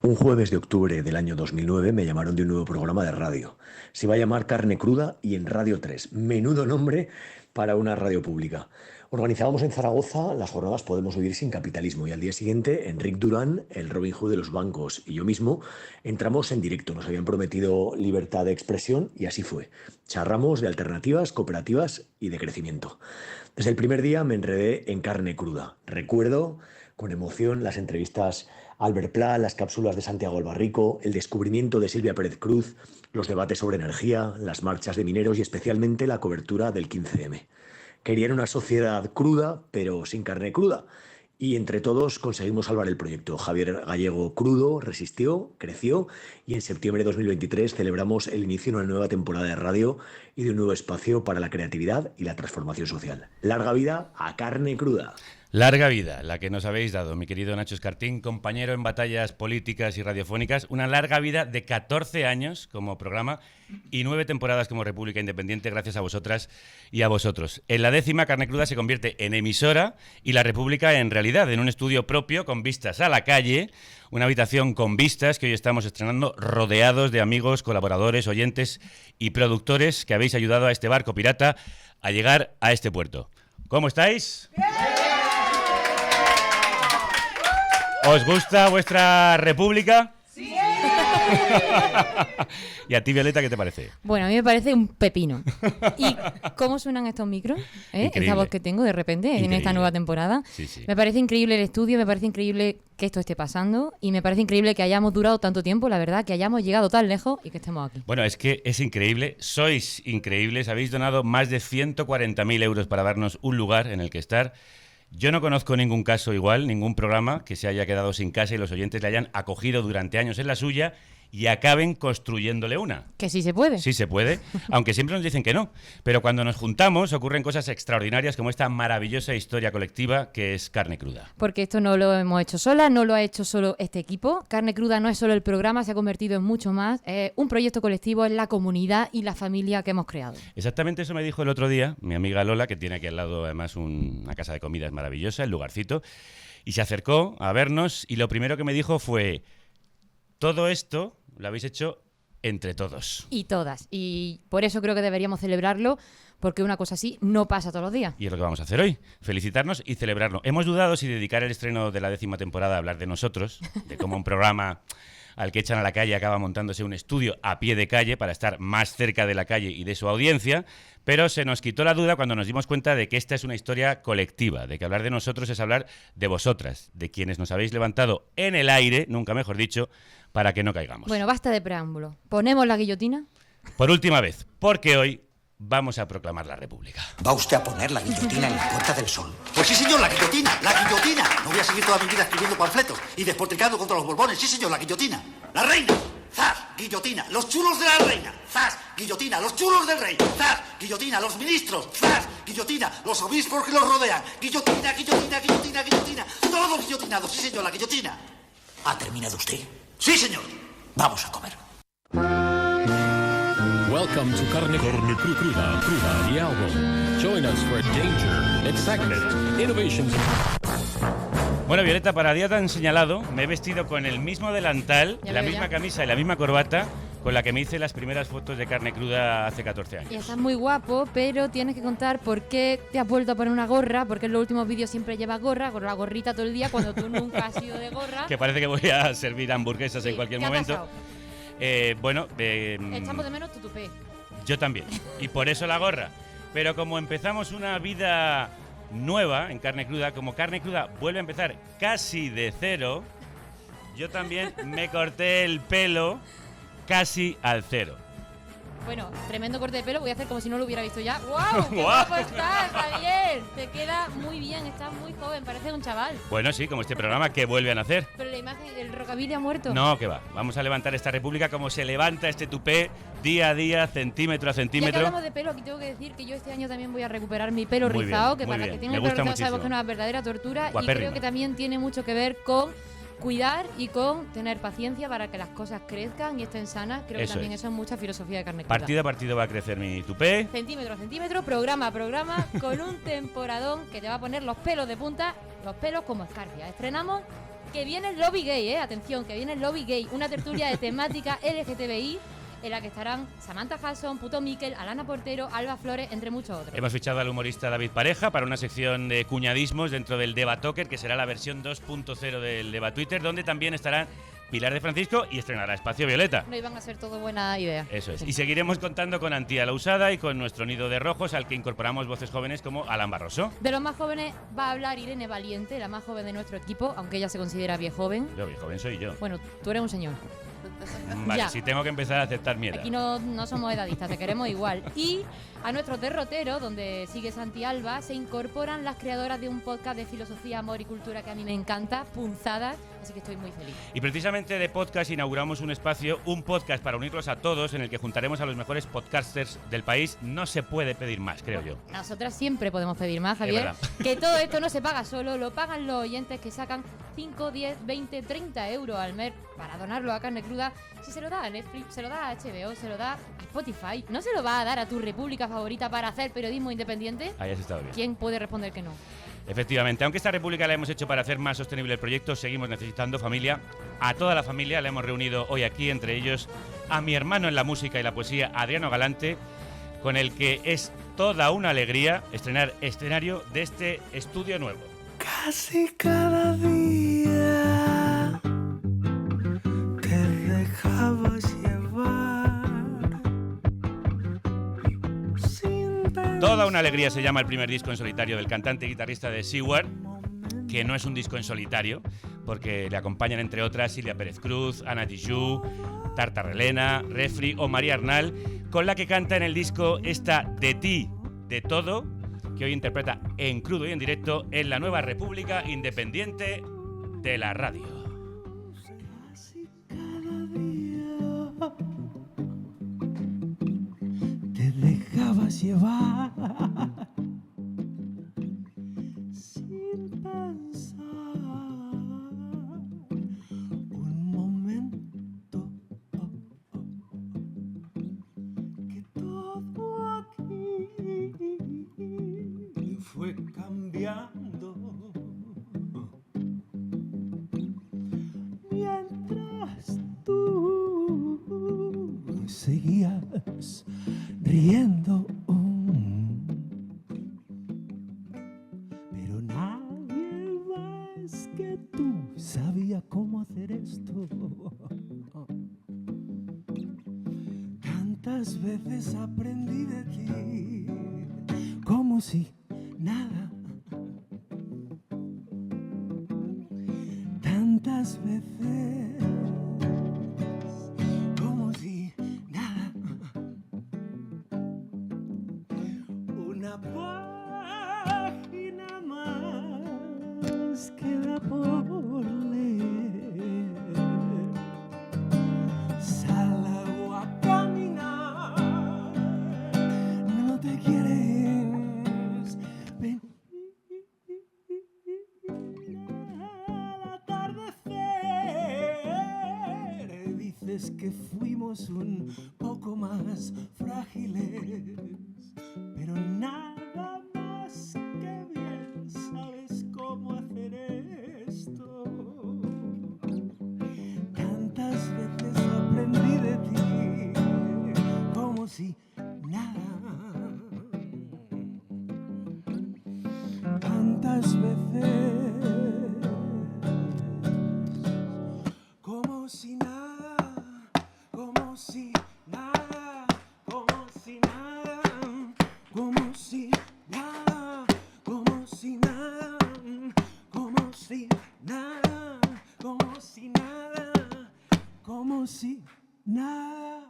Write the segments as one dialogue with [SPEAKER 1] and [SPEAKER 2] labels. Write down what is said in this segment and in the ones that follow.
[SPEAKER 1] Un jueves de octubre del año 2009 me llamaron de un nuevo programa de radio. Se iba a llamar Carne Cruda y en Radio 3. Menudo nombre para una radio pública. Organizábamos en Zaragoza las jornadas Podemos Vivir sin Capitalismo y al día siguiente Enric Durán, el Robin Hood de los bancos y yo mismo entramos en directo. Nos habían prometido libertad de expresión y así fue. Charramos de alternativas, cooperativas y de crecimiento. Desde el primer día me enredé en Carne Cruda. Recuerdo con emoción las entrevistas a Albert Pla, las cápsulas de Santiago Albarrico, el descubrimiento de Silvia Pérez Cruz, los debates sobre energía, las marchas de mineros y especialmente la cobertura del 15M. Querían una sociedad cruda, pero sin carne cruda. Y entre todos conseguimos salvar el proyecto. Javier Gallego Crudo resistió, creció y en septiembre de 2023 celebramos el inicio de una nueva temporada de radio y de un nuevo espacio para la creatividad y la transformación social. Larga vida a Carne Cruda.
[SPEAKER 2] Larga vida, la que nos habéis dado, mi querido Nacho Escartín, compañero en batallas políticas y radiofónicas. Una larga vida de 14 años como programa y 9 temporadas como República Independiente, gracias a vosotras y a vosotros. En la 10ª, Carne Cruda se convierte en emisora y la República en realidad, en un estudio propio con vistas a la calle, una habitación con vistas que hoy estamos estrenando, rodeados de amigos, colaboradores, oyentes y productores que habéis ayudado a este barco pirata a llegar a este puerto. ¿Cómo estáis? ¡Bien! ¿Os gusta vuestra república? ¡Sí! ¿Y a ti, Violeta, qué te parece?
[SPEAKER 3] Bueno, a mí me parece un pepino. ¿Y cómo suenan estos micros? Esta voz que tengo de repente en esta nueva temporada.
[SPEAKER 2] Sí, sí.
[SPEAKER 3] Me parece increíble el estudio, me parece increíble que esto esté pasando y me parece increíble que hayamos durado tanto tiempo, la verdad, que hayamos llegado tan lejos y que estemos aquí.
[SPEAKER 2] Bueno, es que es increíble, sois increíbles, habéis donado más de 140.000 euros para darnos un lugar en el que estar. Yo no conozco ningún caso igual, ningún programa que se haya quedado sin casa y los oyentes le hayan acogido durante años en la suya y acaben construyéndole una.
[SPEAKER 3] Que sí se puede.
[SPEAKER 2] Sí se puede, aunque siempre nos dicen que no. Pero cuando nos juntamos ocurren cosas extraordinarias como esta maravillosa historia colectiva que es Carne Cruda.
[SPEAKER 3] Porque esto no lo hemos hecho sola, no lo ha hecho solo este equipo. Carne Cruda no es solo el programa, se ha convertido en mucho más. Es un proyecto colectivo, es la comunidad y la familia que hemos creado.
[SPEAKER 2] Exactamente eso me dijo el otro día mi amiga Lola, que tiene aquí al lado además una casa de comidas maravillosa, el lugarcito, y se acercó a vernos y lo primero que me dijo fue: todo esto lo habéis hecho entre todos.
[SPEAKER 3] Y todas. Y por eso creo que deberíamos celebrarlo, porque una cosa así no pasa todos los días.
[SPEAKER 2] Y es lo que vamos a hacer hoy, felicitarnos y celebrarlo. Hemos dudado si dedicar el estreno de la 10ª temporada a hablar de nosotros, de cómo un programa al que echan a la calle acaba montándose un estudio a pie de calle para estar más cerca de la calle y de su audiencia, pero se nos quitó la duda cuando nos dimos cuenta de que esta es una historia colectiva, de que hablar de nosotros es hablar de vosotras, de quienes nos habéis levantado en el aire, nunca mejor dicho, para que no caigamos.
[SPEAKER 3] Bueno, basta de preámbulo. ¿Ponemos la guillotina?
[SPEAKER 2] Por última vez, porque hoy vamos a proclamar la República.
[SPEAKER 4] ¿Va usted a poner la guillotina en la Puerta del Sol? Pues sí, señor, la guillotina, la guillotina. No voy a seguir toda mi vida escribiendo panfletos y despotricando contra los borbones. Sí, señor, la guillotina. La reina, ¡zas! Guillotina. Los chulos de la reina, ¡zas! Guillotina. Los chulos del rey, ¡zas! Guillotina. Los ministros, ¡zas! Guillotina. Los obispos que los rodean, guillotina, guillotina, guillotina, guillotina. Todos guillotinados, sí, señor, la guillotina. ¿Ha terminado usted? Sí, señor. Vamos a comer.
[SPEAKER 5] Welcome to Carne Cruda, the album. Join us for danger, excitement, innovations.
[SPEAKER 2] Bueno, Violeta, para día tan señalado me he vestido con el mismo delantal, la misma camisa y la misma corbata con la que me hice las primeras fotos de Carne Cruda hace 14 años.
[SPEAKER 3] Y estás muy guapo, pero tienes que contar por qué te has vuelto a poner una gorra, porque en los últimos vídeos siempre llevas gorra, con la gorrita todo el día, cuando tú nunca has sido de gorra.
[SPEAKER 2] Que parece que voy a servir hamburguesas en cualquier momento.
[SPEAKER 3] ¿Qué ha pasado? Echamos de menos tu tupé.
[SPEAKER 2] Yo también, y por eso la gorra. Pero como empezamos una vida nueva en Carne Cruda, como Carne Cruda vuelve a empezar casi de cero, yo también me corté el pelo casi al cero.
[SPEAKER 3] Bueno, tremendo corte de pelo, voy a hacer como si no lo hubiera visto ya. ¡Guau! ¡Qué guapo estás, Javier! Te queda muy bien, estás muy joven, pareces un chaval.
[SPEAKER 2] Bueno, sí, como este programa que vuelve a nacer.
[SPEAKER 3] Pero la imagen, el rockabilly ha muerto.
[SPEAKER 2] No, que va. Vamos a levantar esta república como se levanta este tupé día a día, centímetro a centímetro.
[SPEAKER 3] Ya que hablamos de pelo, aquí tengo que decir que yo este año también voy a recuperar mi pelo
[SPEAKER 2] muy
[SPEAKER 3] rizado,
[SPEAKER 2] bien,
[SPEAKER 3] que para
[SPEAKER 2] bien.
[SPEAKER 3] que tenga el
[SPEAKER 2] Me
[SPEAKER 3] pelo
[SPEAKER 2] gusta
[SPEAKER 3] rizado sabemos
[SPEAKER 2] muchísimo.
[SPEAKER 3] que es una verdadera tortura.
[SPEAKER 2] Guapérrimo.
[SPEAKER 3] Y creo que también tiene mucho que ver con cuidar y con tener paciencia para que las cosas crezcan y estén sanas. Creo que también eso es mucha filosofía de Carne Cruda.
[SPEAKER 2] Partido a partido va a crecer mi tupé.
[SPEAKER 3] Centímetro a centímetro, programa a programa, con un temporadón que te va a poner los pelos de punta, los pelos como escarpia. Estrenamos Que viene el Lobby Gay, atención, que viene el Lobby Gay, una tertulia de temática LGTBI en la que estarán Samantha Hudson, Puto Miquel, Alana Portero, Alba Flores, entre muchos otros.
[SPEAKER 2] Hemos fichado al humorista David Pareja para una sección de cuñadismos dentro del Debatoker, que será la versión 2.0 del Debatwitter, donde también estarán Pilar de Francisco y estrenará Espacio Violeta.
[SPEAKER 3] No iban a ser todo buena idea.
[SPEAKER 2] Eso es. Y seguiremos contando con Antía la Usada y con nuestro nido de rojos, al que incorporamos voces jóvenes como Alan Barroso.
[SPEAKER 3] De los más jóvenes va a hablar Irene Valiente, la más joven de nuestro equipo, aunque ella se considera bien joven.
[SPEAKER 2] Yo, bien joven soy yo.
[SPEAKER 3] Bueno, tú eres un señor.
[SPEAKER 2] Vale,
[SPEAKER 3] Ya.
[SPEAKER 2] si tengo que empezar a aceptar mi edad.
[SPEAKER 3] Aquí no somos edadistas, te queremos igual. Y a nuestro derrotero, donde sigue Santi Alba, se incorporan las creadoras de un podcast de filosofía, amor y cultura que a mí me encanta, Punzadas, así que estoy muy feliz.
[SPEAKER 2] Y precisamente de podcast inauguramos un espacio, un podcast para unirlos a todos, en el que juntaremos a los mejores podcasters del país. No se puede pedir más, creo yo.
[SPEAKER 3] Nosotras siempre podemos pedir más, Javier.
[SPEAKER 2] verdad.
[SPEAKER 3] Que todo esto no se paga solo, lo pagan los oyentes que sacan 5, 10, 20, 30 euros al mes para donarlo a Carne Cruda. Si se lo da a Netflix, se lo da a HBO, se lo da a Spotify, ¿no se lo va a dar a tu república favorita para hacer periodismo independiente?
[SPEAKER 2] Ahí has estado bien.
[SPEAKER 3] ¿Quién puede responder que no?
[SPEAKER 2] Efectivamente, aunque esta república la hemos hecho para hacer más sostenible el proyecto, seguimos necesitando familia. A toda la familia la hemos reunido hoy aquí, entre ellos a mi hermano en la música y la poesía, Adriano Galante, con el que es toda una alegría estrenar escenario de este estudio nuevo.
[SPEAKER 6] Casi cada día te dejabas llevar sin pensar.
[SPEAKER 2] Toda una alegría se llama el primer disco en solitario del cantante y guitarrista de Seward, que no es un disco en solitario, porque le acompañan entre otras Silvia Pérez Cruz, Ana Tijoux, Tartarrelena, Refri o María Arnal, con la que canta en el disco esta De ti, de todo, que hoy interpreta en crudo y en directo en la nueva República Independiente de la Radio.
[SPEAKER 6] Casi cada día te dejabas llevar sin pensar un momento que todo aquí fue cambiando. Mientras tú seguías riendo, pero nadie más que tú sabía cómo hacer esto. Tantas veces aprendí de ti, como si nada. Tantas veces, como si nada. Una página más queda por leer. Salgo a caminar, no te quieres venir. Al atardecer dices que fuimos un poco más frágiles, pero nada más que bien sabes cómo hacer esto. Tantas veces aprendí de ti, como si nada. Tantas veces, como si nada, como si nada, como si nada, como si nada, como si nada, como si nada, como si nada, como si nada.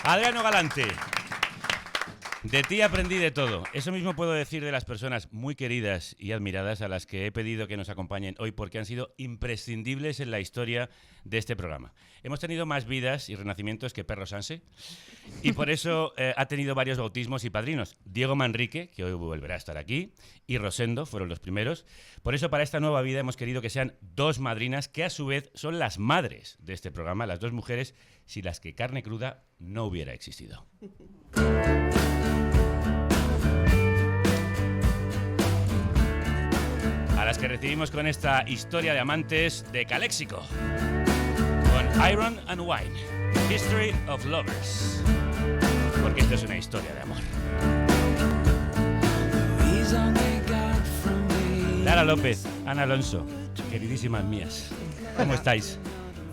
[SPEAKER 2] Adriano Galante. De ti aprendí de todo. Eso mismo puedo decir de las personas muy queridas y admiradas a las que he pedido que nos acompañen hoy, porque han sido imprescindibles en la historia de este programa. Hemos tenido más vidas y renacimientos que Perro Sanse, y por eso ha tenido varios bautismos y padrinos. Diego Manrique, que hoy volverá a estar aquí, y Rosendo fueron los primeros. Por eso, para esta nueva vida hemos querido que sean dos madrinas, que a su vez son las madres de este programa, las dos mujeres sin las que Carne Cruda no hubiera existido. las que recibimos con esta historia de amantes de Caléxico. Con Iron and Wine, History of Lovers. Porque esto es una historia de amor. Lara López, Ana Alonso, queridísimas mías, ¿cómo estáis?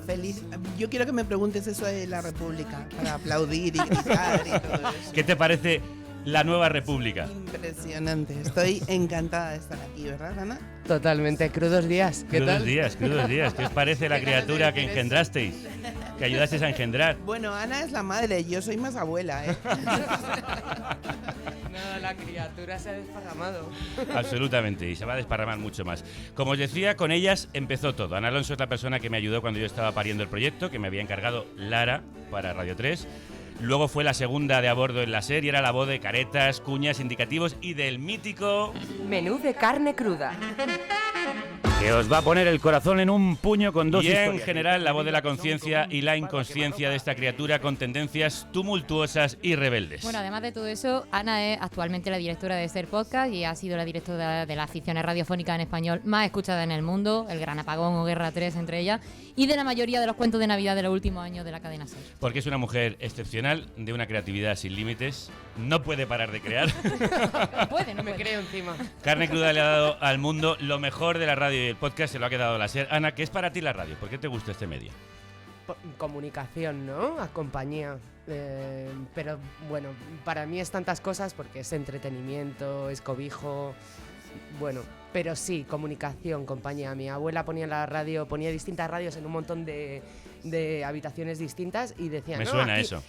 [SPEAKER 7] Feliz. Yo quiero que me preguntes eso de la República, para aplaudir y gritar y todo eso.
[SPEAKER 2] ¿Qué te parece la nueva República?
[SPEAKER 7] Impresionante. Estoy encantada de estar aquí, ¿verdad, Ana?
[SPEAKER 8] Totalmente. Crudos días. ¿Qué tal?
[SPEAKER 2] Crudos días. ¿Qué os parece la criatura que engendrasteis? Que ayudasteis a engendrar.
[SPEAKER 7] Bueno, Ana es la madre, yo soy más abuela, ¿eh?
[SPEAKER 8] No, la criatura se ha desparramado.
[SPEAKER 2] Absolutamente, y se va a desparramar mucho más. Como os decía, con ellas empezó todo. Ana Alonso es la persona que me ayudó cuando yo estaba pariendo el proyecto, que me había encargado Lara para Radio 3. Luego fue la segunda de a bordo en la serie, era la voz de caretas, cuñas, indicativos y del mítico...
[SPEAKER 8] Menú de carne cruda.
[SPEAKER 2] Que os va a poner el corazón en un puño con dos historias. Y en general la voz de la conciencia y la inconsciencia de esta criatura con tendencias tumultuosas y rebeldes.
[SPEAKER 3] Bueno, además de todo eso, Ana es actualmente la directora de Ser Podcast y ha sido la directora de las ficciones radiofónicas en español más escuchada en el mundo, El Gran Apagón o Guerra 3 entre ellas, y de la mayoría de los cuentos de Navidad de los últimos años de la cadena Ser.
[SPEAKER 2] Porque es una mujer excepcional, de una creatividad sin límites, no puede parar de crear.
[SPEAKER 3] No
[SPEAKER 8] me creo encima.
[SPEAKER 2] Carne Cruda le ha dado al mundo lo mejor de la radio y el podcast, se lo ha quedado la Ser. Ana, ¿qué es para ti la radio? ¿Por qué te gusta este medio?
[SPEAKER 8] Comunicación, ¿no? A compañía. Pero bueno, para mí es tantas cosas porque es entretenimiento, es cobijo. Bueno, pero sí, comunicación, compañía. Mi abuela ponía distintas radios en un montón de habitaciones distintas y decía...
[SPEAKER 2] Me
[SPEAKER 8] no,
[SPEAKER 2] suena
[SPEAKER 8] aquí...
[SPEAKER 2] eso.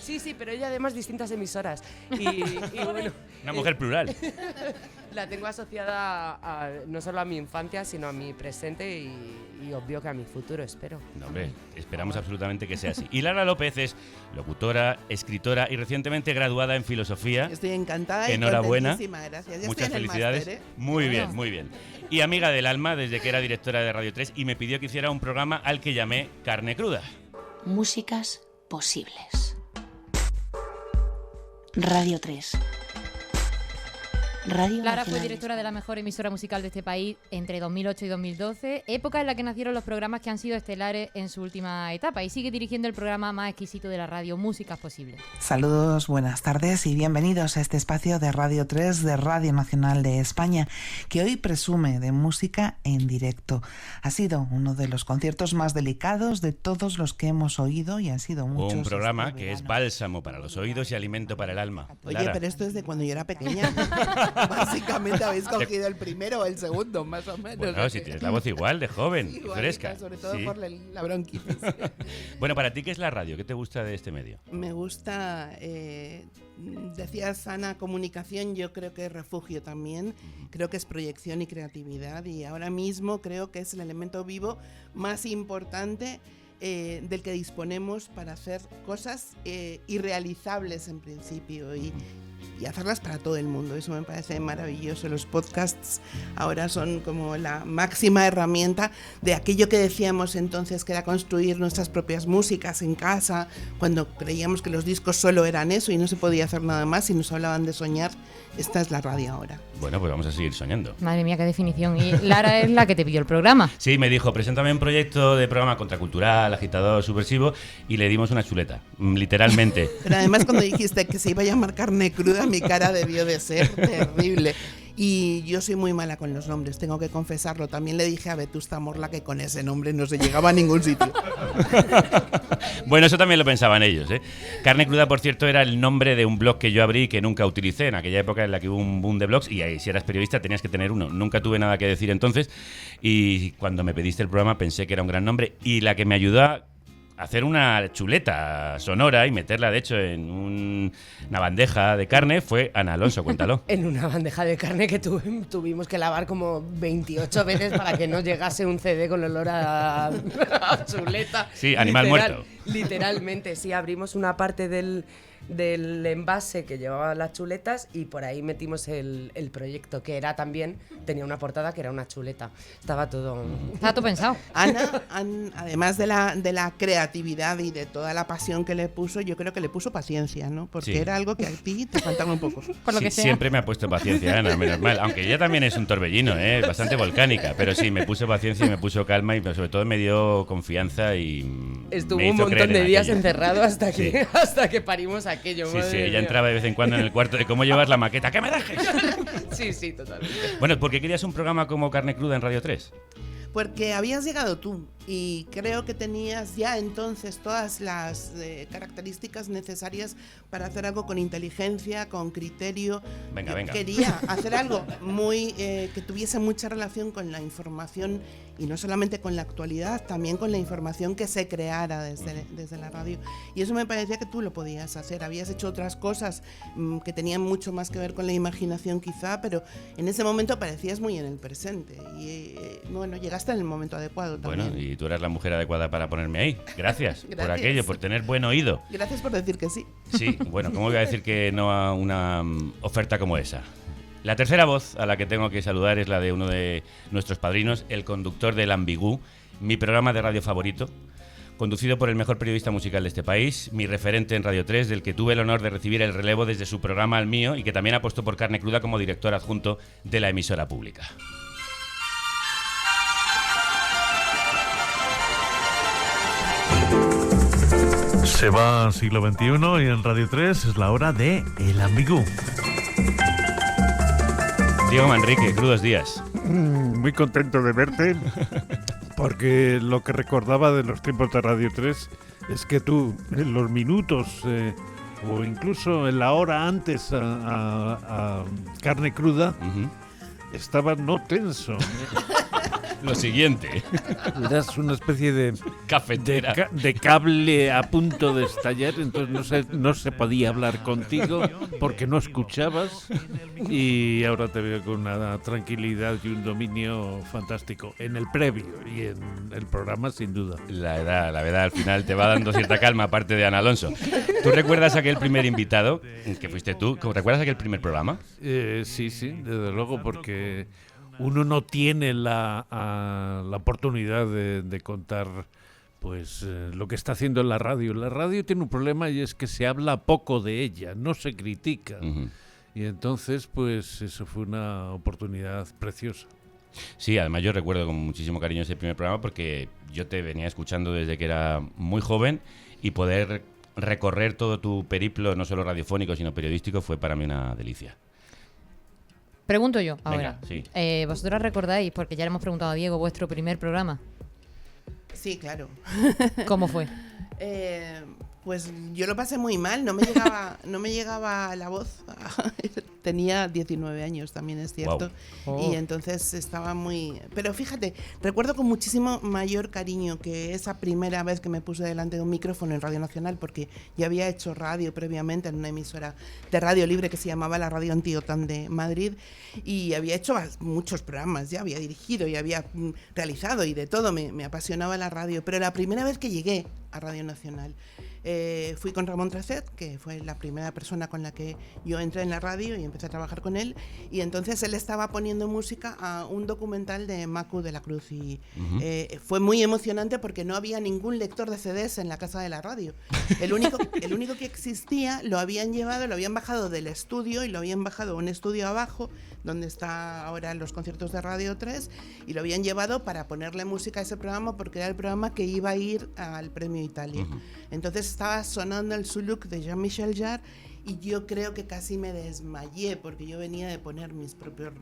[SPEAKER 8] Sí, pero ella además distintas emisoras. Y bueno...
[SPEAKER 2] Una mujer plural.
[SPEAKER 8] La tengo asociada no solo a mi infancia, sino a mi presente y obvio que a mi futuro, espero.
[SPEAKER 2] No, hombre, esperamos absolutamente que sea así. Y Lara López es locutora, escritora y recientemente graduada en filosofía.
[SPEAKER 7] Estoy encantada.
[SPEAKER 2] Enhorabuena.
[SPEAKER 7] Y gracias.
[SPEAKER 2] Muchas felicidades.
[SPEAKER 7] Máster, ¿eh?
[SPEAKER 2] Muy bien, muy bien. Y amiga del alma desde que era directora de Radio 3 y me pidió que hiciera un programa al que llamé Carne Cruda.
[SPEAKER 9] Músicas posibles. Radio 3. Radio
[SPEAKER 3] Lara
[SPEAKER 9] Nacional
[SPEAKER 3] fue directora de la mejor emisora musical de este país entre 2008 y 2012, época en la que nacieron los programas que han sido estelares en su última etapa, y sigue dirigiendo el programa más exquisito de la radio, Músicas Posibles.
[SPEAKER 10] Saludos, buenas tardes y bienvenidos a este espacio de Radio 3 de Radio Nacional de España, que hoy presume de música en directo. Ha sido uno de los conciertos más delicados de todos los que hemos oído y han sido muchos.
[SPEAKER 2] Un programa que es bálsamo para los oídos y alimento para el alma.
[SPEAKER 7] Oye,
[SPEAKER 2] Lara.
[SPEAKER 7] pero esto es de cuando yo era pequeña. Básicamente habéis cogido el primero o el segundo, más o menos.
[SPEAKER 2] Bueno, si tienes la voz igual, de joven, y fresca.
[SPEAKER 7] Sobre todo
[SPEAKER 2] sí.
[SPEAKER 7] por la bronquitis.
[SPEAKER 2] Bueno, para ti, ¿qué es la radio? ¿Qué te gusta de este medio?
[SPEAKER 7] Me gusta, decías, Ana, comunicación, yo creo que es refugio también. Creo que es proyección y creatividad. Y ahora mismo creo que es el elemento vivo más importante del que disponemos para hacer cosas irrealizables en principio y hacerlas para todo el mundo. Eso me parece maravilloso. Los podcasts ahora son como la máxima herramienta de aquello que decíamos entonces, que era construir nuestras propias músicas en casa, cuando creíamos que los discos solo eran eso y no se podía hacer nada más y nos hablaban de soñar. Esta es la radio ahora.
[SPEAKER 2] Bueno, pues vamos a seguir soñando.
[SPEAKER 3] Madre mía, qué definición. Y Lara es la que te pidió el programa.
[SPEAKER 2] Sí, me dijo, preséntame un proyecto de programa contracultural, agitador, subversivo, y le dimos una chuleta, literalmente.
[SPEAKER 7] Pero además cuando dijiste que se iba a llamar Carne Cruda, mi cara debió de ser terrible. Y yo soy muy mala con los nombres, tengo que confesarlo. También le dije a Vetusta Morla que con ese nombre no se llegaba a ningún sitio.
[SPEAKER 2] Bueno, eso también lo pensaban ellos, ¿eh? Carne Cruda, por cierto, era el nombre de un blog que yo abrí y que nunca utilicé en aquella época en la que hubo un boom de blogs y ahí, si eras periodista tenías que tener uno. Nunca tuve nada que decir entonces y cuando me pediste el programa pensé que era un gran nombre y la que me ayudó a hacer una chuleta sonora y meterla, de hecho, en una bandeja de carne fue Ana Alonso, cuéntalo.
[SPEAKER 8] En una bandeja de carne que tuvimos que lavar como 28 veces para que no llegase un CD con olor a chuleta.
[SPEAKER 2] Sí, animal muerto.
[SPEAKER 8] Literalmente, sí, abrimos una parte del del envase que llevaba las chuletas y por ahí metimos el proyecto, que era también, tenía una portada que era una chuleta. Estaba todo
[SPEAKER 3] pensado.
[SPEAKER 7] Ana, además de la creatividad y de toda la pasión que le puso, yo creo que le puso paciencia, ¿no? Porque
[SPEAKER 2] Sí.
[SPEAKER 7] era algo que a ti te faltaba un poco.
[SPEAKER 2] Sí, siempre me ha puesto paciencia, Ana, menos mal. Aunque ella también es un torbellino, bastante volcánica. Pero sí, me puso paciencia y me puso calma y sobre todo me dio confianza y
[SPEAKER 8] estuvo
[SPEAKER 2] me
[SPEAKER 8] un
[SPEAKER 2] hizo creer
[SPEAKER 8] montón de
[SPEAKER 2] en
[SPEAKER 8] días
[SPEAKER 2] aquello.
[SPEAKER 8] encerrado hasta que,
[SPEAKER 2] Sí.
[SPEAKER 8] hasta que parimos aquello.
[SPEAKER 2] Sí,
[SPEAKER 8] madre
[SPEAKER 2] sí, ella
[SPEAKER 8] mía.
[SPEAKER 2] entraba de vez en cuando en el cuarto de cómo llevas la maqueta. ¡Que me dejes!
[SPEAKER 8] Sí, sí, totalmente.
[SPEAKER 2] Bueno, ¿por qué querías un programa como Carne Cruda en Radio 3?
[SPEAKER 7] Porque habías llegado tú y creo que tenías ya entonces todas las características necesarias para hacer algo con inteligencia, con criterio.
[SPEAKER 2] Venga, venga.
[SPEAKER 7] Quería hacer algo muy que tuviese mucha relación con la información y no solamente con la actualidad, también con la información que se creara desde la radio. Y eso me parecía que tú lo podías hacer. Habías hecho otras cosas que tenían mucho más que ver con la imaginación quizá, pero en ese momento parecías muy en el presente. Y bueno, llegaste en el momento adecuado también.
[SPEAKER 2] Bueno, y tú eras la mujer adecuada para ponerme ahí. Gracias, por
[SPEAKER 7] Gracias.
[SPEAKER 2] aquello, por tener buen oído.
[SPEAKER 7] Gracias por decir que sí.
[SPEAKER 2] Sí, bueno, ¿cómo voy a decir que no a una oferta como esa? La tercera voz a la que tengo que saludar es la de uno de nuestros padrinos, el conductor del Ambigú, mi programa de radio favorito, conducido por el mejor periodista musical de este país, mi referente en Radio 3, del que tuve el honor de recibir el relevo desde su programa al mío y que también apostó por Carne Cruda como director adjunto de la emisora pública.
[SPEAKER 11] Se va al siglo XXI y en Radio 3 es la hora de El Ambigú.
[SPEAKER 2] Diego Manrique, crudos días.
[SPEAKER 12] Muy contento de verte, porque lo que recordaba de los tiempos de Radio 3 es que tú, en los minutos o incluso en la hora antes a Carne Cruda, estabas no tenso.
[SPEAKER 2] Lo siguiente.
[SPEAKER 12] Eras una especie de
[SPEAKER 2] cafetera,
[SPEAKER 12] de cable a punto de estallar, entonces no se podía hablar contigo porque no escuchabas, y ahora te veo con una tranquilidad y un dominio fantástico en el previo y en el programa, sin duda.
[SPEAKER 2] La verdad, al final te va dando cierta calma, aparte de Ana Alonso. ¿Tú recuerdas aquel primer invitado, que fuiste tú? ¿Recuerdas aquel primer programa?
[SPEAKER 12] Sí, desde luego, porque uno no tiene la oportunidad de contar pues lo que está haciendo en la radio. La radio tiene un problema y es que se habla poco de ella, no se critica. Y entonces, pues eso fue una oportunidad preciosa.
[SPEAKER 2] Sí, además yo recuerdo con muchísimo cariño ese primer programa porque yo te venía escuchando desde que era muy joven y poder recorrer todo tu periplo, no solo radiofónico, sino periodístico, fue para mí una delicia.
[SPEAKER 3] Pregunto yo
[SPEAKER 2] Venga,
[SPEAKER 3] ahora.
[SPEAKER 2] sí.
[SPEAKER 3] ¿Vosotros recordáis, porque ya le hemos preguntado a Diego, vuestro primer programa?
[SPEAKER 7] Sí, claro.
[SPEAKER 3] ¿Cómo fue?
[SPEAKER 7] Pues yo lo pasé muy mal, no me llegaba la voz. Tenía 19 años, también es cierto.
[SPEAKER 2] Wow.
[SPEAKER 7] Y entonces estaba muy... Pero fíjate, recuerdo con muchísimo mayor cariño que esa primera vez que me puse delante de un micrófono en Radio Nacional, porque ya había hecho radio previamente en una emisora de radio libre que se llamaba la Radio Antiotam de Madrid, y había hecho muchos programas, ya había dirigido y había realizado y de todo, me apasionaba la radio. Pero la primera vez que llegué a Radio Nacional, fui con Ramón Tracet, que fue la primera persona con la que yo entré en la radio y empecé a trabajar con él, y entonces él estaba poniendo música a un documental de Macu de la Cruz y fue muy emocionante porque no había ningún lector de CDs en la casa de la radio. El único que existía lo habían bajado del estudio y lo habían bajado a un estudio abajo donde está ahora los conciertos de Radio 3, y lo habían llevado para ponerle música a ese programa porque era el programa que iba a ir al Premio Italia. Entonces estaba sonando el Suluk de Jean-Michel Jarre y yo creo que casi me desmayé porque yo venía de poner mis propios,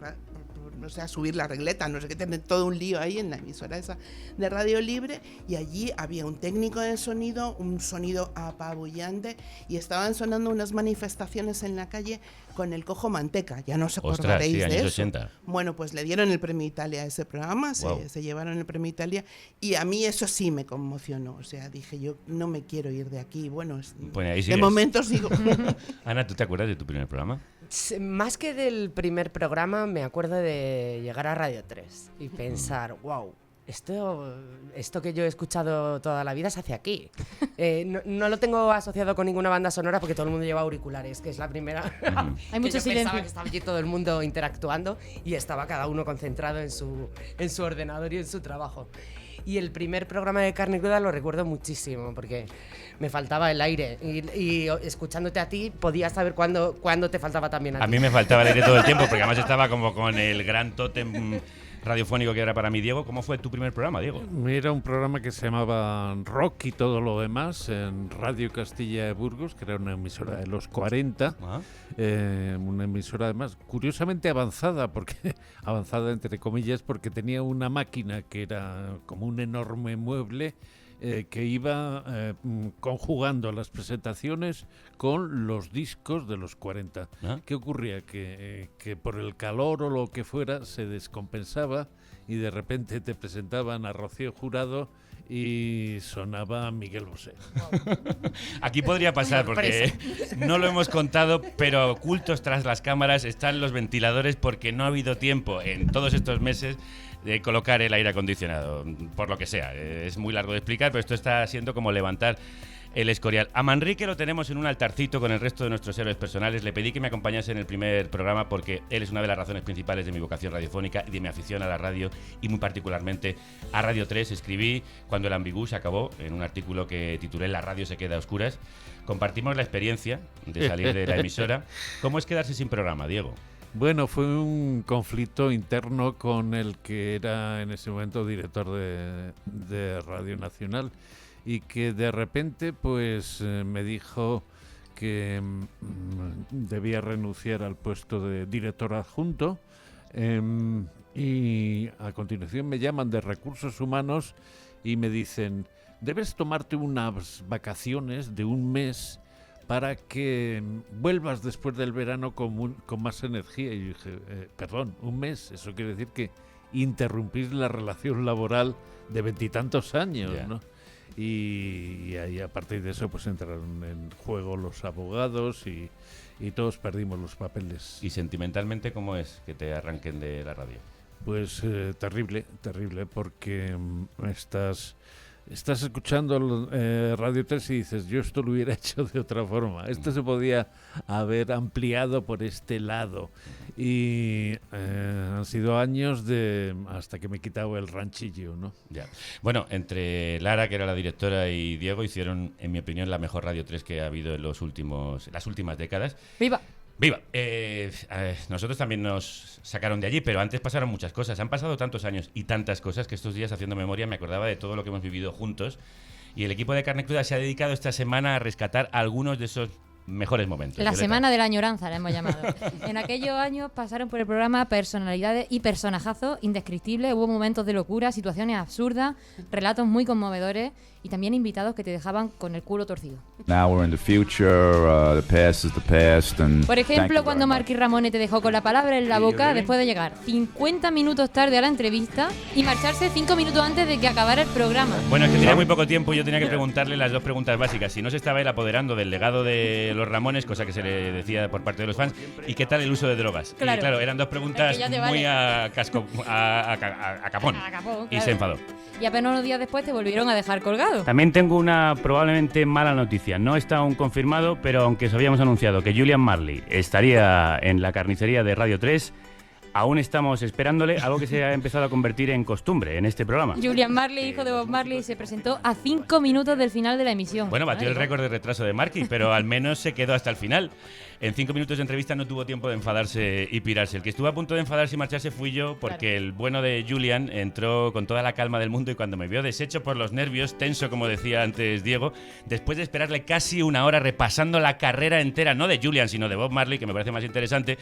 [SPEAKER 7] no sé, a subir la regleta, no sé qué, tener todo un lío ahí en la emisora esa de Radio Libre, y allí había un técnico de sonido, un sonido apabullante, y estaban sonando unas manifestaciones en la calle con el Cojo Manteca, ya no os acordaréis
[SPEAKER 2] sí,
[SPEAKER 7] de
[SPEAKER 2] años
[SPEAKER 7] eso.
[SPEAKER 2] 80.
[SPEAKER 7] Bueno, pues le dieron el Premio Italia a ese programa,
[SPEAKER 2] Wow.
[SPEAKER 7] se llevaron el Premio Italia, y a mí eso sí me conmocionó, o sea, dije yo no me quiero ir de aquí, bueno,
[SPEAKER 2] Pues ahí
[SPEAKER 7] de
[SPEAKER 2] sigues.
[SPEAKER 7] momento sigo.
[SPEAKER 2] Ana, ¿tú te acuerdas de tu primer programa?
[SPEAKER 8] Más que del primer programa, me acuerdo de llegar a Radio 3 y pensar, wow, esto que yo he escuchado toda la vida se hace aquí. No lo tengo asociado con ninguna banda sonora porque todo el mundo lleva auriculares, que es la primera.
[SPEAKER 3] Hay mucho silencio.
[SPEAKER 8] Pensaba que estaba allí todo el mundo interactuando y estaba cada uno concentrado en su ordenador y en su trabajo. Y el primer programa de Carne Cruda lo recuerdo muchísimo porque me faltaba el aire y escuchándote a ti podías saber cuándo te faltaba también a ti.
[SPEAKER 2] A mí me faltaba el aire todo el tiempo porque además estaba como con el gran tótem radiofónico que era para mí. Diego, ¿cómo fue tu primer programa, Diego?
[SPEAKER 12] Era un programa que se llamaba Rock y todo lo demás en Radio Castilla de Burgos, que era una emisora de los 40, una emisora además curiosamente avanzada, porque avanzada entre comillas, porque tenía una máquina que era como un enorme mueble que iba conjugando las presentaciones con los discos de los 40. ¿Qué ocurría? Que por el calor o lo que fuera se descompensaba y de repente te presentaban a Rocío Jurado y sonaba Miguel Bosé.
[SPEAKER 2] Aquí podría pasar porque no lo hemos contado, pero ocultos tras las cámaras están los ventiladores porque no ha habido tiempo en todos estos meses de colocar el aire acondicionado, por lo que sea. Es muy largo de explicar, pero esto está siendo como levantar el Escorial. A Manrique lo tenemos en un altarcito con el resto de nuestros héroes personales. Le pedí que me acompañase en el primer programa porque él es una de las razones principales de mi vocación radiofónica y de mi afición a la radio y muy particularmente a Radio 3. Escribí cuando el Ambigú se acabó en un artículo que titulé La radio se queda a oscuras. Compartimos la experiencia de salir de la emisora. ¿Cómo es quedarse sin programa, Diego?
[SPEAKER 12] Bueno, fue un conflicto interno con el que era en ese momento director de Radio Nacional y que de repente pues me dijo que debía renunciar al puesto de director adjunto y a continuación me llaman de Recursos Humanos y me dicen: debes tomarte unas vacaciones de un mes para que vuelvas después del verano con más energía. Y yo dije, perdón, un mes, eso quiere decir que interrumpir la relación laboral de 20 y tantos años, ¿no? Y ahí a partir de eso pues entraron en juego los abogados y todos perdimos los papeles.
[SPEAKER 2] ¿Y sentimentalmente cómo es que te arranquen de la radio?
[SPEAKER 12] Pues terrible, porque Estás escuchando Radio 3 y dices, yo esto lo hubiera hecho de otra forma. Esto se podía haber ampliado por este lado. Y han sido años hasta que me he quitado el ranchillo, ¿no?
[SPEAKER 2] Ya. Bueno, entre Lara, que era la directora, y Diego hicieron, en mi opinión, la mejor Radio 3 que ha habido en las últimas décadas.
[SPEAKER 3] ¡Viva!
[SPEAKER 2] ¡Viva! Nosotros también nos sacaron de allí, pero antes pasaron muchas cosas. Han pasado tantos años y tantas cosas que estos días, haciendo memoria, me acordaba de todo lo que hemos vivido juntos. Y el equipo de Carne Cruda se ha dedicado esta semana a rescatar algunos de esos mejores momentos.
[SPEAKER 3] La semana de la añoranza la hemos llamado. En aquellos años pasaron por el programa personalidades y personajazos indescriptibles. Hubo momentos de locura, situaciones absurdas, relatos muy conmovedores y también invitados que te dejaban con el culo torcido.
[SPEAKER 13] Now we're in the future, the past is the past, and
[SPEAKER 3] por ejemplo, cuando Marky Ramone te dejó con la palabra en la boca después de llegar 50 minutos tarde a la entrevista y marcharse 5 minutos antes de que acabara el programa.
[SPEAKER 2] Bueno, es que tenía muy poco tiempo y yo tenía que preguntarle las dos preguntas básicas. Si no se estaba él apoderando del legado de los Ramones, cosa que se le decía por parte de los fans, y qué tal el uso de drogas.
[SPEAKER 3] Claro,
[SPEAKER 2] y claro, eran dos preguntas muy a capón. Y se enfadó.
[SPEAKER 3] Y apenas unos días después te volvieron a dejar colgado.
[SPEAKER 2] También tengo una probablemente mala noticia. No está aún confirmado, pero aunque os habíamos anunciado que Julian Marley estaría en la carnicería de Radio 3, aún estamos esperándole, algo que se ha empezado a convertir en costumbre en este programa.
[SPEAKER 3] Julian Marley, hijo de Bob Marley, se presentó a 5 minutos del final de la emisión.
[SPEAKER 2] Bueno, batió el récord de retraso de Marky, pero al menos se quedó hasta el final. En 5 minutos de entrevista no tuvo tiempo de enfadarse y pirarse. El que estuvo a punto de enfadarse y marcharse fui yo, porque el bueno de Julian entró con toda la calma del mundo y cuando me vio deshecho por los nervios, tenso como decía antes Diego, después de esperarle casi una hora repasando la carrera entera, no de Julian, sino de Bob Marley, que me parece más interesante,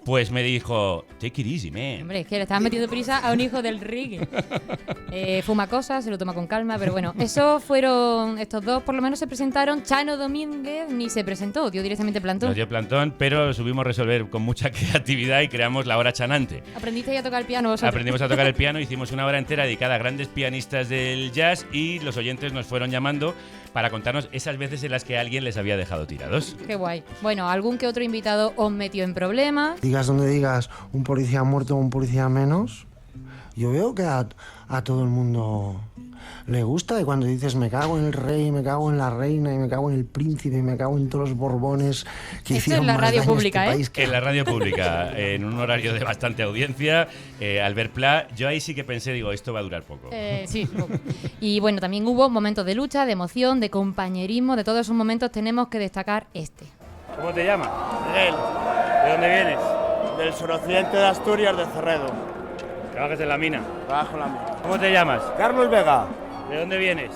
[SPEAKER 2] pues me dijo, take it easy, man.
[SPEAKER 3] Hombre, es que le estaban metiendo prisa a un hijo del reggae. Fuma cosas, se lo toma con calma, pero bueno, esos fueron, estos dos por lo menos se presentaron. Chano Domínguez ni se presentó, dio directamente plantón.
[SPEAKER 2] Nos dio plantón, pero supimos resolver con mucha creatividad y creamos la hora chanante.
[SPEAKER 3] ¿Aprendiste a tocar el piano vosotros?
[SPEAKER 2] Aprendimos a tocar el piano, hicimos una hora entera dedicada a grandes pianistas del jazz y los oyentes nos fueron llamando para contarnos esas veces en las que alguien les había dejado tirados.
[SPEAKER 3] Qué guay. Bueno, algún que otro invitado os metió en problemas.
[SPEAKER 14] Digas donde digas un policía muerto o un policía menos yo veo que a todo el mundo le gusta, y cuando dices me cago en el rey, me cago en la reina, y me cago en el príncipe, y me cago en todos los borbones que hicieron más daño a este país.
[SPEAKER 2] En la radio pública, en un horario de bastante audiencia, Albert Pla, yo ahí sí que pensé, digo, esto va a durar poco.
[SPEAKER 3] Sí, poco. Y bueno, también hubo momentos de lucha, de emoción, de compañerismo. De todos esos momentos tenemos que destacar este.
[SPEAKER 15] ¿Cómo te llamas? Miguel. ¿De dónde vienes? Del suroccidente de Asturias, de Cerredo.
[SPEAKER 2] ¿Trabajas en la mina?
[SPEAKER 15] Trabajo en la mina.
[SPEAKER 2] ¿Cómo te llamas?
[SPEAKER 15] Carlos Vega.
[SPEAKER 2] ¿De dónde vienes?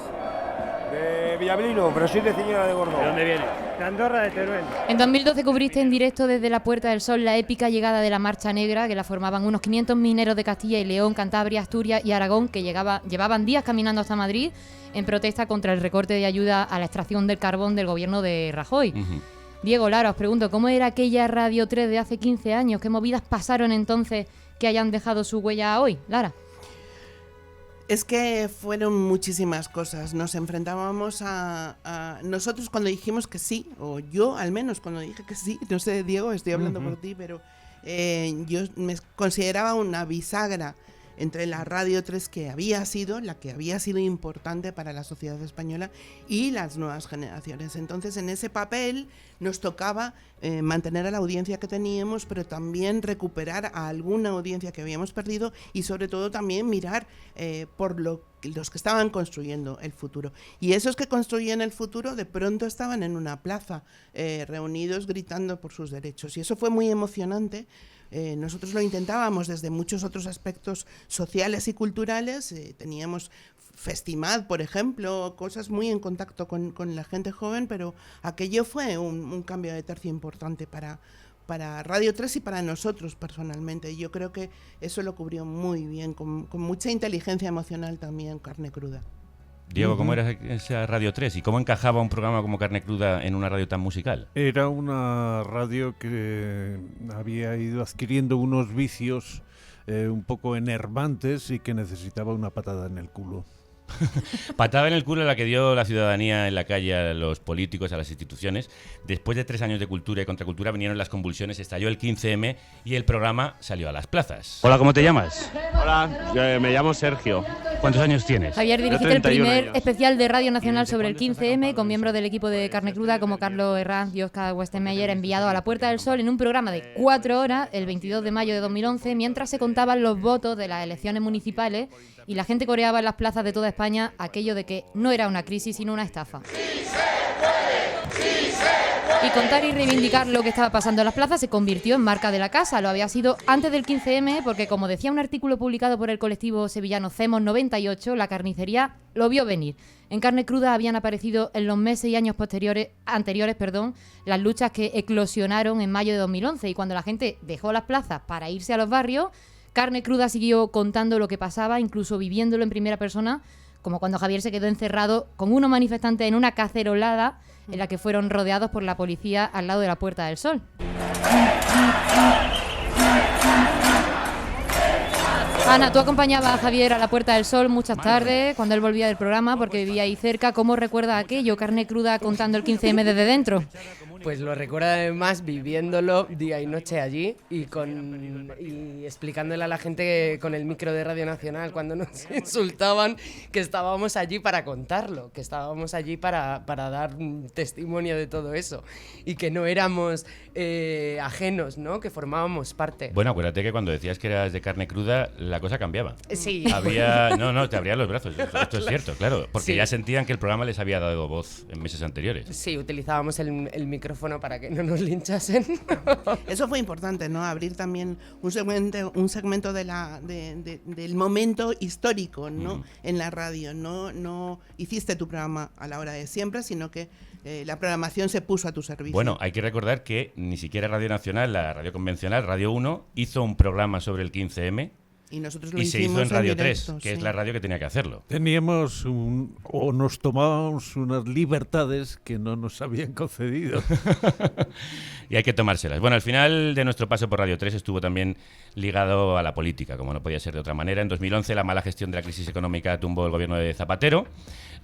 [SPEAKER 15] De Villablino, pero soy de Ciñera de Gordo.
[SPEAKER 2] ¿De dónde vienes?
[SPEAKER 15] De Andorra, de Teruel.
[SPEAKER 3] En 2012 cubriste en directo desde la Puerta del Sol la épica llegada de la Marcha Negra, que la formaban unos 500 mineros de Castilla y León, Cantabria, Asturias y Aragón, que llevaban días caminando hasta Madrid en protesta contra el recorte de ayuda a la extracción del carbón del gobierno de Rajoy. Diego, Lara, os pregunto, ¿cómo era aquella Radio 3 de hace 15 años? ¿Qué movidas pasaron entonces que hayan dejado su huella hoy, Lara?
[SPEAKER 7] Es que fueron muchísimas cosas. Nos enfrentábamos a nosotros cuando dijimos que sí, o yo al menos cuando dije que sí, no sé, Diego, estoy hablando por ti, pero yo me consideraba una bisagra entre la Radio 3 que había sido importante para la sociedad española y las nuevas generaciones. Entonces, en ese papel nos tocaba mantener a la audiencia que teníamos, pero también recuperar a alguna audiencia que habíamos perdido y sobre todo también mirar por los que estaban construyendo el futuro. Y esos que construían el futuro de pronto estaban en una plaza, reunidos gritando por sus derechos. Y eso fue muy emocionante. Nosotros lo intentábamos desde muchos otros aspectos sociales y culturales. Teníamos Festimad, por ejemplo, cosas muy en contacto con la gente joven, pero aquello fue un cambio de tercio importante para Radio 3 y para nosotros personalmente. Y yo creo que eso lo cubrió muy bien, con mucha inteligencia emocional también, Carne Cruda.
[SPEAKER 2] Diego, ¿cómo era esa Radio 3 y cómo encajaba un programa como Carne Cruda en una radio tan musical?
[SPEAKER 12] Era una radio que había ido adquiriendo unos vicios un poco enervantes y que necesitaba una patada en el culo.
[SPEAKER 2] Patada en el culo la que dio la ciudadanía en la calle a los políticos, a las instituciones. Después de 3 años de cultura y contracultura vinieron las convulsiones, estalló el 15M y el programa salió a las plazas. Hola, ¿cómo te llamas?
[SPEAKER 16] Hola, me llamo Sergio.
[SPEAKER 2] ¿Cuántos años tienes?
[SPEAKER 3] Javier, dirigiste el primer especial de Radio Nacional sobre el 15M con miembros del equipo de Carne Cruda como Carlos Herranz y Óscar Westenmeyer, enviado a la Puerta del Sol en un programa de 4 horas el 22 de mayo de 2011, mientras se contaban los votos de las elecciones municipales y la gente coreaba en las plazas de toda España aquello de que no era una crisis sino una estafa. Y contar y reivindicar lo que estaba pasando en las plazas se convirtió en marca de la casa. Lo había sido antes del 15M porque, como decía un artículo publicado por el colectivo sevillano CEMOS 98, la carnicería lo vio venir. En Carne Cruda habían aparecido en los meses y años anteriores, las luchas que eclosionaron en mayo de 2011, y cuando la gente dejó las plazas para irse a los barrios, Carne Cruda siguió contando lo que pasaba, incluso viviéndolo en primera persona, como cuando Javier se quedó encerrado con unos manifestantes en una cacerolada en la que fueron rodeados por la policía al lado de la Puerta del Sol. Ana, tú acompañabas a Javier a la Puerta del Sol muchas tardes cuando él volvía del programa porque vivía ahí cerca. ¿Cómo recuerda aquello? Carne Cruda contando el 15M desde dentro.
[SPEAKER 8] Pues lo recuerdo además viviéndolo día y noche allí y explicándole a la gente con el micro de Radio Nacional cuando nos insultaban que estábamos allí para contarlo, que estábamos allí para dar testimonio de todo eso y que no éramos ajenos, ¿no? Que formábamos parte.
[SPEAKER 2] Bueno, acuérdate que cuando decías que eras de Carne Cruda la cosa cambiaba.
[SPEAKER 8] Sí.
[SPEAKER 2] Te abrían los brazos. Esto es cierto, claro, porque
[SPEAKER 8] sí.
[SPEAKER 2] Ya sentían que el programa les había dado voz en meses anteriores.
[SPEAKER 8] Sí, utilizábamos el micrófono para que no nos linchasen.
[SPEAKER 7] Eso fue importante, ¿no? Abrir también un segmento del momento histórico, ¿no? En la radio. No hiciste tu programa a la hora de siempre, sino que la programación se puso a tu servicio.
[SPEAKER 2] Bueno, hay que recordar que ni siquiera Radio Nacional, la radio convencional, Radio 1, hizo un programa sobre el 15M.
[SPEAKER 7] Y nosotros lo
[SPEAKER 2] se hizo en Radio 3, que es la radio que tenía que hacerlo.
[SPEAKER 12] Teníamos nos tomábamos unas libertades que no nos habían concedido.
[SPEAKER 2] Y hay que tomárselas. Bueno, al final de nuestro paso por Radio 3 estuvo también ligado a la política, como no podía ser de otra manera. En 2011 la mala gestión de la crisis económica tumbó el gobierno de Zapatero.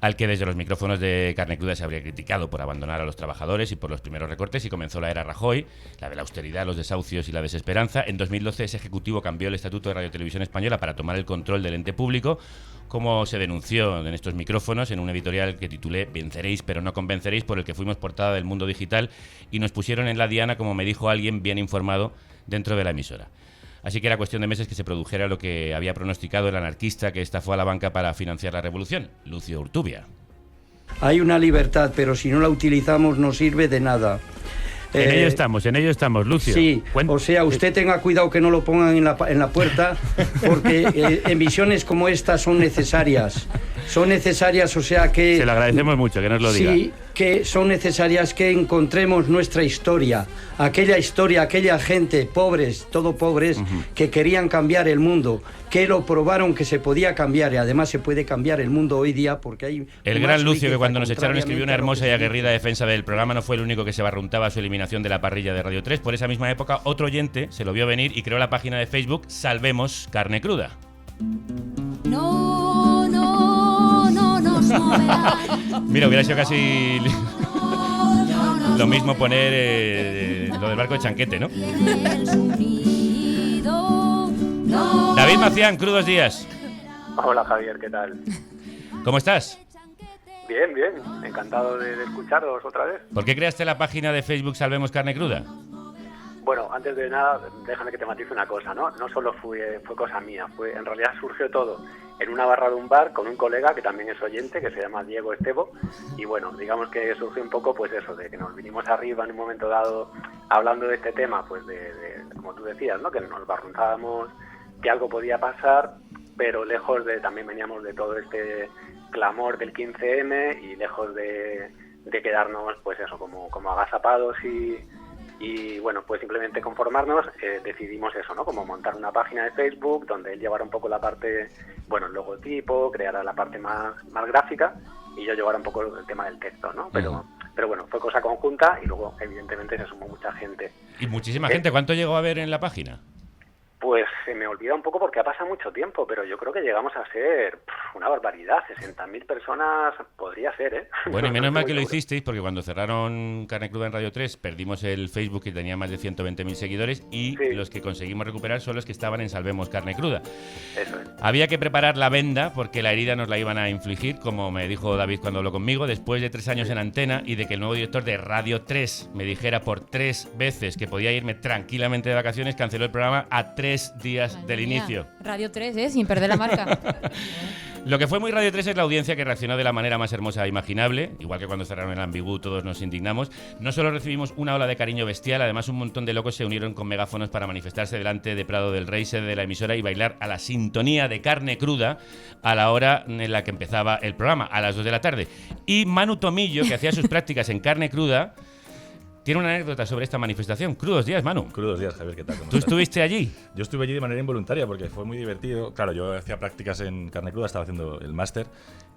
[SPEAKER 2] al que desde los micrófonos de Carne Cruda se habría criticado por abandonar a los trabajadores y por los primeros recortes, y comenzó la era Rajoy, la de la austeridad, los desahucios y la desesperanza. En 2012 ese ejecutivo cambió el Estatuto de Radio Televisión Española para tomar el control del ente público, como se denunció en estos micrófonos en un editorial que titulé Venceréis pero no convenceréis, por el que fuimos portada del Mundo Digital y nos pusieron en la diana, como me dijo alguien bien informado dentro de la emisora. Así que era cuestión de meses que se produjera lo que había pronosticado el anarquista que estafó a la banca para financiar la revolución, Lucio Urtubia.
[SPEAKER 17] Hay una libertad, pero si no la utilizamos no sirve de nada.
[SPEAKER 2] En ello estamos, Lucio.
[SPEAKER 17] Sí, o sea, usted tenga cuidado que no lo pongan en la puerta, porque emisiones como estas son necesarias. Son necesarias, o sea que...
[SPEAKER 2] Se lo agradecemos mucho, que nos lo diga.
[SPEAKER 17] Sí, que son necesarias que encontremos nuestra historia, aquella gente, pobres, todo pobres, que querían cambiar el mundo, que lo probaron que se podía cambiar, y además se puede cambiar el mundo hoy día porque hay...
[SPEAKER 2] El gran Lucio, que cuando nos echaron escribió una hermosa y aguerrida defensa del programa, no fue el único que se barruntaba a su eliminación de la parrilla de Radio 3. Por esa misma época, otro oyente se lo vio venir y creó la página de Facebook Salvemos Carne Cruda. Mira, hubiera sido casi lo mismo poner lo del barco de Chanquete, ¿no? David Macián, Crudos Días.
[SPEAKER 18] Hola Javier, ¿qué tal?
[SPEAKER 2] ¿Cómo estás?
[SPEAKER 18] Bien, bien, encantado de escucharos otra vez.
[SPEAKER 2] ¿Por qué creaste la página de Facebook Salvemos Carne Cruda?
[SPEAKER 18] Bueno, antes de nada, déjame que te matice una cosa, ¿no? No solo fue cosa mía, en realidad surgió todo en una barra de un bar con un colega que también es oyente, que se llama Diego Estebo, y bueno, digamos que surgió un poco pues eso, de que nos vinimos arriba en un momento dado hablando de este tema, pues de como tú decías, ¿no? Que nos barruntábamos que algo podía pasar, pero lejos de, también veníamos de todo este clamor del 15M y lejos de quedarnos pues eso, como agazapados y bueno, pues simplemente conformarnos, decidimos eso, ¿no? Como montar una página de Facebook donde él llevara un poco la parte, bueno, el logotipo, creara la parte más gráfica y yo llevara un poco el tema del texto, ¿no? Pero bueno, fue cosa conjunta y luego evidentemente se sumó mucha gente.
[SPEAKER 2] ¿Y muchísima gente? ¿Cuánto llegó a ver en la página?
[SPEAKER 18] Pues se me olvida un poco porque ha pasado mucho tiempo, pero yo creo que llegamos a ser una barbaridad, 60.000 personas podría ser, ¿eh?
[SPEAKER 2] Bueno, y menos mal que lo hicisteis, porque cuando cerraron Carne Cruda en Radio 3 perdimos el Facebook, que tenía más de 120.000 seguidores, y los que conseguimos recuperar son los que estaban en Salvemos Carne Cruda.
[SPEAKER 18] Eso es.
[SPEAKER 2] Había que preparar la venda porque la herida nos la iban a infligir, como me dijo David cuando habló conmigo, después de 3 años en antena y de que el nuevo director de Radio 3 me dijera por 3 veces que podía irme tranquilamente de vacaciones, canceló el programa a 3 días del inicio.
[SPEAKER 3] Radio 3, sin perder la marca.
[SPEAKER 2] Lo que fue muy Radio 3 es la audiencia que reaccionó de la manera más hermosa imaginable, igual que cuando cerraron el Ambigú todos nos indignamos. No solo recibimos una ola de cariño bestial, además un montón de locos se unieron con megáfonos para manifestarse delante de Prado del Rey, sede de la emisora, y bailar a la sintonía de Carne Cruda a la hora en la que empezaba el programa, a las 2 de la tarde. Y Manu Tomillo, que hacía sus prácticas en Carne Cruda, tiene una anécdota sobre esta manifestación. Crudos días, Manu.
[SPEAKER 19] Crudos días, Javier, ¿qué tal?
[SPEAKER 2] ¿Tú estuviste allí?
[SPEAKER 19] Yo estuve allí de manera involuntaria porque fue muy divertido. Claro, yo hacía prácticas en Carne Cruda, estaba haciendo el máster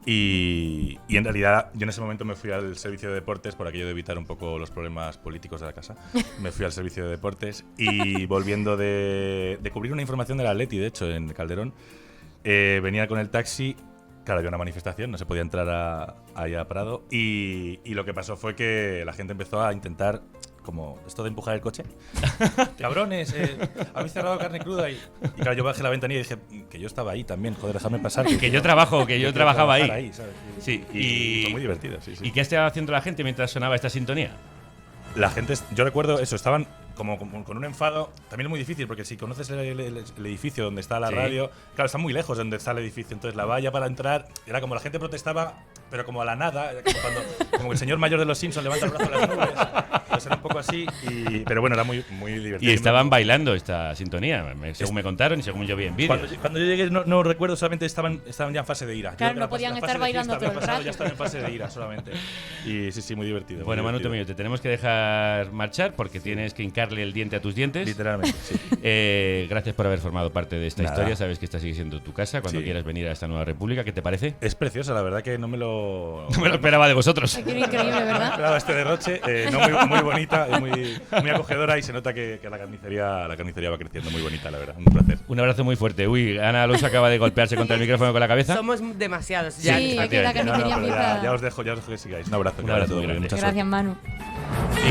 [SPEAKER 19] y en realidad yo en ese momento me fui al servicio de deportes por aquello de evitar un poco los problemas políticos de la casa. Me fui al servicio de deportes y volviendo de cubrir una información del Atleti, de hecho, en Calderón, venía con el taxi. Claro, había una manifestación, no se podía entrar ahí a Prado y lo que pasó fue que la gente empezó a intentar, como esto de empujar el coche. Cabrones, habéis cerrado Carne Cruda y claro, yo bajé la ventanilla y dije que yo estaba ahí también, joder, déjame pasar.
[SPEAKER 2] Que yo trabajaba ahí.
[SPEAKER 19] ¿Sabes?
[SPEAKER 2] Sí,
[SPEAKER 19] y fue muy divertido, sí.
[SPEAKER 2] ¿Y qué estaba haciendo la gente mientras sonaba esta sintonía?
[SPEAKER 19] La gente, yo recuerdo eso, estaban como con un enfado, también es muy difícil porque si conoces el edificio donde está la radio, claro, está muy lejos de donde está el edificio, entonces la valla para entrar, era como la gente protestaba, pero como a la nada, como el señor mayor de los Simpsons levanta el brazo a las nubes, pues era un poco así, pero bueno, era muy, muy divertido.
[SPEAKER 2] Y estaban bailando esta sintonía, según me contaron y según yo vi en vídeos.
[SPEAKER 19] Cuando yo llegué, no recuerdo, solamente estaban ya en fase de ira.
[SPEAKER 3] Claro, no podían estar bailando todo el rato.
[SPEAKER 19] Ya estaban en fase de ira solamente. Y sí, muy divertido.
[SPEAKER 2] Bueno, Manu Tomillo, te tenemos que dejar marchar porque tienes que hincarle el diente a tus dientes.
[SPEAKER 19] Literalmente, sí.
[SPEAKER 2] Gracias por haber formado parte de esta historia. Sabes que esta sigue siendo tu casa cuando quieras venir a esta nueva república. ¿Qué te parece?
[SPEAKER 19] Es preciosa, la verdad que no me lo
[SPEAKER 2] esperaba de vosotros.
[SPEAKER 3] Qué increíble, ¿verdad?
[SPEAKER 19] No esperaba este derroche. Muy bonita, es muy acogedora y se nota que la carnicería va creciendo muy bonita, la verdad. Un placer.
[SPEAKER 2] Un abrazo muy fuerte. Uy, Ana Alonso acaba de golpearse contra el micrófono con la cabeza.
[SPEAKER 8] Somos demasiados.
[SPEAKER 3] Sí, es que la carnicería empieza...
[SPEAKER 19] Ya os dejo que sigáis. Un abrazo
[SPEAKER 2] muy
[SPEAKER 19] grande.
[SPEAKER 3] Gracias, Manu.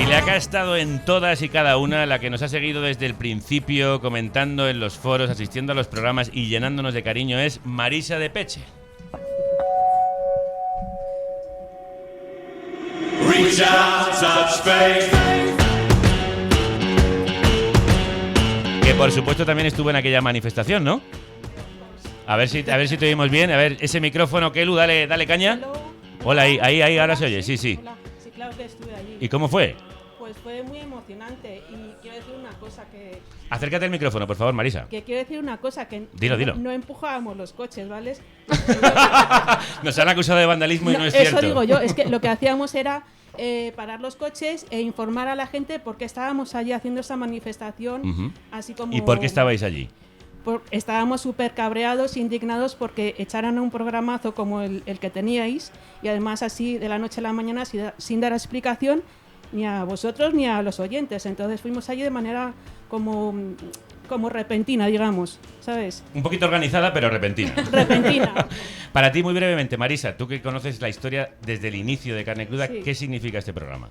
[SPEAKER 2] Y la que ha estado en todas y cada una, la que nos ha seguido desde el principio, comentando en los foros, asistiendo a los programas y llenándonos de cariño, es Marisa de Peche. Que por supuesto también estuvo en aquella manifestación, ¿no? A ver si te oímos bien. A ver, ese micrófono, Kelu, dale caña. Hola, ahí, ahora se oye, sí.
[SPEAKER 20] Hola, sí, claro que estuve allí.
[SPEAKER 2] ¿Y cómo fue?
[SPEAKER 20] Pues fue muy emocionante y quiero decir una cosa que...
[SPEAKER 2] Acércate al micrófono, por favor, Marisa.
[SPEAKER 20] Que quiero decir una cosa, que
[SPEAKER 2] Dilo.
[SPEAKER 20] No empujábamos los coches, ¿vale?
[SPEAKER 2] Nos han acusado de vandalismo y no es cierto.
[SPEAKER 20] Eso digo yo, es que lo que hacíamos era parar los coches e informar a la gente por qué estábamos allí haciendo esa manifestación, así como...
[SPEAKER 2] ¿Y por qué estabais allí?
[SPEAKER 20] Estábamos súper cabreados, indignados porque echaran un programazo como el que teníais y además así de la noche a la mañana sin dar explicación ni a vosotros ni a los oyentes. Entonces fuimos allí de manera como repentina, digamos, ¿sabes?
[SPEAKER 2] Un poquito organizada, pero repentina.
[SPEAKER 20] Repentina.
[SPEAKER 2] Para ti, muy brevemente, Marisa, tú que conoces la historia desde el inicio de Carne Cruda,
[SPEAKER 20] Sí.
[SPEAKER 2] ¿qué significa este programa?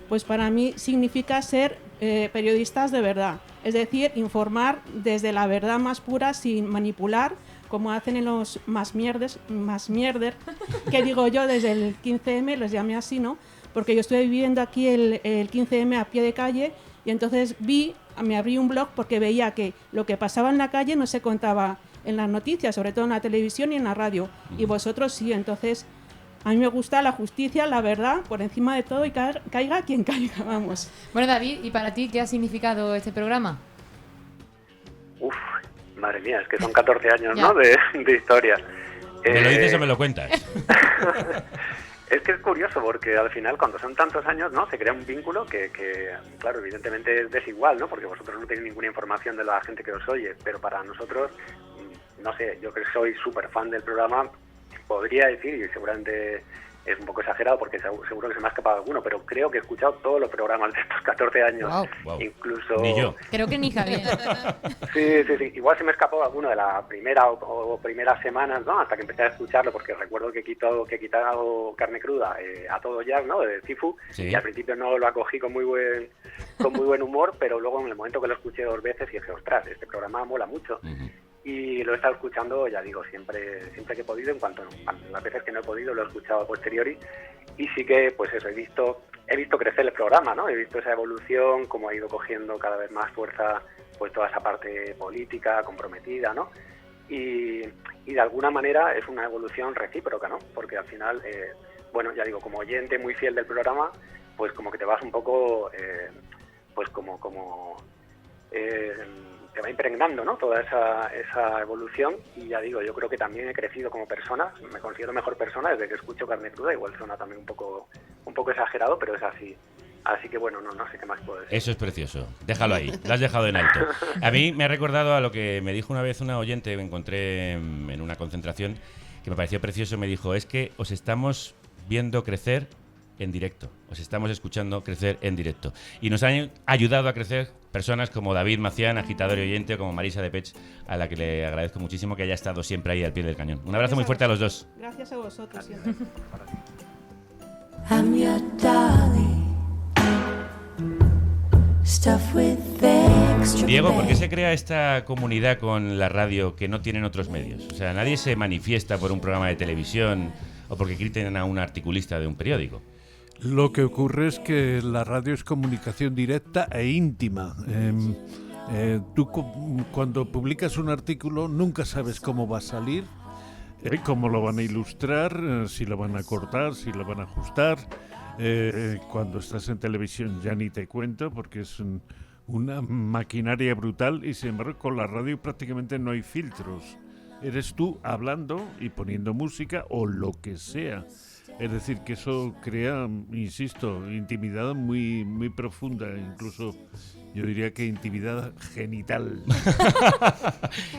[SPEAKER 20] Pues para mí significa ser periodistas de verdad, es decir, informar desde la verdad más pura sin manipular, como hacen en los más mierder, que digo yo desde el 15M, les llamé así, ¿no? Porque yo estuve viviendo aquí el 15M a pie de calle y entonces me abrí un blog porque veía que lo que pasaba en la calle no se contaba en las noticias, sobre todo en la televisión y en la radio, y vosotros sí, entonces... A mí me gusta la justicia, la verdad, por encima de todo y caiga quien caiga, vamos.
[SPEAKER 3] Bueno, David, ¿y para ti qué ha significado este programa?
[SPEAKER 18] Uf, madre mía, es que son 14 años, ¿no? De historia.
[SPEAKER 2] ¿Me lo dices o me lo cuentas?
[SPEAKER 18] Es que es curioso porque al final cuando son tantos años, ¿no? Se crea un vínculo que claro, evidentemente es desigual, ¿no? Porque vosotros no tenéis ninguna información de la gente que os oye, pero para nosotros, no sé, yo que soy súper fan del programa, podría decir, y seguramente es un poco exagerado porque seguro que se me ha escapado alguno, pero creo que he escuchado todos los programas de estos 14 años.
[SPEAKER 2] Wow.
[SPEAKER 18] Incluso...
[SPEAKER 2] Ni yo.
[SPEAKER 3] Creo que ni Javier.
[SPEAKER 18] Sí. Igual se me escapó alguno de la primera o primeras semanas, ¿no? Hasta que empecé a escucharlo, porque recuerdo que he quitado Carne Cruda a todo jazz, ¿no? De Cifu,
[SPEAKER 2] Sí.
[SPEAKER 18] y al principio no lo acogí con muy buen humor, pero luego en el momento que lo escuché 2 veces dije, ostras, este programa mola mucho. Y lo he estado escuchando, ya digo, siempre que he podido, en cuanto las veces que no he podido lo he escuchado a posteriori, y sí que, pues eso, he visto crecer el programa, ¿no? He visto esa evolución, cómo ha ido cogiendo cada vez más fuerza, pues toda esa parte política, comprometida, ¿no? Y de alguna manera es una evolución recíproca, ¿no? Porque al final, bueno, ya digo, como oyente muy fiel del programa, pues como que te vas un poco, pues te va impregnando, ¿no? Toda esa evolución, y ya digo, yo creo que también he crecido como persona, me considero mejor persona desde que escucho Carne Cruda, igual suena también un poco exagerado, pero es así. Así que bueno, no sé qué más puedo decir.
[SPEAKER 2] Eso es precioso. Déjalo ahí. Lo has dejado en alto. A mí me ha recordado a lo que me dijo una vez una oyente, me encontré en una concentración, que me pareció precioso. Me dijo, es que os estamos viendo crecer en directo. Os estamos escuchando crecer en directo. Y nos han ayudado a crecer personas como David Macián, agitador y oyente, como Marisa de Pech, a la que le agradezco muchísimo que haya estado siempre ahí al pie del cañón. Un abrazo muy fuerte a los dos.
[SPEAKER 20] Gracias a vosotros siempre.
[SPEAKER 21] I'm your darling. Stuff with extra
[SPEAKER 2] Diego, ¿por qué se crea esta comunidad con la radio que no tienen otros medios? O sea, nadie se manifiesta por un programa de televisión o porque critiquen a un articulista de un periódico.
[SPEAKER 12] Lo que ocurre es que la radio es comunicación directa e íntima. Tú cuando publicas un artículo nunca sabes cómo va a salir, cómo lo van a ilustrar, si lo van a cortar, si lo van a ajustar. Cuando estás en televisión ya ni te cuento porque es una maquinaria brutal, y sin embargo con la radio prácticamente no hay filtros. Eres tú hablando y poniendo música o lo que sea. Es decir, que eso crea, insisto, intimidad muy, muy profunda, incluso yo diría que intimidad genital.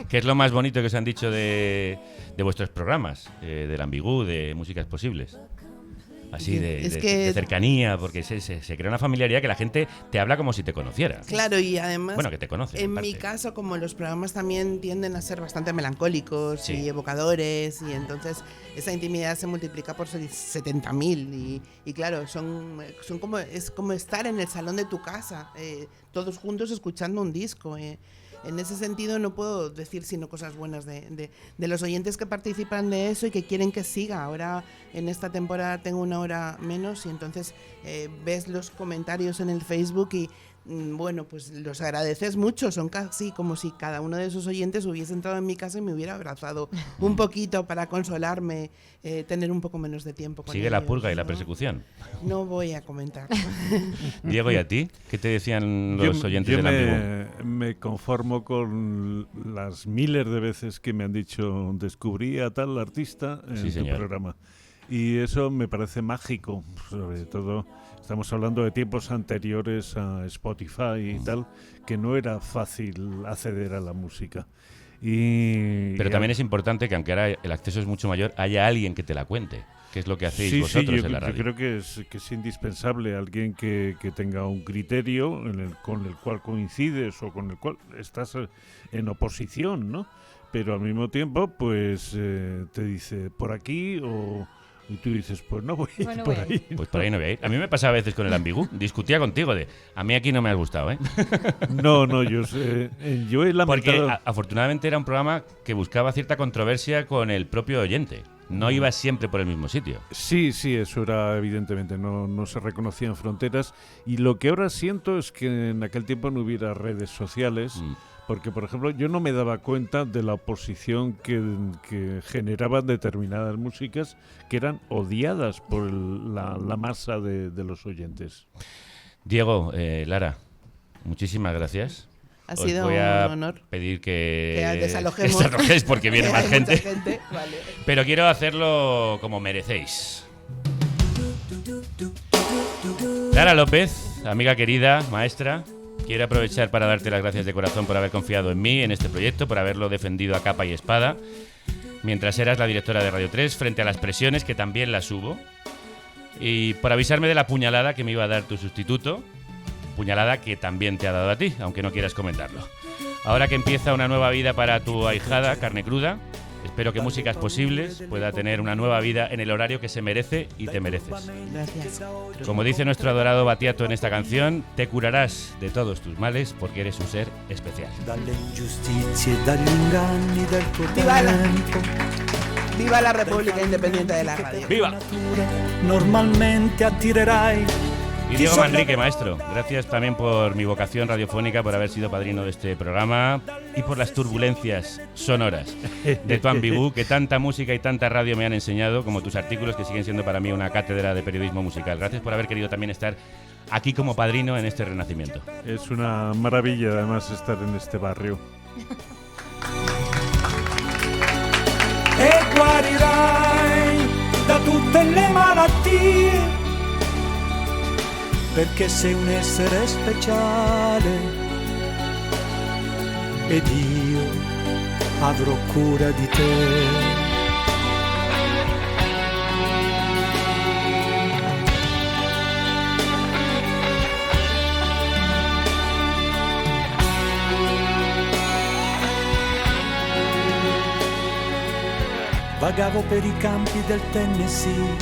[SPEAKER 2] ¿Qué es lo más bonito que os han dicho de vuestros programas, del Ambigú, de Músicas Posibles? así de
[SPEAKER 7] que
[SPEAKER 2] cercanía, porque se crea una familiaridad que la gente te habla como si te conociera.
[SPEAKER 7] Claro, y además,
[SPEAKER 2] bueno, que te conoce.
[SPEAKER 7] En mi caso, como los programas también tienden a ser bastante melancólicos y evocadores, y entonces esa intimidad se multiplica por 70.000 y claro, son como, es como estar en el salón de tu casa, todos juntos escuchando un disco. En ese sentido no puedo decir sino cosas buenas de los oyentes que participan de eso y que quieren que siga. Ahora en esta temporada tengo una hora menos y entonces ves los comentarios en el Facebook y bueno, pues los agradeces mucho. Son casi como si cada uno de esos oyentes hubiese entrado en mi casa y me hubiera abrazado un poquito para consolarme, tener un poco menos de tiempo con
[SPEAKER 2] Sigue
[SPEAKER 7] ellos,
[SPEAKER 2] la purga y la
[SPEAKER 7] ¿no?
[SPEAKER 2] persecución.
[SPEAKER 7] No voy a comentar.
[SPEAKER 2] Diego, ¿y a ti? ¿Qué te decían los oyentes del Ambigu?
[SPEAKER 12] Me conformo con las miles de veces que me han dicho descubrí a tal artista en tu programa. Y eso me parece mágico, sobre todo estamos hablando de tiempos anteriores a Spotify y tal, que no era fácil acceder a la música.
[SPEAKER 2] Pero también es importante que, aunque ahora el acceso es mucho mayor, haya alguien que te la cuente, que es lo que hacéis vosotros en la radio.
[SPEAKER 12] Yo creo que es indispensable alguien que tenga un criterio con el cual coincides o con el cual estás en oposición, ¿no? Pero al mismo tiempo, pues te dice por aquí y tú dices, pues no voy a ir por ahí.
[SPEAKER 2] Pues por ahí no voy a ir. A mí me pasa a veces con el Ambigu. Discutía contigo a mí aquí no me has gustado, ¿eh?
[SPEAKER 12] No, yo he lamentado...
[SPEAKER 2] Porque afortunadamente era un programa que buscaba cierta controversia con el propio oyente. No iba siempre por el mismo sitio.
[SPEAKER 12] Sí, eso era evidentemente. No se reconocían fronteras. Y lo que ahora siento es que en aquel tiempo no hubiera redes sociales... Porque, por ejemplo, yo no me daba cuenta de la oposición que generaban determinadas músicas que eran odiadas por la masa de los oyentes.
[SPEAKER 2] Diego, Lara, muchísimas gracias.
[SPEAKER 7] Ha sido
[SPEAKER 2] voy a
[SPEAKER 7] un honor
[SPEAKER 2] pedir que
[SPEAKER 7] desalojéis
[SPEAKER 2] porque viene más gente.
[SPEAKER 7] Vale.
[SPEAKER 2] Pero quiero hacerlo como merecéis. Lara López, amiga querida, maestra, quiero aprovechar para darte las gracias de corazón por haber confiado en mí, en este proyecto, por haberlo defendido a capa y espada, mientras eras la directora de Radio 3, frente a las presiones, que también las hubo, y por avisarme de la puñalada que me iba a dar tu sustituto, puñalada que también te ha dado a ti, aunque no quieras comentarlo. Ahora que empieza una nueva vida para tu ahijada, Carne Cruda, espero que Músicas Posibles pueda tener una nueva vida en el horario que se merece y te mereces.
[SPEAKER 7] Gracias.
[SPEAKER 2] Como dice nuestro adorado Battiato en esta canción, te curarás de todos tus males porque eres un ser especial.
[SPEAKER 7] Viva la República Independiente de la Radio.
[SPEAKER 2] ¡Viva!
[SPEAKER 1] Normalmente attirerai.
[SPEAKER 2] Y Diego Manrique, maestro, gracias también por mi vocación radiofónica, por haber sido padrino de este programa y por las turbulencias sonoras de tu Ambigu, que tanta música y tanta radio me han enseñado, como tus artículos, que siguen siendo para mí una cátedra de periodismo musical. Gracias por haber querido también estar aquí como padrino en este renacimiento.
[SPEAKER 12] Es una maravilla, además, estar en este barrio.
[SPEAKER 1] E guarirai da tutte le malattie, perché sei un essere speciale ed io avrò cura di te. Vagavo per i campi del Tennessee,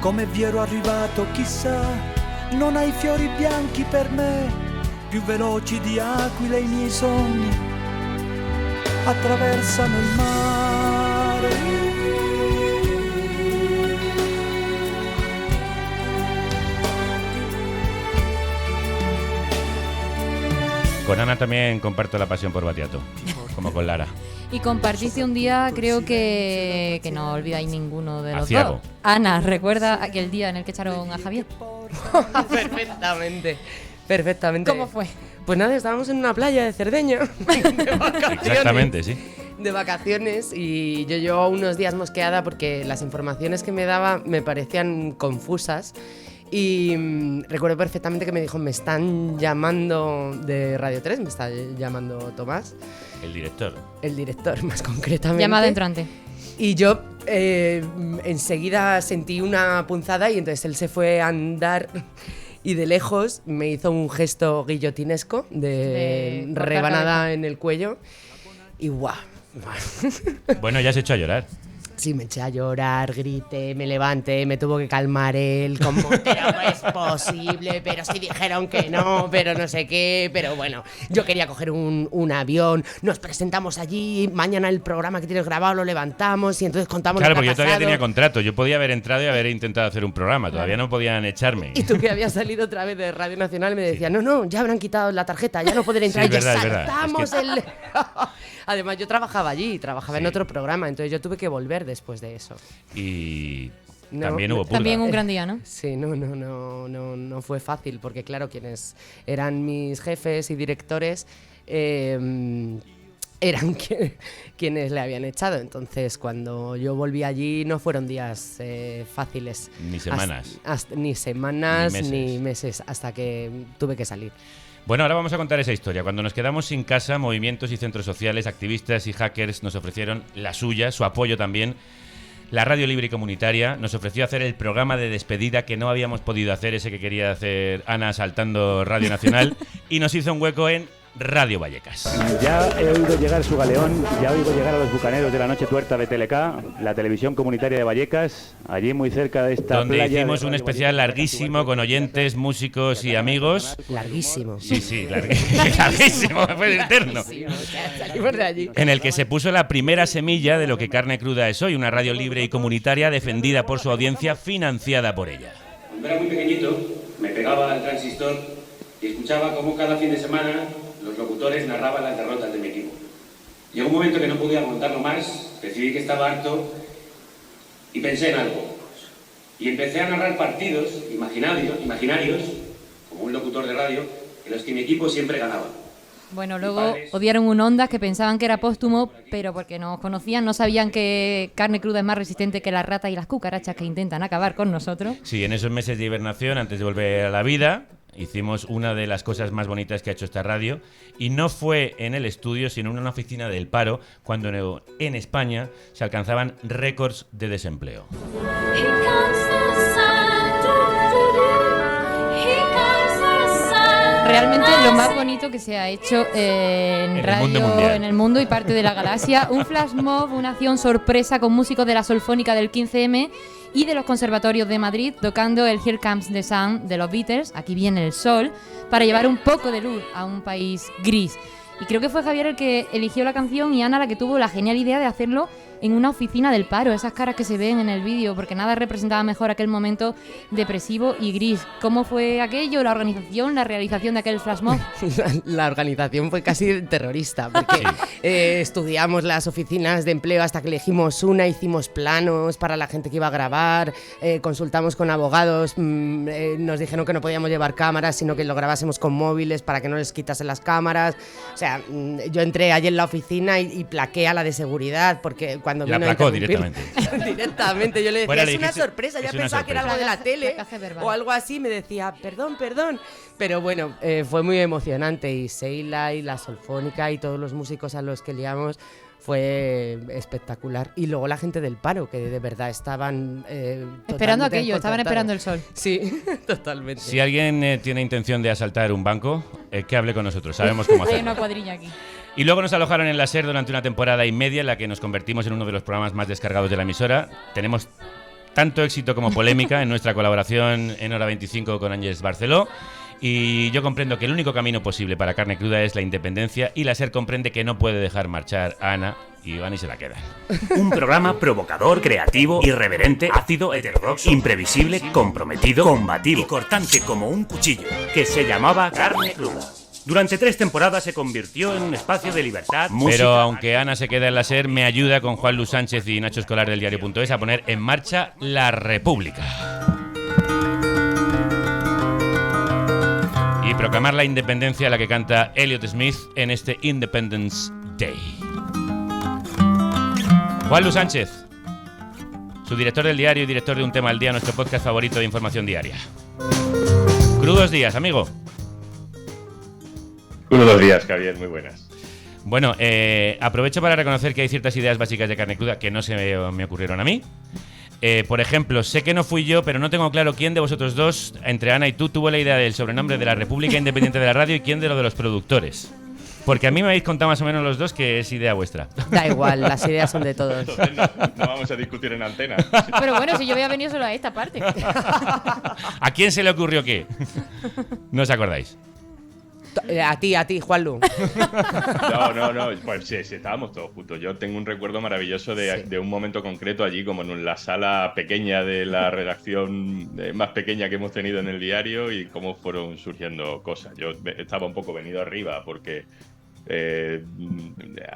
[SPEAKER 1] come vi ero arrivato chissà. Non hai fiori bianchi per me, più veloci di aquile i miei sogni attraversano il mare.
[SPEAKER 2] Con Ana también comparto la pasión por Battiato, como con Lara.
[SPEAKER 3] Y compartiste un día, creo que no olvidáis ninguno de los
[SPEAKER 2] Aciago.
[SPEAKER 3] dos. Ana, ¿recuerda aquel día en el que echaron a Javier?
[SPEAKER 8] Perfectamente.
[SPEAKER 3] ¿Cómo fue?
[SPEAKER 8] Pues nada, estábamos en una playa de Cerdeña, de vacaciones.
[SPEAKER 2] Exactamente, sí.
[SPEAKER 8] De vacaciones, y yo llevo unos días mosqueada porque las informaciones que me daba me parecían confusas. Y recuerdo perfectamente que me dijo, me están llamando de Radio 3, me está llamando Tomás.
[SPEAKER 2] El director.
[SPEAKER 8] El director, más concretamente.
[SPEAKER 3] Llamada entrante.
[SPEAKER 8] Y yo enseguida sentí una punzada y entonces él se fue a andar y de lejos me hizo un gesto guillotinesco de rebanada en el cuello y ¡guau!
[SPEAKER 2] Bueno, ya has hecho a llorar.
[SPEAKER 8] Sí, me eché a llorar, grité, me levanté, me tuvo que calmar él, como, pero no es posible, pero sí dijeron que no, pero no sé qué, pero bueno, yo quería coger un avión, nos presentamos allí, mañana el programa que tienes grabado lo levantamos y entonces contamos
[SPEAKER 2] Claro,
[SPEAKER 8] lo que
[SPEAKER 2] porque
[SPEAKER 8] ha
[SPEAKER 2] yo todavía
[SPEAKER 8] pasado.
[SPEAKER 2] tenía contrato, yo podía haber entrado y haber intentado hacer un programa, todavía no podían echarme.
[SPEAKER 8] Y tú que habías salido otra vez de Radio Nacional me decías, no, ya habrán quitado la tarjeta, ya no podré entrar,
[SPEAKER 2] Sí,
[SPEAKER 8] ya
[SPEAKER 2] es verdad.
[SPEAKER 8] saltamos
[SPEAKER 2] Es que-
[SPEAKER 8] el... Además, yo trabajaba allí, trabajaba en otro programa, entonces yo tuve que volver después de eso.
[SPEAKER 2] Y
[SPEAKER 8] No,
[SPEAKER 2] también hubo purga.
[SPEAKER 3] También un gran día, ¿no?
[SPEAKER 8] Sí, no fue fácil, porque claro, quienes eran mis jefes y directores eran quienes le habían echado. Entonces, cuando yo volví allí no fueron días fáciles.
[SPEAKER 2] Ni semanas.
[SPEAKER 8] Ni semanas,
[SPEAKER 2] Ni meses.
[SPEAKER 8] ni meses, hasta que tuve que salir.
[SPEAKER 2] Bueno, ahora vamos a contar esa historia. Cuando nos quedamos sin casa, movimientos y centros sociales, activistas y hackers nos ofrecieron la suya, su apoyo también. La Radio Libre y Comunitaria nos ofreció hacer el programa de despedida que no habíamos podido hacer, ese que quería hacer Ana saltando Radio Nacional, y nos hizo un hueco en Radio Vallecas.
[SPEAKER 4] Ya he oído llegar su galeón, ya oigo llegar a los bucaneros de la noche tuerta de Telecá, la televisión comunitaria de Vallecas, allí muy cerca de esta
[SPEAKER 2] Donde
[SPEAKER 4] playa.
[SPEAKER 2] hicimos
[SPEAKER 4] de
[SPEAKER 2] un
[SPEAKER 4] Radio
[SPEAKER 2] especial larguísimo con oyentes, músicos y amigos.
[SPEAKER 8] Larguísimo.
[SPEAKER 2] Sí, larguísimo, fue eterno.
[SPEAKER 8] Salimos de allí.
[SPEAKER 2] En el que se puso la primera semilla de lo que Carne Cruda es hoy, una radio libre y comunitaria defendida por su audiencia, financiada por ella.
[SPEAKER 22] Cuando era muy pequeñito, me pegaba al transistor y escuchaba cómo cada fin de semana los locutores narraban las derrotas de mi equipo. Llegó un momento que no podía aguantarlo más, decidí que estaba harto y pensé en algo. Y empecé a narrar partidos imaginarios, como un locutor de radio, en los que mi equipo siempre ganaba.
[SPEAKER 3] Bueno, luego odiaron un Ondas que pensaban que era póstumo, pero porque nos conocían, no sabían que Carne Cruda es más resistente que las ratas y las cucarachas que intentan acabar con nosotros.
[SPEAKER 2] Sí, en esos meses de hibernación, antes de volver a la vida, hicimos una de las cosas más bonitas que ha hecho esta radio, y no fue en el estudio, sino en una oficina del paro, cuando en España se alcanzaban récords de desempleo.
[SPEAKER 3] Realmente lo más bonito que se ha hecho en
[SPEAKER 2] el
[SPEAKER 3] radio
[SPEAKER 2] mundo mundial.
[SPEAKER 3] en el mundo y parte de la galaxia, un flash mob, una acción sorpresa con músicos de la Solfónica del 15M y de los conservatorios de Madrid tocando el Here Comes the Sun de los Beatles, Aquí viene el sol, para llevar un poco de luz a un país gris. Y creo que fue Javier el que eligió la canción y Ana la que tuvo la genial idea de hacerlo en una oficina del paro, esas caras que se ven en el vídeo, porque nada representaba mejor aquel momento depresivo y gris. ¿Cómo fue aquello, la organización, la realización de aquel flash mob?
[SPEAKER 8] La organización fue casi terrorista, porque estudiamos las oficinas de empleo hasta que elegimos una, hicimos planos para la gente que iba a grabar, consultamos con abogados, nos dijeron que no podíamos llevar cámaras, sino que lo grabásemos con móviles para que no les quitasen las cámaras. O sea, yo entré allí en la oficina y plaqué a la de seguridad, porque cuando
[SPEAKER 2] La
[SPEAKER 8] vino a
[SPEAKER 2] placó
[SPEAKER 8] interrumpir- directamente, yo le decía,
[SPEAKER 2] Bueno, le
[SPEAKER 8] es una
[SPEAKER 2] dijiste,
[SPEAKER 8] sorpresa, ya
[SPEAKER 2] es una
[SPEAKER 8] pensaba que era algo de la tele
[SPEAKER 3] Placaje verbal.
[SPEAKER 8] o algo así, me decía, perdón. Pero bueno, fue muy emocionante y Seila y la Solfónica y todos los músicos a los que liamos fue espectacular. Y luego la gente del paro, que de verdad estaban
[SPEAKER 3] Esperando
[SPEAKER 8] totalmente
[SPEAKER 3] aquello, estaban esperando el sol.
[SPEAKER 8] Sí, totalmente.
[SPEAKER 2] Si alguien tiene intención de asaltar un banco, que hable con nosotros, sabemos cómo
[SPEAKER 3] Hay
[SPEAKER 2] hacerlo.
[SPEAKER 3] una cuadrilla aquí.
[SPEAKER 2] Y luego nos alojaron en la SER durante una temporada y media en la que nos convertimos en uno de los programas más descargados de la emisora. Tenemos tanto éxito como polémica en nuestra colaboración en Hora 25 con Ángeles Barceló. Y yo comprendo que el único camino posible para Carne Cruda es la independencia, y la SER comprende que no puede dejar marchar a Ana, y van y se la quedan.
[SPEAKER 23] Un programa provocador, creativo, irreverente, ácido, heterodoxo, imprevisible, comprometido, combativo y cortante como un cuchillo, que se llamaba Carne Cruda. Durante 3 temporadas se convirtió en un espacio de libertad, música...
[SPEAKER 2] Pero aunque Ana se queda en la SER, me ayuda con Juan Luis Sánchez y Nacho Escolar del diario.es a poner en marcha La República. Y proclamar la independencia a la que canta Elliott Smith en este Independence Day. Juan Luis Sánchez, su director del diario y director de Un Tema al Día, nuestro podcast favorito de información diaria. Crudos días, amigo.
[SPEAKER 24] Crudos días, Javier, muy buenas.
[SPEAKER 2] Bueno, aprovecho para reconocer que hay ciertas ideas básicas de Carne Cruda que no se me ocurrieron a mí. Por ejemplo, sé que no fui yo, pero no tengo claro quién de vosotros dos, entre Ana y tú, tuvo la idea del sobrenombre de la República Independiente de la Radio y quién de lo de los productores. Porque a mí me habéis contado más o menos los dos que es idea vuestra.
[SPEAKER 8] Da igual, las ideas son de todos.
[SPEAKER 19] Entonces no vamos a discutir en antena.
[SPEAKER 3] Pero bueno, si yo había venido solo a esta parte.
[SPEAKER 2] ¿A quién se le ocurrió qué? ¿No os acordáis?
[SPEAKER 8] A ti, Juanlu.
[SPEAKER 19] No, pues sí, estábamos todos juntos. Yo tengo un recuerdo maravilloso de un momento concreto allí, como en la sala pequeña de la redacción más pequeña que hemos tenido en el diario y cómo fueron surgiendo cosas. Yo estaba un poco venido arriba porque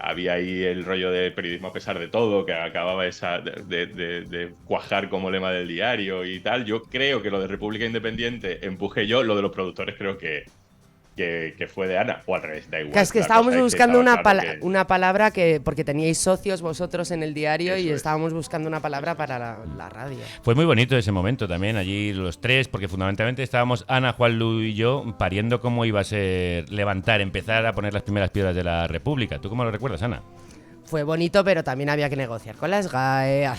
[SPEAKER 19] había ahí el rollo de periodismo a pesar de todo, que acababa de cuajar como lema del diario y tal. Yo creo que lo de República Independiente empujé yo, lo de los productores creo que fue de Ana, o al revés, da igual.
[SPEAKER 8] Es que estábamos buscando una palabra que, porque teníais socios vosotros en el diario y estábamos buscando una palabra para la radio.
[SPEAKER 2] Fue muy bonito ese momento también, allí los tres, porque fundamentalmente estábamos Ana, Juanlu y yo pariendo cómo iba a ser empezar a poner las primeras piedras de la República. ¿Tú cómo lo recuerdas, Ana?
[SPEAKER 8] Fue bonito, pero también había que negociar con las GAE.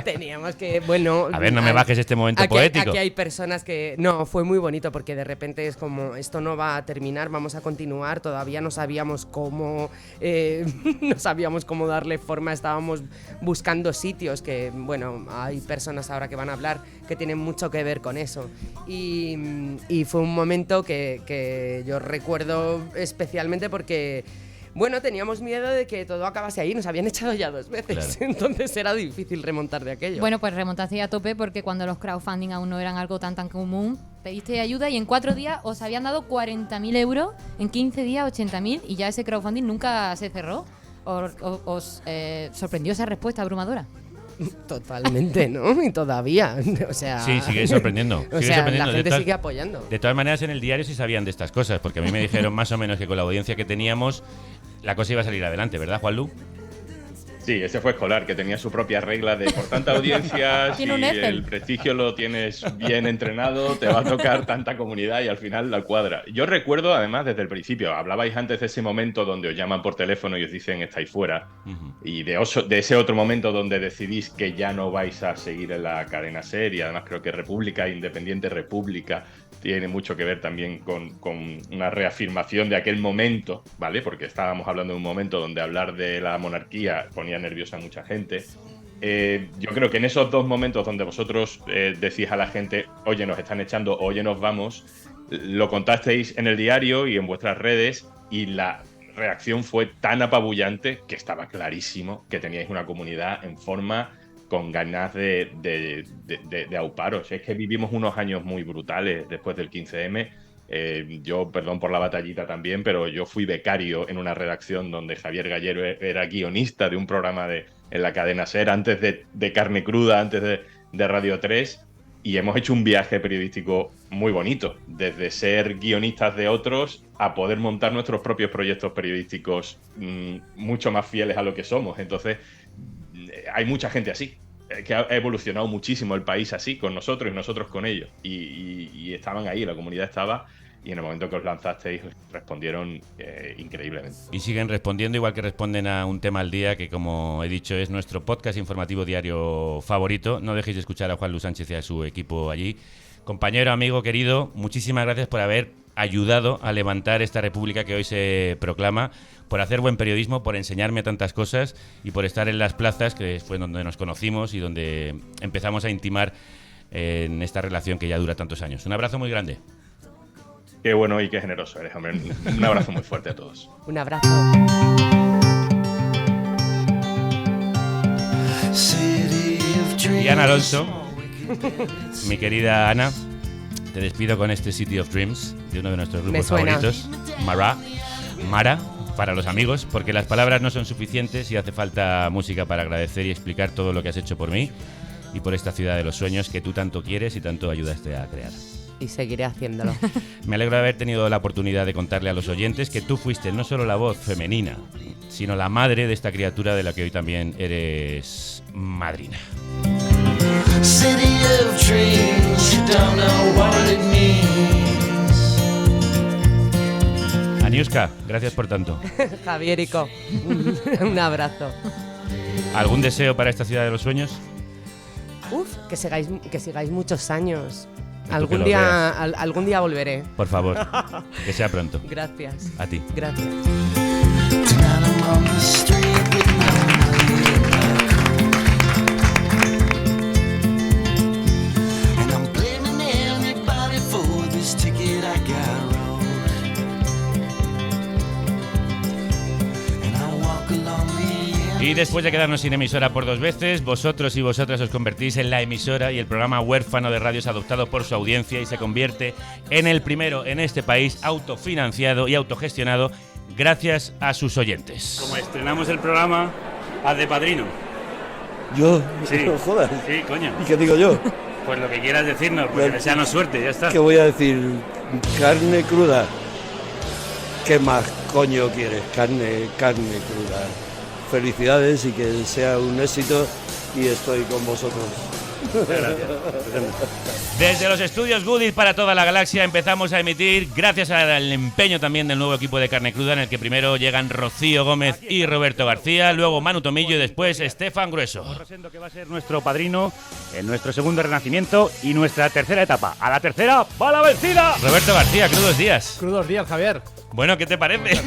[SPEAKER 8] Teníamos que, bueno...
[SPEAKER 2] A ver, no me bajes este momento poético.
[SPEAKER 8] Aquí hay personas que... No, fue muy bonito porque de repente es como, esto no va a terminar, vamos a continuar. Todavía no sabíamos cómo... no sabíamos cómo darle forma. Estábamos buscando sitios que, bueno, hay personas ahora que van a hablar que tienen mucho que ver con eso. Y fue un momento que yo recuerdo especialmente porque... Bueno, teníamos miedo de que todo acabase ahí, nos habían echado ya 2 veces, claro. Entonces era difícil remontar de aquello.
[SPEAKER 3] Bueno, pues remontaste a tope porque cuando los crowdfunding aún no eran algo tan común, pediste ayuda y en 4 días os habían dado 40.000 euros, en 15 días 80.000 y ya ese crowdfunding nunca se cerró. ¿Os sorprendió esa respuesta abrumadora?
[SPEAKER 8] Totalmente, ¿no? Y todavía, o sea...
[SPEAKER 2] Sí, sigue sorprendiendo.
[SPEAKER 8] La gente sigue apoyando.
[SPEAKER 2] De todas maneras, en el diario sí sabían de estas cosas, porque a mí me dijeron más o menos que con la audiencia que teníamos la cosa iba a salir adelante, ¿verdad, Juanlu?
[SPEAKER 19] Sí, ese fue Escolar, que tenía su propia regla de por tanta audiencia, si el prestigio lo tienes bien entrenado, te va a tocar tanta comunidad y al final la cuadra. Yo recuerdo, además, desde el principio, hablabais antes de ese momento donde os llaman por teléfono y os dicen estáis fuera, y de ese otro momento donde decidís que ya no vais a seguir en la cadena SER, y además creo que República Independiente República tiene mucho que ver también con una reafirmación de aquel momento, ¿vale? Porque estábamos hablando de un momento donde hablar de la monarquía ponía nerviosa a mucha gente. Yo creo que en esos 2 momentos donde vosotros decís a la gente, oye, nos están echando, oye, nos vamos, lo contasteis en el diario y en vuestras redes y la reacción fue tan apabullante que estaba clarísimo que teníais una comunidad en forma, con ganas de auparos. Es que vivimos unos años muy brutales después del 15M. Yo, perdón por la batallita también, pero yo fui becario en una redacción donde Javier Gallero era guionista de un programa en la cadena SER antes de Carne Cruda, antes de Radio 3, y hemos hecho un viaje periodístico muy bonito, desde ser guionistas de otros a poder montar nuestros propios proyectos periodísticos mucho más fieles a lo que somos. Entonces, hay mucha gente así, que ha evolucionado muchísimo el país así, con nosotros y nosotros con ellos. Y estaban ahí, la comunidad estaba, y en el momento que os lanzasteis respondieron increíblemente.
[SPEAKER 2] Y siguen respondiendo, igual que responden a Un Tema al Día, que como he dicho es nuestro podcast informativo diario favorito. No dejéis de escuchar a Juanlu Sánchez y a su equipo allí. Compañero, amigo, querido, muchísimas gracias por haber ayudado a levantar esta república que hoy se proclama, por hacer buen periodismo, por enseñarme tantas cosas y por estar en las plazas, que fue donde nos conocimos y donde empezamos a intimar en esta relación que ya dura tantos años. Un abrazo muy grande.
[SPEAKER 19] Qué bueno y qué generoso eres, hombre. Un abrazo muy fuerte a todos.
[SPEAKER 8] Un abrazo.
[SPEAKER 2] Y Ana Alonso, mi querida Ana, te despido con este City of Dreams de uno de nuestros grupos favoritos, Mara, para los amigos, porque las palabras no son suficientes y hace falta música para agradecer y explicar todo lo que has hecho por mí y por esta ciudad de los sueños que tú tanto quieres y tanto ayudaste a crear.
[SPEAKER 8] Y seguiré haciéndolo.
[SPEAKER 2] Me alegro de haber tenido la oportunidad de contarle a los oyentes que tú fuiste no solo la voz femenina, sino la madre de esta criatura de la que hoy también eres madrina. City of dreams, you don't know what it means. Aniuska, gracias por tanto.
[SPEAKER 8] Javierico, un abrazo.
[SPEAKER 2] ¿Algún deseo para esta ciudad de los sueños?
[SPEAKER 8] Uf, que sigáis muchos años.
[SPEAKER 2] tú
[SPEAKER 8] Algún
[SPEAKER 2] que
[SPEAKER 8] día,
[SPEAKER 2] lo
[SPEAKER 8] algún día volveré.
[SPEAKER 2] Por favor, que sea pronto.
[SPEAKER 8] Gracias.
[SPEAKER 2] A ti.
[SPEAKER 8] Gracias.
[SPEAKER 2] Y después de quedarnos sin emisora por 2 veces, vosotros y vosotras os convertís en la emisora y el programa huérfano de radio es adoptado por su audiencia y se convierte en el primero en este país autofinanciado y autogestionado gracias a sus oyentes. Como estrenamos el programa, haz de padrino.
[SPEAKER 5] ¿Yo?
[SPEAKER 2] Sí.
[SPEAKER 5] No jodas.
[SPEAKER 2] Sí, coño.
[SPEAKER 5] ¿Y qué digo yo?
[SPEAKER 2] Pues lo que quieras decirnos, pues deseanos suerte, ya está.
[SPEAKER 5] ¿Qué voy a decir? Carne cruda. ¿Qué más coño quieres? Carne cruda. Felicidades y que sea un éxito y estoy con vosotros.
[SPEAKER 2] Desde los estudios Goodit para toda la galaxia empezamos a emitir gracias al empeño también del nuevo equipo de Carne Cruda, en el que primero llegan Rocío Gómez y Roberto García, luego Manu Tomillo y después Estefan Grueso.
[SPEAKER 6] Rosendo, que va a ser nuestro padrino en nuestro segundo renacimiento y nuestra tercera etapa. A la tercera va la vencida.
[SPEAKER 2] Roberto García, crudos días.
[SPEAKER 9] Crudos días, Javier.
[SPEAKER 2] Bueno, ¿qué te parece?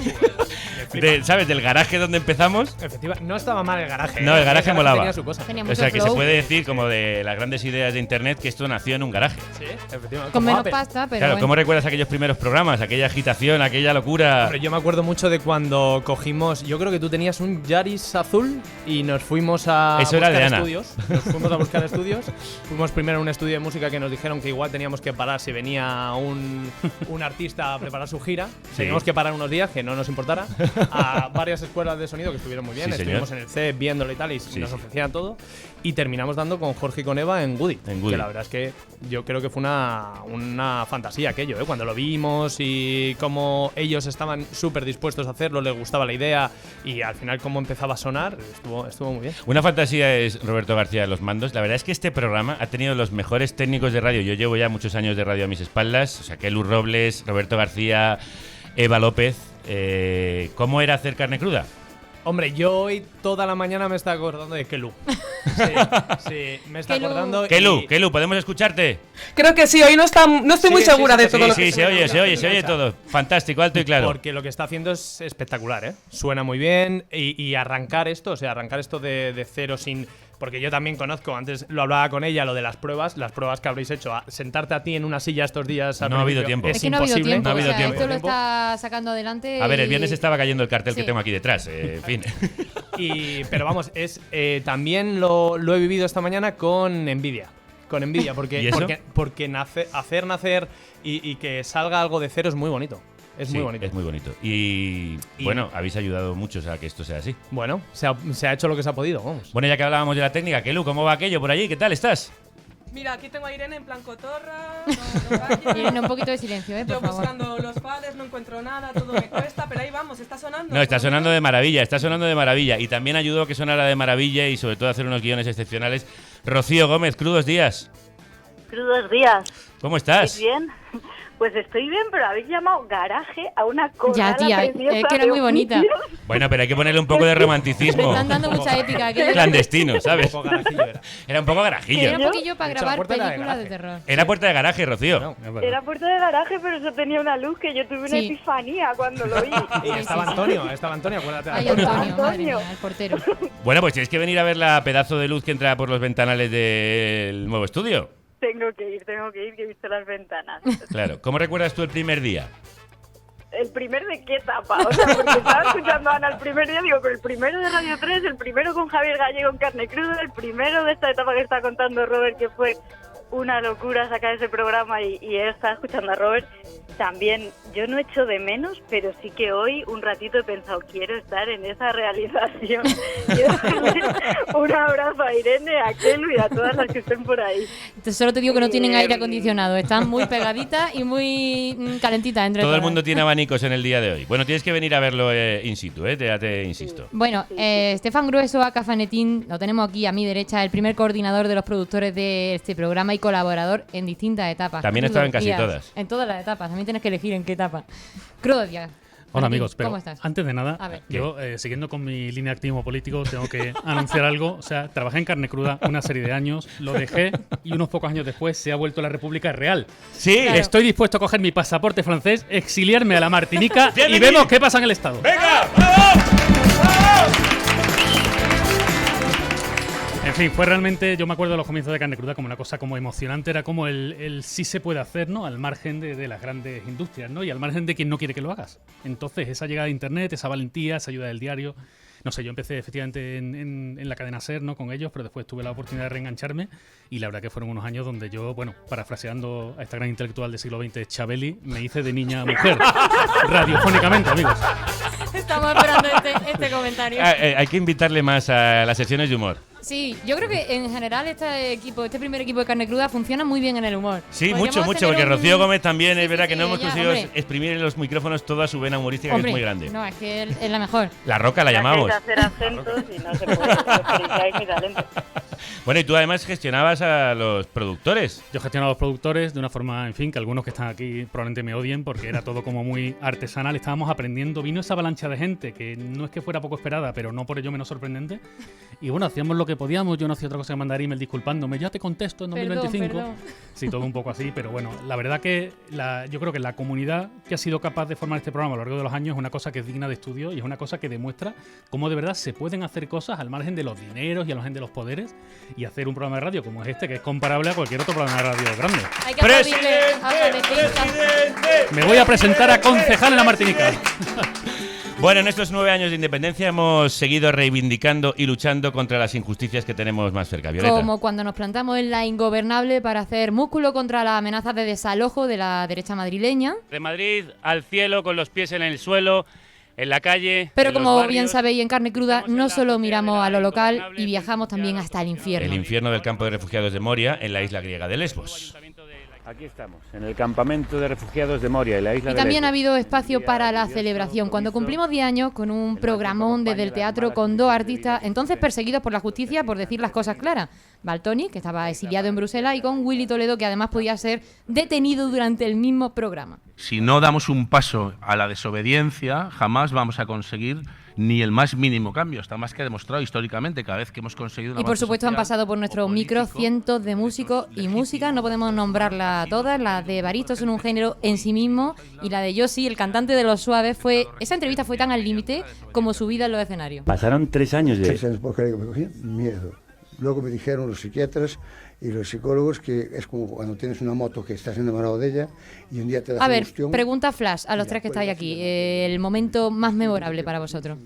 [SPEAKER 2] ¿Sabes? Del garaje donde empezamos.
[SPEAKER 9] Efectivamente, no estaba mal el garaje.
[SPEAKER 2] No, el garaje molaba.
[SPEAKER 9] Tenía su cosa.
[SPEAKER 2] O sea, que se puede decir, como de las grandes ideas de internet, que esto nació en un garaje.
[SPEAKER 9] Sí, efectivamente.
[SPEAKER 3] Con menos pasta, pero
[SPEAKER 2] Claro,
[SPEAKER 3] bueno.
[SPEAKER 2] ¿cómo recuerdas aquellos primeros programas? Aquella agitación, aquella locura.
[SPEAKER 9] Hombre, yo me acuerdo mucho de cuando cogimos. Yo creo que tú tenías un Yaris azul y nos fuimos a
[SPEAKER 2] Eso era
[SPEAKER 9] buscar
[SPEAKER 2] de Ana.
[SPEAKER 9] estudios. Nos fuimos a buscar estudios. Fuimos primero a un estudio de música que nos dijeron que igual teníamos que parar si venía un artista a preparar su gira.
[SPEAKER 2] Sí.
[SPEAKER 9] Teníamos que parar unos días, que no nos importara. A varias escuelas de sonido que estuvieron muy bien.
[SPEAKER 2] Sí,
[SPEAKER 9] Estuvimos
[SPEAKER 2] señor.
[SPEAKER 9] en el CEP viéndolo y tal, y nos ofrecían todo. Y terminamos dando con Jorge y con Eva en Goody. Que la verdad es que yo creo que fue una fantasía aquello, ¿eh? Cuando lo vimos y cómo ellos estaban súper dispuestos a hacerlo, les gustaba la idea y al final cómo empezaba a sonar, estuvo muy bien.
[SPEAKER 2] Una fantasía es Roberto García de los mandos. La verdad es que este programa ha tenido los mejores técnicos de radio. Yo llevo ya muchos años de radio a mis espaldas. O sea, que Lu Robles, Roberto García, Eva López. ¿Cómo era hacer Carne Cruda?
[SPEAKER 9] Hombre, yo hoy toda la mañana me estaba acordando de Kelu. Sí, me está acordando.
[SPEAKER 2] Kelu, ¿podemos escucharte?
[SPEAKER 24] Creo que sí, hoy no estoy muy segura de todo lo que
[SPEAKER 2] Sí, se oye todo. Fantástico, alto y claro.
[SPEAKER 9] Porque lo que está haciendo es espectacular, ¿eh? Suena muy bien y arrancar esto de cero sin. Porque yo también conozco, antes lo hablaba con ella, lo de las pruebas que habréis hecho. Sentarte a ti en una silla estos días.
[SPEAKER 2] No ha habido tiempo.
[SPEAKER 3] Es que no ha habido
[SPEAKER 2] imposible.
[SPEAKER 3] tiempo.
[SPEAKER 2] No ha habido
[SPEAKER 3] o sea,
[SPEAKER 2] tiempo.
[SPEAKER 3] Esto lo está sacando adelante.
[SPEAKER 2] A ver, el
[SPEAKER 3] y-
[SPEAKER 2] viernes estaba cayendo el cartel que
[SPEAKER 3] Sí.
[SPEAKER 2] tengo aquí detrás. En fin.
[SPEAKER 9] Pero vamos, también lo he vivido esta mañana con Nvidia. Con Nvidia, porque,
[SPEAKER 2] ¿Y eso?
[SPEAKER 9] porque hacer nacer y que salga algo de cero es muy bonito. Es
[SPEAKER 2] Sí,
[SPEAKER 9] muy bonito.
[SPEAKER 2] Es muy bonito. Y bueno, habéis ayudado muchos a que esto sea así.
[SPEAKER 9] Bueno, se ha hecho lo que se ha podido, vamos.
[SPEAKER 2] Bueno, ya que hablábamos de la técnica, Kelu, ¿cómo va aquello por allí? ¿Qué tal estás?
[SPEAKER 24] Mira, aquí tengo a Irene en plan cotorra.
[SPEAKER 3] Irene, un poquito de silencio, por
[SPEAKER 24] Yo
[SPEAKER 3] favor.
[SPEAKER 24] buscando los fades, no encuentro nada, todo me cuesta, pero ahí vamos, está sonando.
[SPEAKER 2] No, está sonando de maravilla, Y también ayudó a que sonara de maravilla y sobre todo a hacer unos guiones excepcionales. Rocío Gómez, crudos días.
[SPEAKER 25] Crudos días.
[SPEAKER 2] ¿Cómo estás?
[SPEAKER 25] ¿Estáis bien? Pues estoy bien, pero habéis llamado garaje a una cosa.
[SPEAKER 3] Ya, tía, es que era muy bonita.
[SPEAKER 2] Bueno, pero hay que ponerle un poco de romanticismo.
[SPEAKER 3] Le están dando mucha épica. aquello.
[SPEAKER 2] Clandestino, ¿sabes? Era un poco garajillo.
[SPEAKER 3] Era un poquillo para grabar películas de terror.
[SPEAKER 2] Era puerta de garaje, Rocío.
[SPEAKER 25] Era puerta de garaje, pero eso tenía una luz que yo tuve una
[SPEAKER 3] Sí.
[SPEAKER 25] epifanía cuando lo vi.
[SPEAKER 9] Y estaba Antonio, acuérdate.
[SPEAKER 3] Ay, Antonio, madre mía, el portero.
[SPEAKER 2] Bueno, pues tienes que venir a ver la pedazo de luz que entra por los ventanales del nuevo estudio.
[SPEAKER 25] Tengo que ir, que he visto las ventanas.
[SPEAKER 2] Claro. ¿Cómo recuerdas tú el primer día?
[SPEAKER 25] ¿El primer de qué etapa? O sea, porque estaba escuchando a Ana el primer día, digo, pero el primero de Radio 3, el primero con Javier Gallego en Carne Cruda, el primero de esta etapa que está contando Robert, que fue una locura sacar ese programa y él estaba escuchando a Robert. También, yo no echo de menos, pero sí que hoy un ratito he pensado, quiero estar en esa realización. Quiero darle un abrazo a Irene, a Kelu y a todas las que estén por ahí.
[SPEAKER 3] Entonces, solo te digo que no tienen aire acondicionado. Están muy pegaditas y muy calentitas entre
[SPEAKER 2] Todo el
[SPEAKER 3] todas.
[SPEAKER 2] mundo tiene abanicos en el día de hoy. Bueno, tienes que venir a verlo in situ, ya te insisto.
[SPEAKER 3] Bueno, Estefan Grueso, a Cafanetín, lo tenemos aquí a mi derecha, el primer coordinador de los productores de este programa y colaborador en distintas etapas.
[SPEAKER 2] También ha estado en casi
[SPEAKER 3] Crudos
[SPEAKER 2] todas.
[SPEAKER 3] días. En todas las etapas, también tienes que elegir en qué etapa. Crudos días.
[SPEAKER 10] Hola amigos, pero
[SPEAKER 3] ¿cómo estás?
[SPEAKER 10] antes de nada,
[SPEAKER 3] A ver.
[SPEAKER 10] yo siguiendo con mi línea de activismo político tengo que anunciar algo. O sea, trabajé en Carne Cruda una serie de años, lo dejé y unos pocos años después se ha vuelto la República Real.
[SPEAKER 2] Sí.
[SPEAKER 10] Claro. Estoy dispuesto a coger mi pasaporte francés, exiliarme a la Martinica y vemos qué pasa en el Estado.
[SPEAKER 2] ¡Venga! ¡Vamos! ¡Vamos!
[SPEAKER 10] En fin, fue realmente, yo me acuerdo de los comienzos de Carne Cruda como una cosa como emocionante, era como el sí se puede hacer, ¿no? Al margen de las grandes industrias, ¿no? Y al margen de quien no quiere que lo hagas. Entonces, esa llegada de Internet, esa valentía, esa ayuda del diario, no sé, yo empecé efectivamente en la cadena SER, ¿no? Con ellos, pero después tuve la oportunidad de reengancharme y la verdad que fueron unos años donde yo, bueno, parafraseando a esta gran intelectual del siglo XX, Chabeli, me hice de niña a mujer, radiofónicamente, amigos.
[SPEAKER 3] Estamos esperando este comentario.
[SPEAKER 2] Hay que invitarle más a las sesiones de humor.
[SPEAKER 3] Sí, yo creo que en general este primer equipo de Carne Cruda funciona muy bien en el humor.
[SPEAKER 2] Sí,
[SPEAKER 3] Podríamos
[SPEAKER 2] mucho, porque
[SPEAKER 3] tener
[SPEAKER 2] Rocío Gómez también es verdad que no hemos
[SPEAKER 3] ella,
[SPEAKER 2] conseguido
[SPEAKER 3] hombre.
[SPEAKER 2] exprimir en los micrófonos toda su vena humorística,
[SPEAKER 3] Hombre,
[SPEAKER 2] que es muy grande.
[SPEAKER 3] No, es que es la mejor.
[SPEAKER 2] La Roca la llamamos.
[SPEAKER 25] Hacer acentos y no se puede, desperdiciáis mi talento.
[SPEAKER 2] Bueno, y tú además gestionabas a los productores.
[SPEAKER 10] Yo gestionaba a los productores de una forma, en fin, que algunos que están aquí probablemente me odien porque era todo como muy artesanal. Estábamos aprendiendo, vino esa avalancha de gente que no es que fuera poco esperada, pero no por ello menos sorprendente. Y bueno, hacíamos lo que podíamos. Yo no hacía otra cosa que mandar email disculpándome. Ya te contesto en 2025.
[SPEAKER 3] Perdón.
[SPEAKER 10] Sí, todo un poco así, pero bueno, la verdad que yo creo que la comunidad que ha sido capaz de formar este programa a lo largo de los años es una cosa que es digna de estudio y es una cosa que demuestra cómo de verdad se pueden hacer cosas al margen de los dineros y al margen de los poderes y hacer un programa de radio como es este, que es comparable a cualquier otro programa de radio grande.
[SPEAKER 3] Hay que aplaudirle a Valentín.
[SPEAKER 10] Me voy a presentar a concejal en la Martinica.
[SPEAKER 2] Bueno, en estos 9 años de independencia hemos seguido reivindicando y luchando contra las injusticias que tenemos más cerca. Violeta.
[SPEAKER 3] Como cuando nos plantamos en la ingobernable para hacer músculo contra las amenazas de desalojo de la derecha madrileña.
[SPEAKER 23] De Madrid al cielo, con los pies en el suelo, en la calle.
[SPEAKER 3] Pero
[SPEAKER 23] en los
[SPEAKER 3] como
[SPEAKER 23] barrios.
[SPEAKER 3] bien sabéis, en Carne Cruda no solo miramos a lo local y viajamos también hasta el infierno.
[SPEAKER 2] El infierno del campo de refugiados de Moria, en la isla griega de Lesbos.
[SPEAKER 4] Aquí estamos, en el campamento de refugiados de Moria, en la isla
[SPEAKER 3] Y
[SPEAKER 4] de
[SPEAKER 3] también
[SPEAKER 4] Lesbos.
[SPEAKER 3] ha habido espacio para la celebración. Cuando cumplimos 10 años con un programón desde el teatro con 2 artistas, entonces perseguidos por la justicia por decir las cosas claras. Valtoni, que estaba exiliado en Bruselas, y con Willy Toledo, que además podía ser detenido durante el mismo programa.
[SPEAKER 11] Si no damos un paso a la desobediencia, jamás vamos a conseguir ni el más mínimo cambio. Está más que demostrado históricamente cada vez que hemos conseguido una
[SPEAKER 3] Y por supuesto han pasado por nuestro micro cientos de músicos y músicas, no podemos nombrarlas todas. La de Baristo son un género en sí mismo y la de Yossi, el cantante de Los Suaves, esa entrevista fue tan al límite como su vida en los escenarios.
[SPEAKER 4] Pasaron 3 años de...
[SPEAKER 13] 3 años porque me cogí miedo. Luego me dijeron los psiquiatras y los psicólogos que es como cuando tienes una moto que estás enamorado de ella y un día te da
[SPEAKER 3] A ver,
[SPEAKER 13] combustión.
[SPEAKER 3] pregunta flash a los tres que estáis aquí. El momento más memorable para vosotros.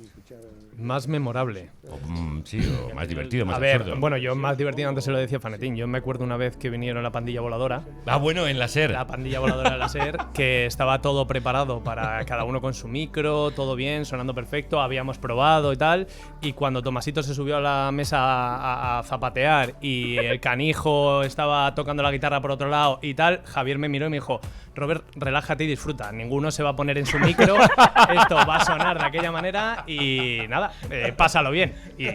[SPEAKER 9] Más memorable.
[SPEAKER 2] Sí, o más divertido, más
[SPEAKER 9] A ver,
[SPEAKER 2] absurdo.
[SPEAKER 9] bueno, yo más divertido antes se lo decía Fanetín. Yo me acuerdo una vez que vinieron la pandilla voladora.
[SPEAKER 2] Ah, bueno, en la SER.
[SPEAKER 9] La pandilla voladora en la SER, que estaba todo preparado para cada uno con su micro, todo bien, sonando perfecto, habíamos probado y tal. Y cuando Tomasito se subió a la mesa a zapatear y el canijo estaba tocando la guitarra por otro lado y tal, Javier me miró y me dijo: Robert, relájate y disfruta. Ninguno se va a poner en su micro. Esto va a sonar de aquella manera y nada, pásalo bien. Y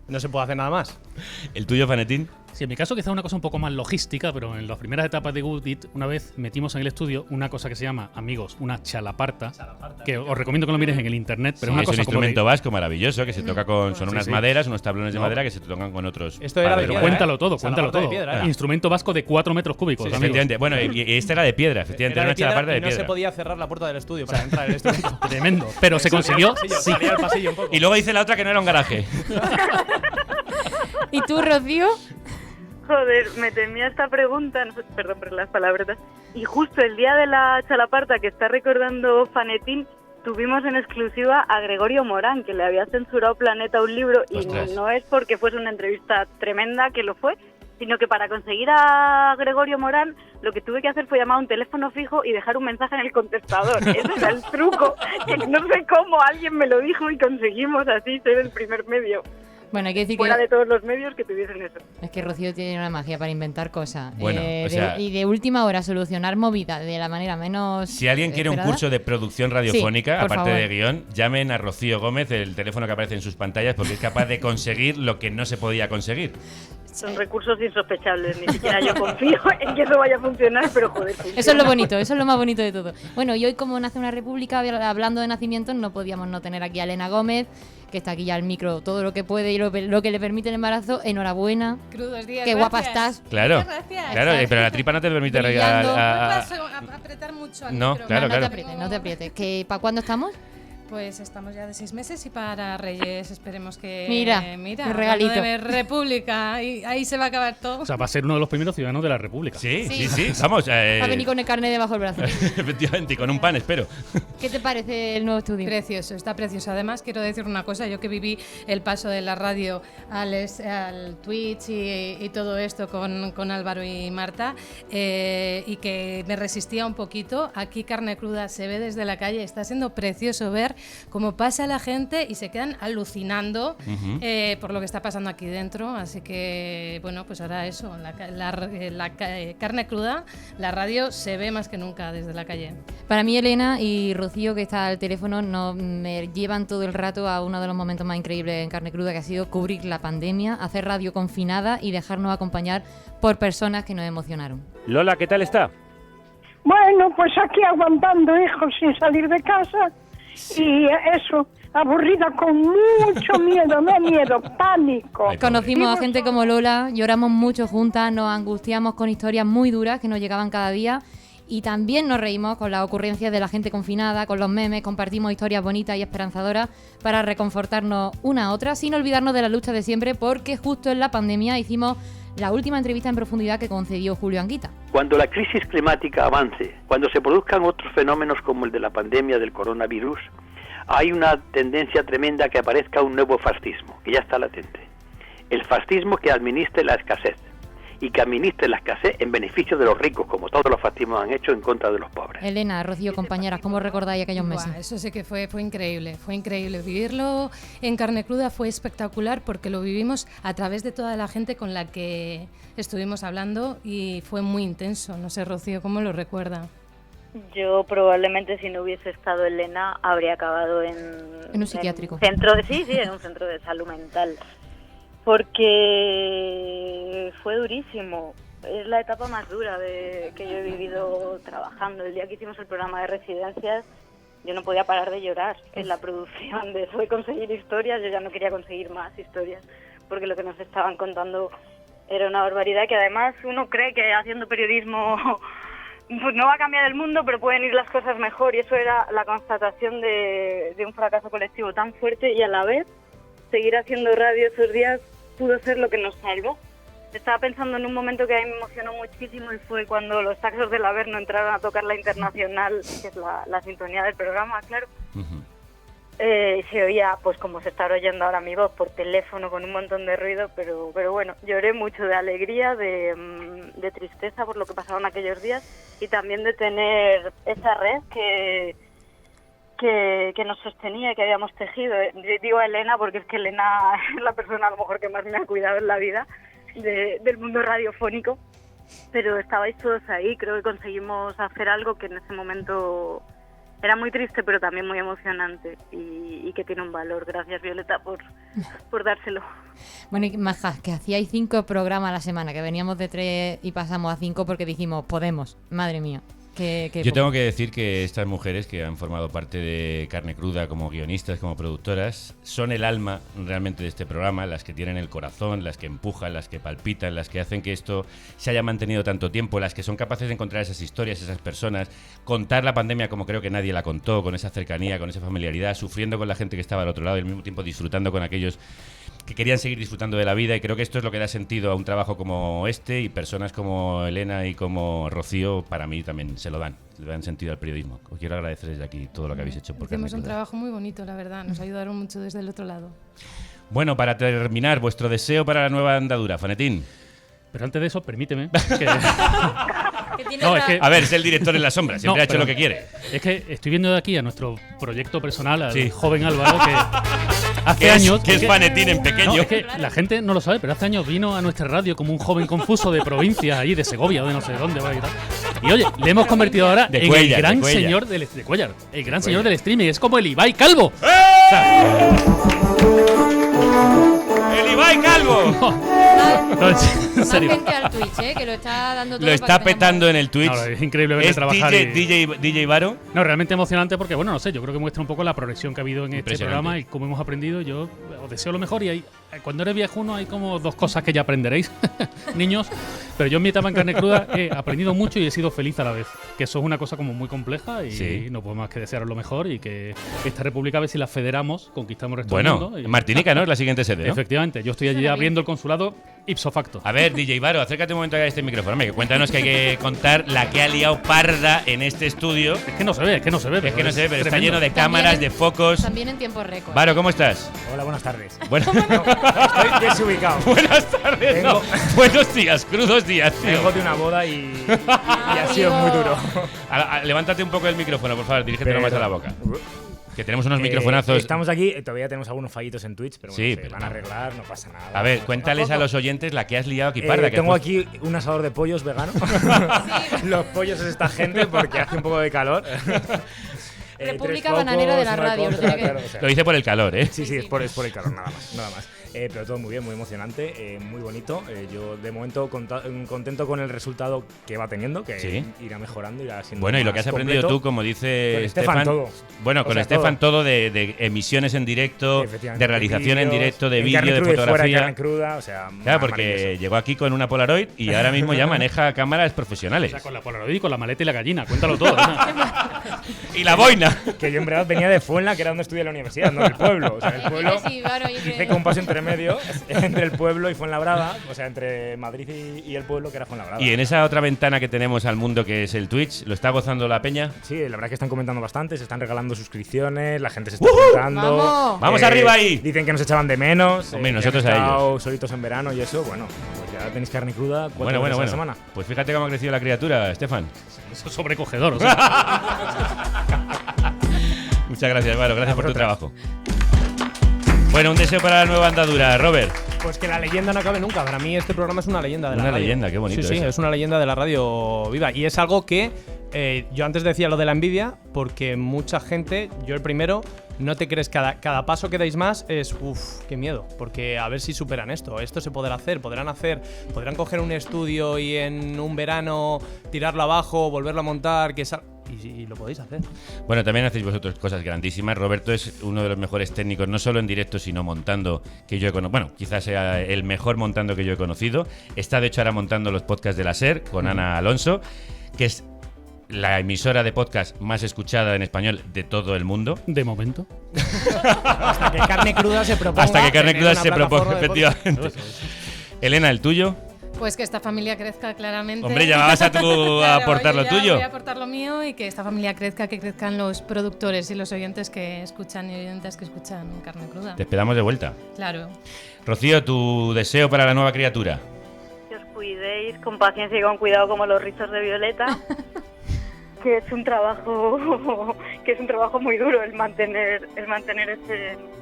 [SPEAKER 9] no se puede hacer nada más.
[SPEAKER 2] ¿El tuyo, Fanetín?
[SPEAKER 10] Sí, en mi caso quizá una cosa un poco más logística, pero en las primeras etapas de Good It, una vez metimos en el estudio una cosa que se llama, amigos, una chalaparta, que os recomiendo que lo miréis en el internet, pero
[SPEAKER 2] Sí,
[SPEAKER 10] una
[SPEAKER 2] es
[SPEAKER 10] cosa
[SPEAKER 2] un
[SPEAKER 10] como
[SPEAKER 2] instrumento
[SPEAKER 10] de...
[SPEAKER 2] vasco maravilloso que se toca con... Son
[SPEAKER 10] Sí,
[SPEAKER 2] unas
[SPEAKER 10] sí.
[SPEAKER 2] maderas, unos tablones de
[SPEAKER 10] No.
[SPEAKER 2] madera que se tocan con otros...
[SPEAKER 9] Esto era de
[SPEAKER 10] Pero
[SPEAKER 9] piedra,
[SPEAKER 10] cuéntalo
[SPEAKER 9] ¿eh?
[SPEAKER 10] todo,
[SPEAKER 9] O sea,
[SPEAKER 10] cuéntalo
[SPEAKER 9] la parte de
[SPEAKER 10] todo.
[SPEAKER 9] piedra, ¿eh?
[SPEAKER 10] Instrumento vasco de 4 metros cúbicos,
[SPEAKER 2] Sí,
[SPEAKER 10] amigos.
[SPEAKER 2] efectivamente. Bueno, y este era de piedra, efectivamente.
[SPEAKER 9] Era
[SPEAKER 2] Era
[SPEAKER 9] de
[SPEAKER 2] una
[SPEAKER 9] piedra
[SPEAKER 2] chalaparta de
[SPEAKER 9] y no
[SPEAKER 2] piedra.
[SPEAKER 9] se podía cerrar la puerta del estudio para entrar en el estudio.
[SPEAKER 10] Tremendo. Pero se consiguió.
[SPEAKER 9] Sí,
[SPEAKER 10] Sí.
[SPEAKER 9] salía al pasillo un poco.
[SPEAKER 2] Y luego hice la otra que no era un garaje.
[SPEAKER 3] ¿Y tú, Rocío?
[SPEAKER 25] Joder, me temía esta pregunta, no sé, perdón por las palabras. Y justo el día de la chalaparta que está recordando Fanetín, tuvimos en exclusiva a Gregorio Morán, que le había censurado Planeta un libro, y
[SPEAKER 2] Ostras.
[SPEAKER 25] no es porque fuese una entrevista tremenda, que lo fue, sino que para conseguir a Gregorio Morán lo que tuve que hacer fue llamar a un teléfono fijo y dejar un mensaje en el contestador. Ese era el truco, que no sé cómo alguien me lo dijo y conseguimos así ser el primer medio.
[SPEAKER 3] Bueno, hay que decir
[SPEAKER 25] Fuera
[SPEAKER 3] que...
[SPEAKER 25] de todos los medios que tuviesen eso.
[SPEAKER 3] Es que Rocío tiene una magia para inventar cosas.
[SPEAKER 2] Bueno, o sea-
[SPEAKER 3] y de última hora solucionar movidas de la manera menos...
[SPEAKER 2] Si alguien quiere un
[SPEAKER 3] esperada.
[SPEAKER 2] curso de producción radiofónica,
[SPEAKER 3] Sí, por
[SPEAKER 2] aparte
[SPEAKER 3] favor.
[SPEAKER 2] de guión, llamen a Rocío Gómez, el teléfono que aparece en sus pantallas, porque es capaz de conseguir lo que no se podía conseguir.
[SPEAKER 25] Son recursos insospechables, ni siquiera yo confío en que eso vaya a funcionar, pero joder, funciona.
[SPEAKER 3] Eso es lo bonito, eso es lo más bonito de todo. Bueno, y hoy como nace una república, hablando de nacimientos, no podíamos no tener aquí a Elena Gómez, que está aquí ya al micro todo lo que puede y lo que le permite el embarazo. Enhorabuena.
[SPEAKER 14] Crudos días.
[SPEAKER 3] Qué guapa estás.
[SPEAKER 2] Claro,
[SPEAKER 14] Muchas gracias.
[SPEAKER 2] claro, pero la tripa no te permite
[SPEAKER 3] Brillando.
[SPEAKER 14] No puedes apretar mucho al
[SPEAKER 2] No,
[SPEAKER 14] micro.
[SPEAKER 2] claro,
[SPEAKER 3] no
[SPEAKER 2] claro.
[SPEAKER 3] te aprietes, no te aprietes. ¿Para cuándo estamos?
[SPEAKER 14] Pues estamos ya de 6 meses y para Reyes esperemos que...
[SPEAKER 3] Mira, qué regalito.
[SPEAKER 14] hablando de República, y ahí se va a acabar todo.
[SPEAKER 10] O sea, va a ser uno de los primeros ciudadanos de la República.
[SPEAKER 2] Sí,
[SPEAKER 3] Sí.
[SPEAKER 2] sí, sí, vamos.
[SPEAKER 3] Va a venir con el carnet debajo del brazo.
[SPEAKER 2] Efectivamente, y con un pan, espero.
[SPEAKER 3] ¿Qué te parece el nuevo estudio?
[SPEAKER 14] Precioso, está precioso. Además, quiero decir una cosa, yo que viví el paso de la radio al Twitch y todo esto con Álvaro y Marta, y que me resistía un poquito, aquí Carne Cruda se ve desde la calle, está siendo precioso ver cómo pasa la gente y se quedan alucinando por lo que está pasando aquí dentro, así que, bueno, pues ahora eso, Carne Cruda, la radio se ve más que nunca desde la calle.
[SPEAKER 3] Para mí, Elena y Rocío, que está al teléfono, me llevan todo el rato a uno de los momentos más increíbles en Carne Cruda, que ha sido cubrir la pandemia, hacer radio confinada y dejarnos acompañar por personas que nos emocionaron.
[SPEAKER 6] Lola, ¿qué tal está?
[SPEAKER 15] Bueno, pues aquí aguantando, hijos, sin salir de casa. Y eso, aburrida con mucho miedo, no miedo, pánico.
[SPEAKER 3] Conocimos a gente como Lola, lloramos mucho juntas, nos angustiamos con historias muy duras que nos llegaban cada día y también nos reímos con las ocurrencias de la gente confinada, con los memes, compartimos historias bonitas y esperanzadoras para reconfortarnos una a otra sin olvidarnos de la lucha de siempre, porque justo en la pandemia hicimos la última entrevista en profundidad que concedió Julio Anguita.
[SPEAKER 16] Cuando la crisis climática avance, cuando se produzcan otros fenómenos como el de la pandemia del coronavirus, hay una tendencia tremenda que aparezca un nuevo fascismo, que ya está latente. El fascismo que administre la escasez, y que administre la escasez en beneficio de los ricos, como todos los fascismos han hecho en contra de los pobres.
[SPEAKER 3] Elena, Rocío, compañeras, ¿cómo recordáis aquellos meses?
[SPEAKER 14] Buah, eso sí que fue increíble, vivirlo en Carne Cruda fue espectacular porque lo vivimos a través de toda la gente con la que estuvimos hablando y fue muy intenso. No sé, Rocío, ¿cómo lo recuerda?
[SPEAKER 25] Yo probablemente, si no hubiese estado Elena, habría acabado en
[SPEAKER 3] un psiquiátrico.
[SPEAKER 25] En un centro de salud mental. Porque fue durísimo. Es la etapa más dura que yo he vivido trabajando. El día que hicimos el programa de residencias, yo no podía parar de llorar en la producción de eso, de conseguir historias. Yo ya no quería conseguir más historias, porque lo que nos estaban contando era una barbaridad, que además uno cree que haciendo periodismo pues no va a cambiar el mundo, pero pueden ir las cosas mejor, y eso era la constatación de un fracaso colectivo tan fuerte, y a la vez seguir haciendo radio esos días pudo ser lo que nos salvó. Estaba pensando en un momento que a mí me emocionó muchísimo, y fue cuando los Saxos del Averno entraron a tocar la Internacional, que es la sintonía del programa, claro. Se oía, pues como se está oyendo ahora mi voz, por teléfono con un montón de ruido, pero bueno, lloré mucho de alegría, de tristeza por lo que pasaron aquellos días, y también de tener esa red que nos sostenía, que habíamos tejido. Digo a Elena porque es que Elena es la persona a lo mejor que más me ha cuidado en la vida del mundo radiofónico, pero estabais todos ahí. Creo que conseguimos hacer algo que en ese momento era muy triste, pero también muy emocionante, y que tiene un valor. Gracias, Violeta, por dárselo.
[SPEAKER 3] Bueno, y Majas, que hacíais 5 programas a la semana, que veníamos de 3 y pasamos a 5 porque dijimos, podemos, madre mía.
[SPEAKER 2] Yo tengo que decir que estas mujeres que han formado parte de Carne Cruda como guionistas, como productoras, son el alma realmente de este programa, las que tienen el corazón, las que empujan, las que palpitan, las que hacen que esto se haya mantenido tanto tiempo, las que son capaces de encontrar esas historias, esas personas, contar la pandemia como creo que nadie la contó, con esa cercanía, con esa familiaridad, sufriendo con la gente que estaba al otro lado y al mismo tiempo disfrutando con aquellos que querían seguir disfrutando de la vida, y creo que esto es lo que da sentido a un trabajo como este, y personas como Elena y como Rocío para mí también le dan sentido al periodismo. Os quiero agradecer desde aquí todo lo que habéis hecho por Carne
[SPEAKER 14] Hicimos un
[SPEAKER 2] Cruda.
[SPEAKER 14] trabajo muy bonito, la verdad, nos ayudaron mucho desde el otro lado.
[SPEAKER 2] Bueno, para terminar, vuestro deseo para la nueva andadura, Fanetín.
[SPEAKER 10] Pero antes de eso, permíteme que...
[SPEAKER 2] No, es que, a ver, es el director en la sombra, siempre ha hecho lo que quiere.
[SPEAKER 10] Es que estoy viendo de aquí a nuestro proyecto personal, al
[SPEAKER 2] Sí.
[SPEAKER 10] joven Álvaro, que hace
[SPEAKER 2] Que es-
[SPEAKER 10] años...
[SPEAKER 2] que es Fanetín en pequeño.
[SPEAKER 10] No, es que la gente no lo sabe, pero hace años vino a nuestra radio como un joven confuso de provincia, ahí de Segovia o de no sé dónde. ¿Vale? Y oye, le hemos convertido ahora
[SPEAKER 2] De
[SPEAKER 10] en
[SPEAKER 2] Cuéllar,
[SPEAKER 10] el gran
[SPEAKER 2] de Cuéllar.
[SPEAKER 10] señor del... De Cuéllar, el gran señor del streaming. Es como el Ibai Calvo. O sea,
[SPEAKER 2] ¡El Ibai Calvo!
[SPEAKER 10] En serio.
[SPEAKER 3] Más gente al Twitch, que lo está dando todo.
[SPEAKER 2] Lo está petando en el Twitch.
[SPEAKER 10] No, es increíble verle
[SPEAKER 2] ¿Es
[SPEAKER 10] trabajar.
[SPEAKER 2] DJ Varo?
[SPEAKER 10] No, realmente emocionante porque, bueno, no sé, yo creo que muestra un poco la progresión que ha habido en este
[SPEAKER 2] Impresionante.
[SPEAKER 10] programa y cómo hemos aprendido. Yo os deseo lo mejor y cuando eres viejuno hay como dos cosas que ya aprenderéis, niños. Pero yo en mi etapa en Carne Cruda he aprendido mucho y he sido feliz a la vez. Que eso es una cosa como muy compleja y
[SPEAKER 2] Sí.
[SPEAKER 10] no puedo más que desearos lo mejor y que esta república, a ver si la federamos, conquistamos el resto
[SPEAKER 2] Bueno,
[SPEAKER 10] del mundo. Y-
[SPEAKER 2] Martinica, ¿no? Es la siguiente sede, ¿no?
[SPEAKER 10] Efectivamente, yo estoy allí abriendo el consulado ipso facto.
[SPEAKER 2] A ver, DJ Varo, acércate un momento a este micrófono. Hombre, que cuéntanos que hay que contar la que ha liado parda en este estudio.
[SPEAKER 10] Es que no se ve,
[SPEAKER 2] Es que no se ve, pero está
[SPEAKER 10] tremendo.
[SPEAKER 2] lleno de cámaras, de focos.
[SPEAKER 3] También en tiempo récord.
[SPEAKER 2] Varo, ¿cómo estás?
[SPEAKER 7] Hola, buenas tardes.
[SPEAKER 2] Bueno,
[SPEAKER 7] Estoy desubicado.
[SPEAKER 2] Buenas tardes. No. Buenos días, crudos días, tío.
[SPEAKER 7] Vengo de una boda y ha sido muy duro.
[SPEAKER 2] Levántate un poco el micrófono, por favor, dirígetelo
[SPEAKER 7] Pero-
[SPEAKER 2] más a la boca. Que tenemos unos microfonazos.
[SPEAKER 7] Estamos aquí, todavía tenemos algunos fallitos en Twitch, pero bueno,
[SPEAKER 2] Sí,
[SPEAKER 7] se
[SPEAKER 2] pero
[SPEAKER 7] van a arreglar, no pasa nada.
[SPEAKER 2] A ver, cuéntales a los oyentes la que has liado aquí, parda. que
[SPEAKER 7] tengo
[SPEAKER 2] has
[SPEAKER 7] aquí un asador de pollos vegano. Los pollos es esta gente porque hace un poco de calor.
[SPEAKER 3] República
[SPEAKER 7] Tres
[SPEAKER 3] Bananera de la
[SPEAKER 7] focos,
[SPEAKER 3] radio,
[SPEAKER 7] una
[SPEAKER 3] lo tiene
[SPEAKER 7] contra,
[SPEAKER 3] que-
[SPEAKER 7] claro, o sea.
[SPEAKER 2] Lo hice por el calor, ¿eh?
[SPEAKER 7] Sí, es por el calor, nada más. Nada más. Pero todo muy bien, muy emocionante, muy bonito. Yo de momento contento con el resultado que va teniendo, que
[SPEAKER 2] Sí.
[SPEAKER 7] irá mejorando, irá siendo
[SPEAKER 2] Bueno, y lo que
[SPEAKER 7] más
[SPEAKER 2] has aprendido
[SPEAKER 7] completo.
[SPEAKER 2] tú, como dice
[SPEAKER 7] Con Estefan todo.
[SPEAKER 2] Bueno,
[SPEAKER 7] O
[SPEAKER 2] con
[SPEAKER 7] sea,
[SPEAKER 2] Estefan todo de emisiones en directo,
[SPEAKER 7] Efectivamente,
[SPEAKER 2] de realización en
[SPEAKER 7] vídeos,
[SPEAKER 2] directo, de
[SPEAKER 7] en
[SPEAKER 2] vídeo,
[SPEAKER 7] carne
[SPEAKER 2] de
[SPEAKER 7] cruda y fuera de
[SPEAKER 2] fotografía.
[SPEAKER 7] carne cruda, o sea,
[SPEAKER 2] Claro, porque llegó aquí con una Polaroid y ahora mismo ya maneja cámaras profesionales.
[SPEAKER 10] O sea, con la Polaroid y con la maleta y la gallina, cuéntalo todo.
[SPEAKER 2] Y la boina.
[SPEAKER 7] Que yo en verdad venía de Fuenla, que era donde estudié en la universidad, no del pueblo. O sea, el pueblo.
[SPEAKER 3] Sí, Varo, yo creo.
[SPEAKER 7] Hice con un paso intermedio entre el pueblo y Fuenlabrada, o sea, entre Madrid y el pueblo, que era Fuenlabrada.
[SPEAKER 2] Y en esa otra ventana que tenemos al mundo que es el Twitch, ¿lo está gozando la peña?
[SPEAKER 7] Sí, la verdad es que están comentando bastante, se están regalando suscripciones, la gente se está apuntando.
[SPEAKER 3] ¡Vamos!
[SPEAKER 2] ¡Vamos arriba ahí!
[SPEAKER 7] Dicen que nos echaban de menos.
[SPEAKER 2] Hombre,
[SPEAKER 7] que
[SPEAKER 2] nosotros
[SPEAKER 7] han
[SPEAKER 2] a
[SPEAKER 7] estado solitos en verano y eso, bueno, pues ya tenéis carne cruda 4 veces a la semana.
[SPEAKER 2] Pues fíjate cómo ha crecido la criatura, Estefan.
[SPEAKER 10] Eso es sobrecogedor, o sea.
[SPEAKER 2] Muchas gracias, Varo. Gracias por tu trabajo. Bueno, un deseo para la nueva andadura, Robert.
[SPEAKER 9] Pues que la leyenda no acabe nunca. Para mí este programa es una leyenda de la
[SPEAKER 2] Una
[SPEAKER 9] radio.
[SPEAKER 2] leyenda, qué bonito
[SPEAKER 9] Sí,
[SPEAKER 2] eso.
[SPEAKER 9] es una leyenda de la radio viva. Y es algo que yo antes decía lo de la envidia, porque mucha gente, yo el primero, no te crees, cada paso que dais más es, uff, qué miedo, porque a ver si superan esto se podrán podrán coger un estudio y en un verano tirarlo abajo, volverlo a montar, y lo podéis hacer.
[SPEAKER 2] Bueno, también hacéis vosotros cosas grandísimas. Roberto es uno de los mejores técnicos, no solo en directo, sino montando, que yo he conocido. Bueno, quizás sea el mejor montando que yo he conocido. Está, de hecho, ahora montando los podcasts de la SER con Ana Alonso, que es la emisora de podcast más escuchada en español de todo el mundo.
[SPEAKER 10] De momento.
[SPEAKER 9] Hasta que Carne Cruda se proponga.
[SPEAKER 2] Hasta que Carne
[SPEAKER 9] tener
[SPEAKER 2] Cruda
[SPEAKER 9] una
[SPEAKER 2] se proponga,
[SPEAKER 9] plataforma de podcast.
[SPEAKER 2] efectivamente. Elena, ¿el tuyo?
[SPEAKER 14] Pues que esta familia crezca claramente.
[SPEAKER 2] Hombre, ya vas a tú a aportar lo
[SPEAKER 14] yo ya
[SPEAKER 2] tuyo.
[SPEAKER 14] Voy a aportar lo mío y que esta familia crezca, que crezcan los productores y los oyentes que escuchan y oyentes que escuchan Carne Cruda.
[SPEAKER 2] Te esperamos de vuelta.
[SPEAKER 14] Claro.
[SPEAKER 2] Rocío, tu deseo para la nueva criatura.
[SPEAKER 25] Que os cuidéis con paciencia y con cuidado como los rizos de Violeta. Que es un trabajo muy duro el mantener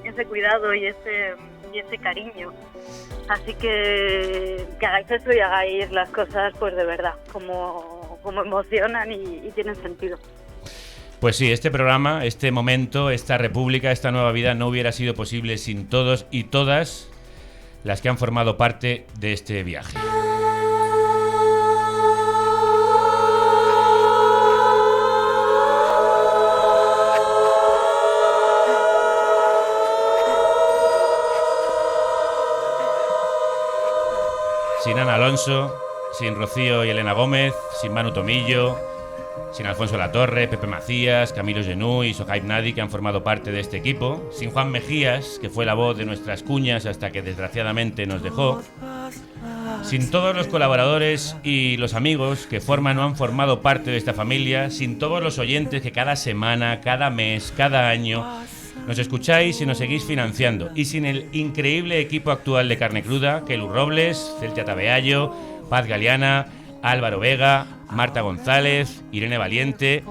[SPEAKER 25] ese cuidado y ese cariño. Así que hagáis eso y hagáis las cosas pues de verdad, como emocionan y tienen sentido.
[SPEAKER 2] Pues sí, este programa, este momento, esta república, esta nueva vida no hubiera sido posible sin todos y todas las que han formado parte de este viaje. Sin Ana Alonso, sin Rocío y Elena Gómez, sin Manu Tomillo, sin Alfonso Latorre, Pepe Macías, Camilo Genú y Sohaib Nadi, que han formado parte de este equipo, sin Juan Mejías, que fue la voz de nuestras cuñas hasta que desgraciadamente nos dejó, sin todos los colaboradores y los amigos que forman o han formado parte de esta familia, sin todos los oyentes que cada semana, cada mes, cada año nos escucháis y nos seguís financiando, y sin el increíble equipo actual de Carne Cruda, Kelu Robles, Celtia Tabeallo, Paz Galeana, Álvaro Vega, Marta González, Irene Valiente,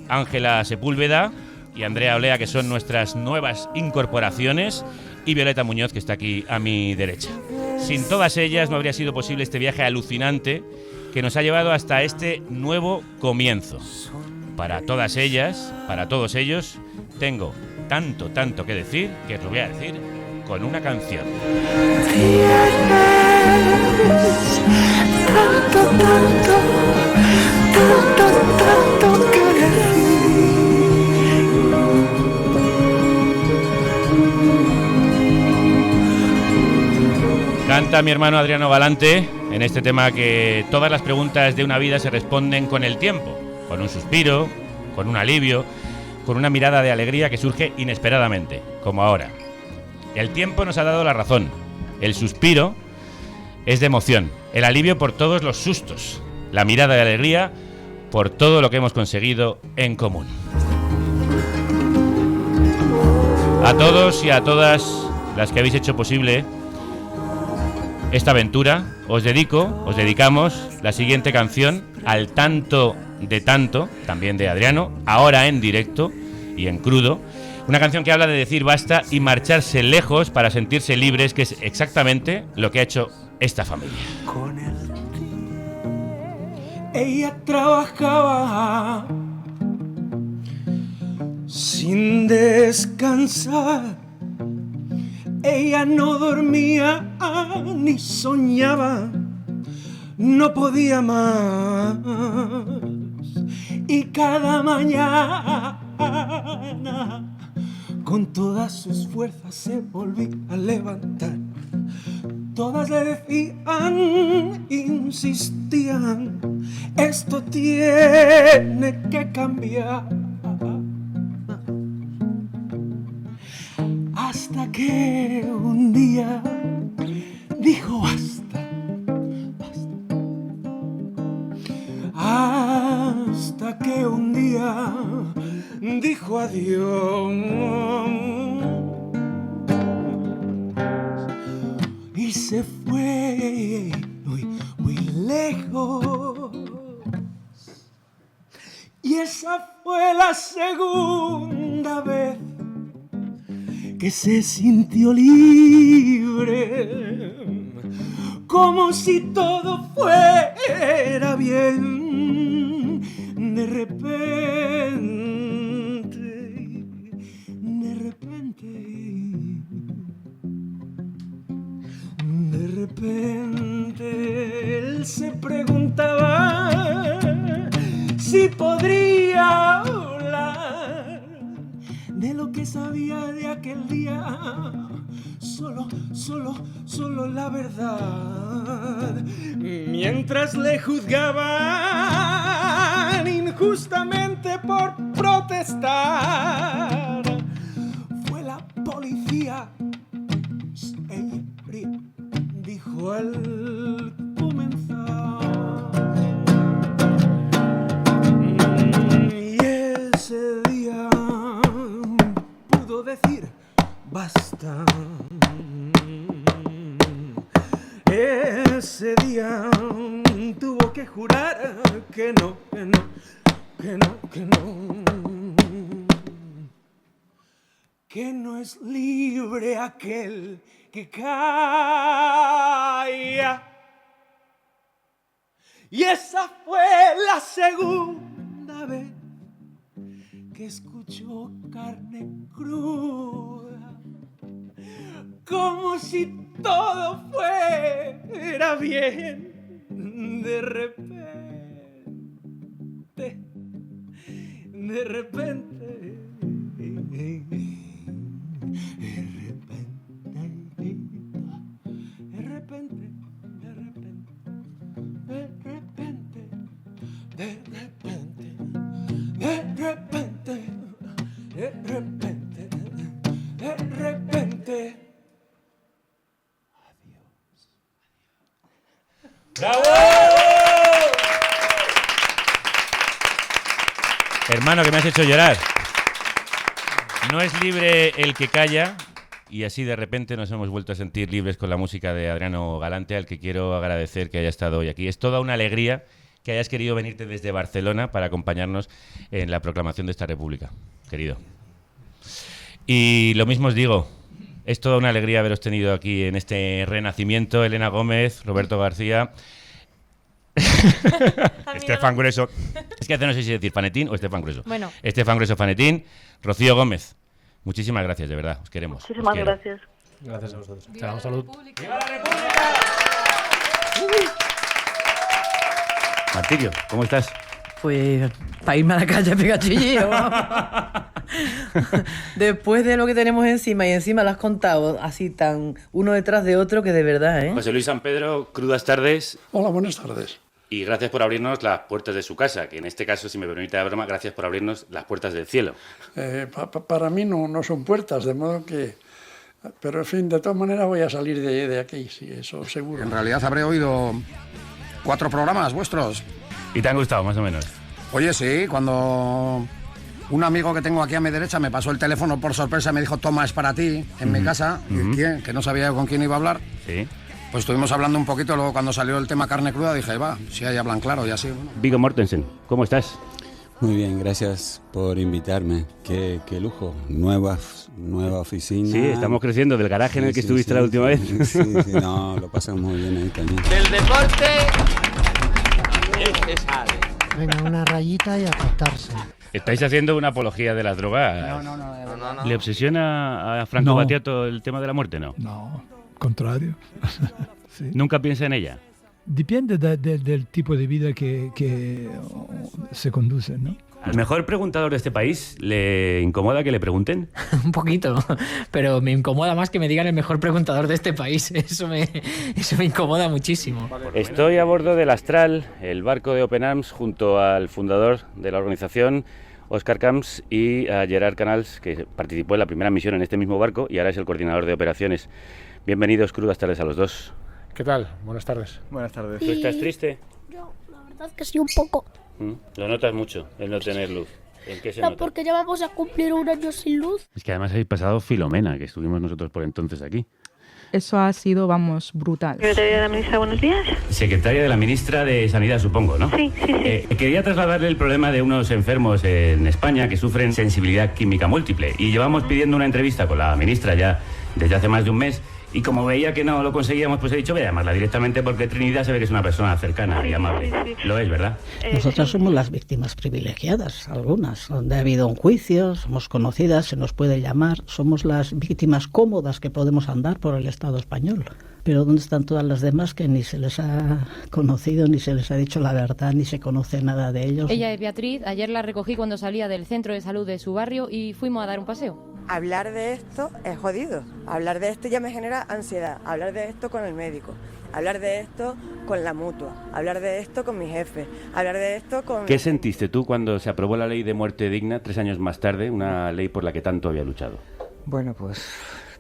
[SPEAKER 2] Ángela Sepúlveda y Andrea Olea, que son nuestras nuevas incorporaciones, y Violeta Muñoz, que está aquí a mi derecha. Sin todas ellas no habría sido posible este viaje alucinante que nos ha llevado hasta este nuevo comienzo. Para todas ellas, para todos ellos, tengo tanto que decir, que os lo voy a decir con una canción.
[SPEAKER 1] Tanto que
[SPEAKER 2] Canta mi hermano Adriano Galante en este tema que todas las preguntas de una vida se responden con el tiempo, con un suspiro, con un alivio, con una mirada de alegría que surge inesperadamente, como ahora. El tiempo nos ha dado la razón. El suspiro es de emoción, el alivio por todos los sustos, la mirada de alegría por todo lo que hemos conseguido en común. A todos y a todas las que habéis hecho posible esta aventura, os dedicamos la siguiente canción, Al tanto de tanto, también de Adriano, ahora en directo y en crudo. Una canción que habla de decir basta y marcharse lejos para sentirse libres, que es exactamente lo que ha hecho esta familia.
[SPEAKER 1] con el ella trabajaba sin descansar. Ella no dormía ni soñaba, no podía más. Y cada mañana con todas sus fuerzas se volvía a levantar. Todas le decían, insistían, esto tiene que cambiar. Hasta que un día dijo basta, basta. Hasta que un día dijo adiós. Y se fue muy, muy lejos. Y esa fue la segunda vez que se sintió libre, como si todo fuera bien. De repente él se preguntaba si podría hablar de lo que sabía de aquel día, solo la verdad. Mientras le juzgaban injustamente por protestar, fue la policía. Ella dijo al comenzar. Y ese día pudo decir basta. Ese día tuvo que jurar que no, que no es libre aquel que calla. Y esa fue la segunda vez que escuchó Carne Cruda, como si todo fuera bien. De repente
[SPEAKER 2] ¡Bravo! Hermano, que me has hecho llorar. No es libre el que calla, y así de repente nos hemos vuelto a sentir libres con la música de Adriano Galante, al que quiero agradecer que haya estado hoy aquí. Es toda una alegría que hayas querido venirte desde Barcelona para acompañarnos en la proclamación de esta república, querido. Y lo mismo os digo, es toda una alegría haberos tenido aquí en este renacimiento. Elena Gómez, Roberto García, Estefan Grueso. Es que no sé si decir Fanetín o Estefan Grueso.
[SPEAKER 3] Bueno.
[SPEAKER 2] Estefan Grueso Fanetín, Rocío Gómez. Muchísimas gracias, de verdad, os queremos.
[SPEAKER 25] Muchísimas gracias.
[SPEAKER 9] Gracias a vosotros.
[SPEAKER 10] Chao, salud.
[SPEAKER 2] ¡Viva la República! Martirio, ¿cómo estás?
[SPEAKER 12] Pues para irme a la calle a pegar chillido. Después de lo que tenemos encima, y encima lo has contado así tan uno detrás de otro, que de verdad, ¿eh?
[SPEAKER 2] José Luis San Pedro, crudas tardes.
[SPEAKER 17] Hola, buenas tardes.
[SPEAKER 2] Y gracias por abrirnos las puertas de su casa, que en este caso, si me permite la broma, gracias por abrirnos las puertas del cielo.
[SPEAKER 17] Para mí no son puertas, de modo que... Pero, en fin, de todas maneras voy a salir de aquí, sí, eso seguro.
[SPEAKER 18] En realidad habré oído 4 programas vuestros.
[SPEAKER 2] ¿Y te han gustado, más o menos?
[SPEAKER 18] Oye, sí, cuando un amigo que tengo aquí a mi derecha me pasó el teléfono por sorpresa y me dijo, toma, es para ti, en mi casa, y ¿quién? Que no sabía yo con quién iba a hablar.
[SPEAKER 2] Sí.
[SPEAKER 18] Pues estuvimos hablando un poquito, luego cuando salió el tema carne cruda dije, va, si ahí hablan claro y así. Bueno.
[SPEAKER 2] Viggo Mortensen, ¿cómo estás?
[SPEAKER 20] Muy bien, gracias por invitarme. Qué lujo. Nueva oficina.
[SPEAKER 2] Sí, estamos creciendo del garaje en el que estuviste la última vez.
[SPEAKER 20] Sí, no, lo pasamos muy bien ahí también.
[SPEAKER 23] Del deporte se sale.
[SPEAKER 21] Venga, una rayita y a acostarse.
[SPEAKER 2] ¿Estáis haciendo una apología de las drogas?
[SPEAKER 21] No.
[SPEAKER 2] ¿Le obsesiona a Franco
[SPEAKER 21] No.
[SPEAKER 2] Battiato el tema de la muerte, no?
[SPEAKER 21] No, contrario. Sí.
[SPEAKER 2] ¿Nunca piensa en ella?
[SPEAKER 21] Depende del tipo de vida que se conduce, ¿no?
[SPEAKER 2] ¿Al mejor preguntador de este país le incomoda que le pregunten?
[SPEAKER 26] Un poquito, pero me incomoda más que me digan el mejor preguntador de este país. Eso me incomoda muchísimo.
[SPEAKER 2] Estoy a bordo del Astral, el barco de Open Arms, junto al fundador de la organización, Óscar Camps, y a Gerard Canals, que participó en la primera misión en este mismo barco y ahora es el coordinador de operaciones. Bienvenidos, crudas tardes a los dos.
[SPEAKER 27] ¿Qué tal? Buenas tardes.
[SPEAKER 28] Buenas tardes.
[SPEAKER 2] ¿Tú estás triste?
[SPEAKER 28] Yo, la verdad que sí, un poco.
[SPEAKER 2] Lo notas mucho, el no tener luz. ¿En qué se nota?
[SPEAKER 28] Porque ya vamos a cumplir un año sin luz.
[SPEAKER 2] Es que además habéis pasado Filomena, que estuvimos nosotros por entonces aquí.
[SPEAKER 29] Eso ha sido, vamos, brutal.
[SPEAKER 15] Secretaria de la ministra, buenos días.
[SPEAKER 2] Secretaria de la ministra de Sanidad, supongo, ¿no?
[SPEAKER 15] Sí.
[SPEAKER 2] Quería trasladarle el problema de unos enfermos en España que sufren sensibilidad química múltiple. Y llevamos pidiendo una entrevista con la ministra ya desde hace más de un mes. Y como veía que no lo conseguíamos, pues he dicho, voy a llamarla directamente porque Trinidad se ve que es una persona cercana y amable. Lo es, ¿verdad?
[SPEAKER 30] Nosotras somos las víctimas privilegiadas, algunas, donde ha habido un juicio, somos conocidas, se nos puede llamar, somos las víctimas cómodas que podemos andar por el Estado español. Pero ¿dónde están todas las demás que ni se les ha conocido, ni se les ha dicho la verdad, ni se conoce nada de ellos?
[SPEAKER 3] Ella es Beatriz, ayer la recogí cuando salía del centro de salud de su barrio y fuimos a dar un paseo.
[SPEAKER 31] Hablar de esto es jodido, hablar de esto ya me genera ansiedad, hablar de esto con el médico, hablar de esto con la mutua, hablar de esto con mi jefe, hablar de esto con...
[SPEAKER 2] ¿Qué sentiste tú cuando se aprobó la ley de muerte digna 3 años más tarde, una ley por la que tanto había luchado?
[SPEAKER 32] Bueno, pues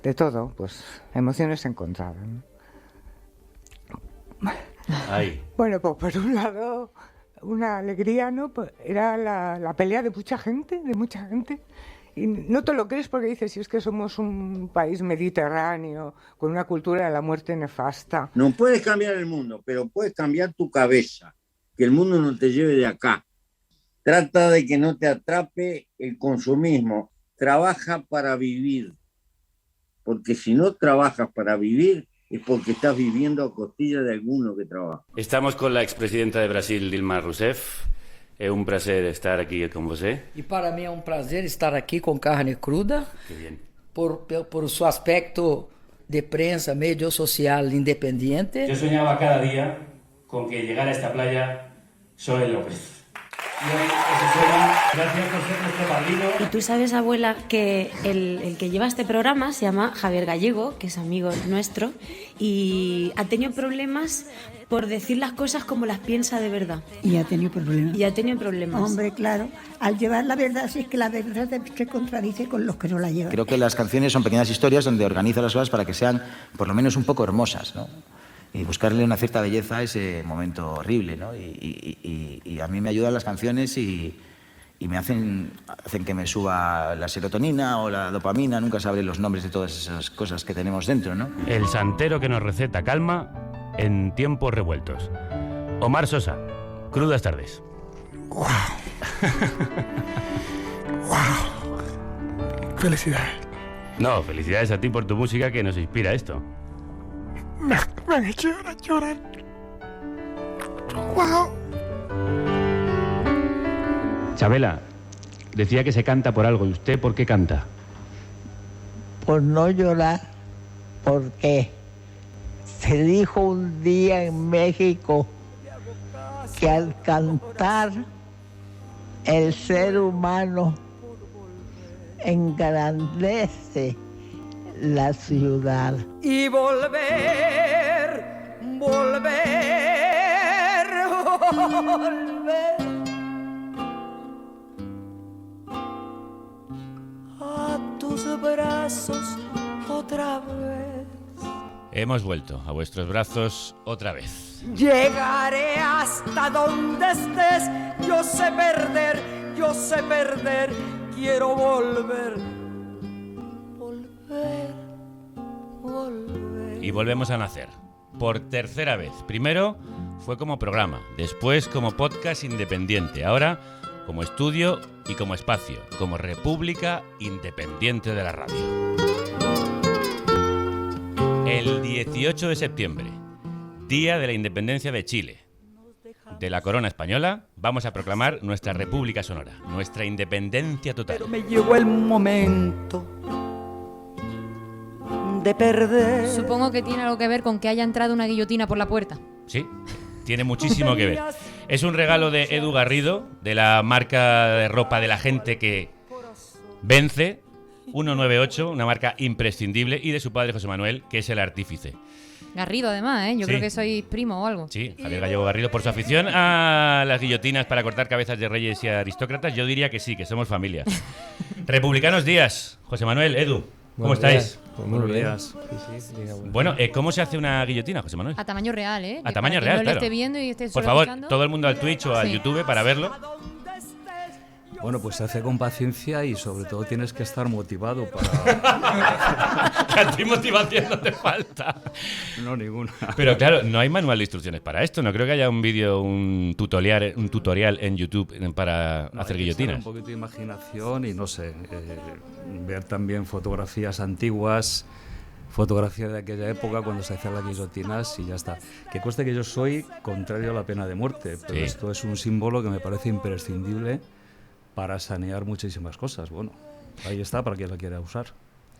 [SPEAKER 32] de todo, pues emociones encontradas, ¿no?
[SPEAKER 2] Ay.
[SPEAKER 32] Bueno, pues por un lado, una alegría, ¿no? Pues era la pelea de mucha gente, Y no te lo crees porque dices, si es que somos un país mediterráneo, con una cultura de la muerte nefasta.
[SPEAKER 33] No puedes cambiar el mundo, pero puedes cambiar tu cabeza, que el mundo no te lleve de acá. Trata de que no te atrape el consumismo. Trabaja para vivir, porque si no trabajas para vivir, es porque estás viviendo a costilla de alguno que trabaja.
[SPEAKER 2] Estamos con la expresidenta de Brasil, Dilma Rousseff. É um prazer estar aqui com você.
[SPEAKER 34] E para mim é um prazer estar aqui com Carne Cruda, por seu aspecto de prensa, medio social independiente.
[SPEAKER 22] Yo soñaba cada día con que llegara a esta playa Joel López. Y hoy ese sueño, gracias por ser nuestro padrino.
[SPEAKER 35] Y tú sabes, abuela, que el que lleva este programa se llama Javier Gallego, que es amigo nuestro, y ha tenido problemas por decir las cosas como las piensa de verdad.
[SPEAKER 36] Y ha tenido problemas.
[SPEAKER 35] Y ha tenido problemas.
[SPEAKER 36] Hombre, claro. Al llevar la verdad, si es que la verdad se contradice con los que no la llevan.
[SPEAKER 37] Creo que las canciones son pequeñas historias donde organizo las cosas para que sean por lo menos un poco hermosas, ¿no? Y buscarle una cierta belleza a ese momento horrible, ¿no? Y a mí me ayudan las canciones y me hacen que me suba la serotonina o la dopamina, nunca sabré los nombres de todas esas cosas que tenemos dentro, ¿no?
[SPEAKER 2] El santero que nos receta calma en tiempos revueltos. Omar Sosa, crudas tardes.
[SPEAKER 38] ¡Wow! Felicidades.
[SPEAKER 2] No, felicidades a ti por tu música que nos inspira esto.
[SPEAKER 38] Me han hecho llorar. ¡Wow!
[SPEAKER 2] Chabela, decía que se canta por algo. ¿Y usted por qué canta?
[SPEAKER 36] Por no llorar
[SPEAKER 1] porque se dijo un día en México que al cantar el ser humano engrandece la ciudad.
[SPEAKER 4] Y volver a tus brazos otra vez.
[SPEAKER 2] Hemos vuelto a vuestros brazos otra vez.
[SPEAKER 4] Llegaré hasta donde estés, yo sé perder, quiero volver.
[SPEAKER 2] Y volvemos a nacer. Por tercera vez. Primero fue como programa, después como podcast independiente, ahora como estudio y como espacio, como República Independiente de la Radio. El 18 de septiembre, Día de la Independencia de Chile, de la corona española, vamos a proclamar nuestra República Sonora, nuestra independencia total.
[SPEAKER 4] Pero me llegó el momento de perder.
[SPEAKER 3] Supongo que tiene algo que ver con que haya entrado una guillotina por la puerta.
[SPEAKER 2] Sí, tiene muchísimo que ver. Es un regalo de Edu Garrido, de la marca de ropa de la gente que vence, 198, una marca imprescindible, y de su padre José Manuel, que es el artífice.
[SPEAKER 3] Garrido, además, ¿eh? Yo
[SPEAKER 2] Sí.
[SPEAKER 3] creo que sois primo o algo.
[SPEAKER 2] Sí, Javier Gallego Garrido, por su afición a las guillotinas para cortar cabezas de reyes y aristócratas, yo diría que sí, que somos familia. Republicanos días, José Manuel, Edu, ¿cómo
[SPEAKER 5] Buenos
[SPEAKER 2] estáis?
[SPEAKER 5] días. Pues muy
[SPEAKER 2] Buenos
[SPEAKER 5] bien.
[SPEAKER 2] días.
[SPEAKER 5] Sí, digamos.
[SPEAKER 2] Bueno, ¿cómo se hace una guillotina, José Manuel?
[SPEAKER 3] A tamaño real, ¿eh?
[SPEAKER 2] A
[SPEAKER 3] Que
[SPEAKER 2] tamaño
[SPEAKER 3] para
[SPEAKER 2] real,
[SPEAKER 3] quien no
[SPEAKER 2] claro.
[SPEAKER 3] lo esté viendo y esté
[SPEAKER 2] Por
[SPEAKER 3] solo
[SPEAKER 2] favor,
[SPEAKER 3] escuchando.
[SPEAKER 2] todo el mundo al Twitch o al
[SPEAKER 3] Sí.
[SPEAKER 2] YouTube para verlo.
[SPEAKER 5] Bueno, pues se hace con paciencia y sobre todo tienes que estar motivado para...
[SPEAKER 2] Que a ti motivación no te falta.
[SPEAKER 5] No, ninguna.
[SPEAKER 2] Pero claro, no hay manual de instrucciones para esto. No creo que haya un vídeo, un tutorial en YouTube para
[SPEAKER 5] No,
[SPEAKER 2] hacer
[SPEAKER 5] hay que echar
[SPEAKER 2] guillotinas.
[SPEAKER 5] un poquito de imaginación y no sé, ver también fotografías antiguas, fotografías de aquella época cuando se hacían las guillotinas y ya está. Que cueste que yo soy contrario a la pena de muerte, pero
[SPEAKER 2] Sí.
[SPEAKER 5] esto es un símbolo que me parece imprescindible para sanear muchísimas cosas. Bueno, ahí está para quien la quiera usar.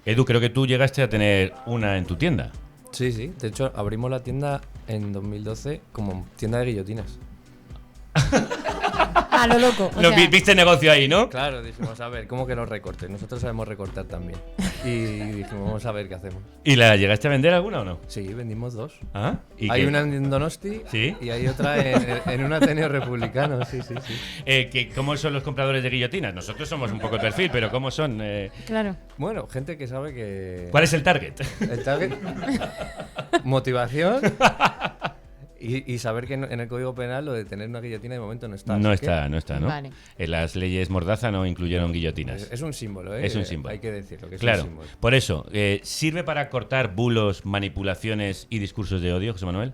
[SPEAKER 2] Edu, creo que tú llegaste a tener una en tu tienda.
[SPEAKER 6] Sí, sí. De hecho, abrimos la tienda en 2012 como tienda de guillotinas.
[SPEAKER 3] A lo loco. o sea,
[SPEAKER 2] Viste negocio ahí, ¿no?
[SPEAKER 6] Claro, dijimos, a ver, ¿cómo que los recortes? Nosotros sabemos recortar también. Y dijimos, vamos a ver qué hacemos.
[SPEAKER 2] ¿Y la llegaste a vender alguna o no?
[SPEAKER 6] Sí, vendimos dos.
[SPEAKER 2] ¿Ah? ¿Y
[SPEAKER 6] Hay
[SPEAKER 2] qué?
[SPEAKER 6] una en Donosti
[SPEAKER 2] ¿Sí?
[SPEAKER 6] y hay otra en un Ateneo Republicano. Sí, sí, sí.
[SPEAKER 2] ¿Cómo son los compradores de guillotinas? Nosotros somos un poco el perfil, pero ¿cómo son?
[SPEAKER 3] Claro.
[SPEAKER 6] Bueno, gente que sabe que...
[SPEAKER 2] ¿Cuál es el target?
[SPEAKER 6] El target... Motivación... Y saber que en el Código Penal lo de tener una guillotina de momento no está.
[SPEAKER 2] No
[SPEAKER 6] así
[SPEAKER 2] está,
[SPEAKER 6] que-
[SPEAKER 2] no está, ¿no?
[SPEAKER 3] Vale.
[SPEAKER 2] En las leyes Mordaza no incluyeron guillotinas.
[SPEAKER 6] Es un símbolo, ¿eh?
[SPEAKER 2] Es un símbolo.
[SPEAKER 6] Hay que decirlo, que es
[SPEAKER 2] Claro,
[SPEAKER 6] un símbolo.
[SPEAKER 2] por eso, ¿sirve para cortar bulos, manipulaciones y discursos de odio, José Manuel?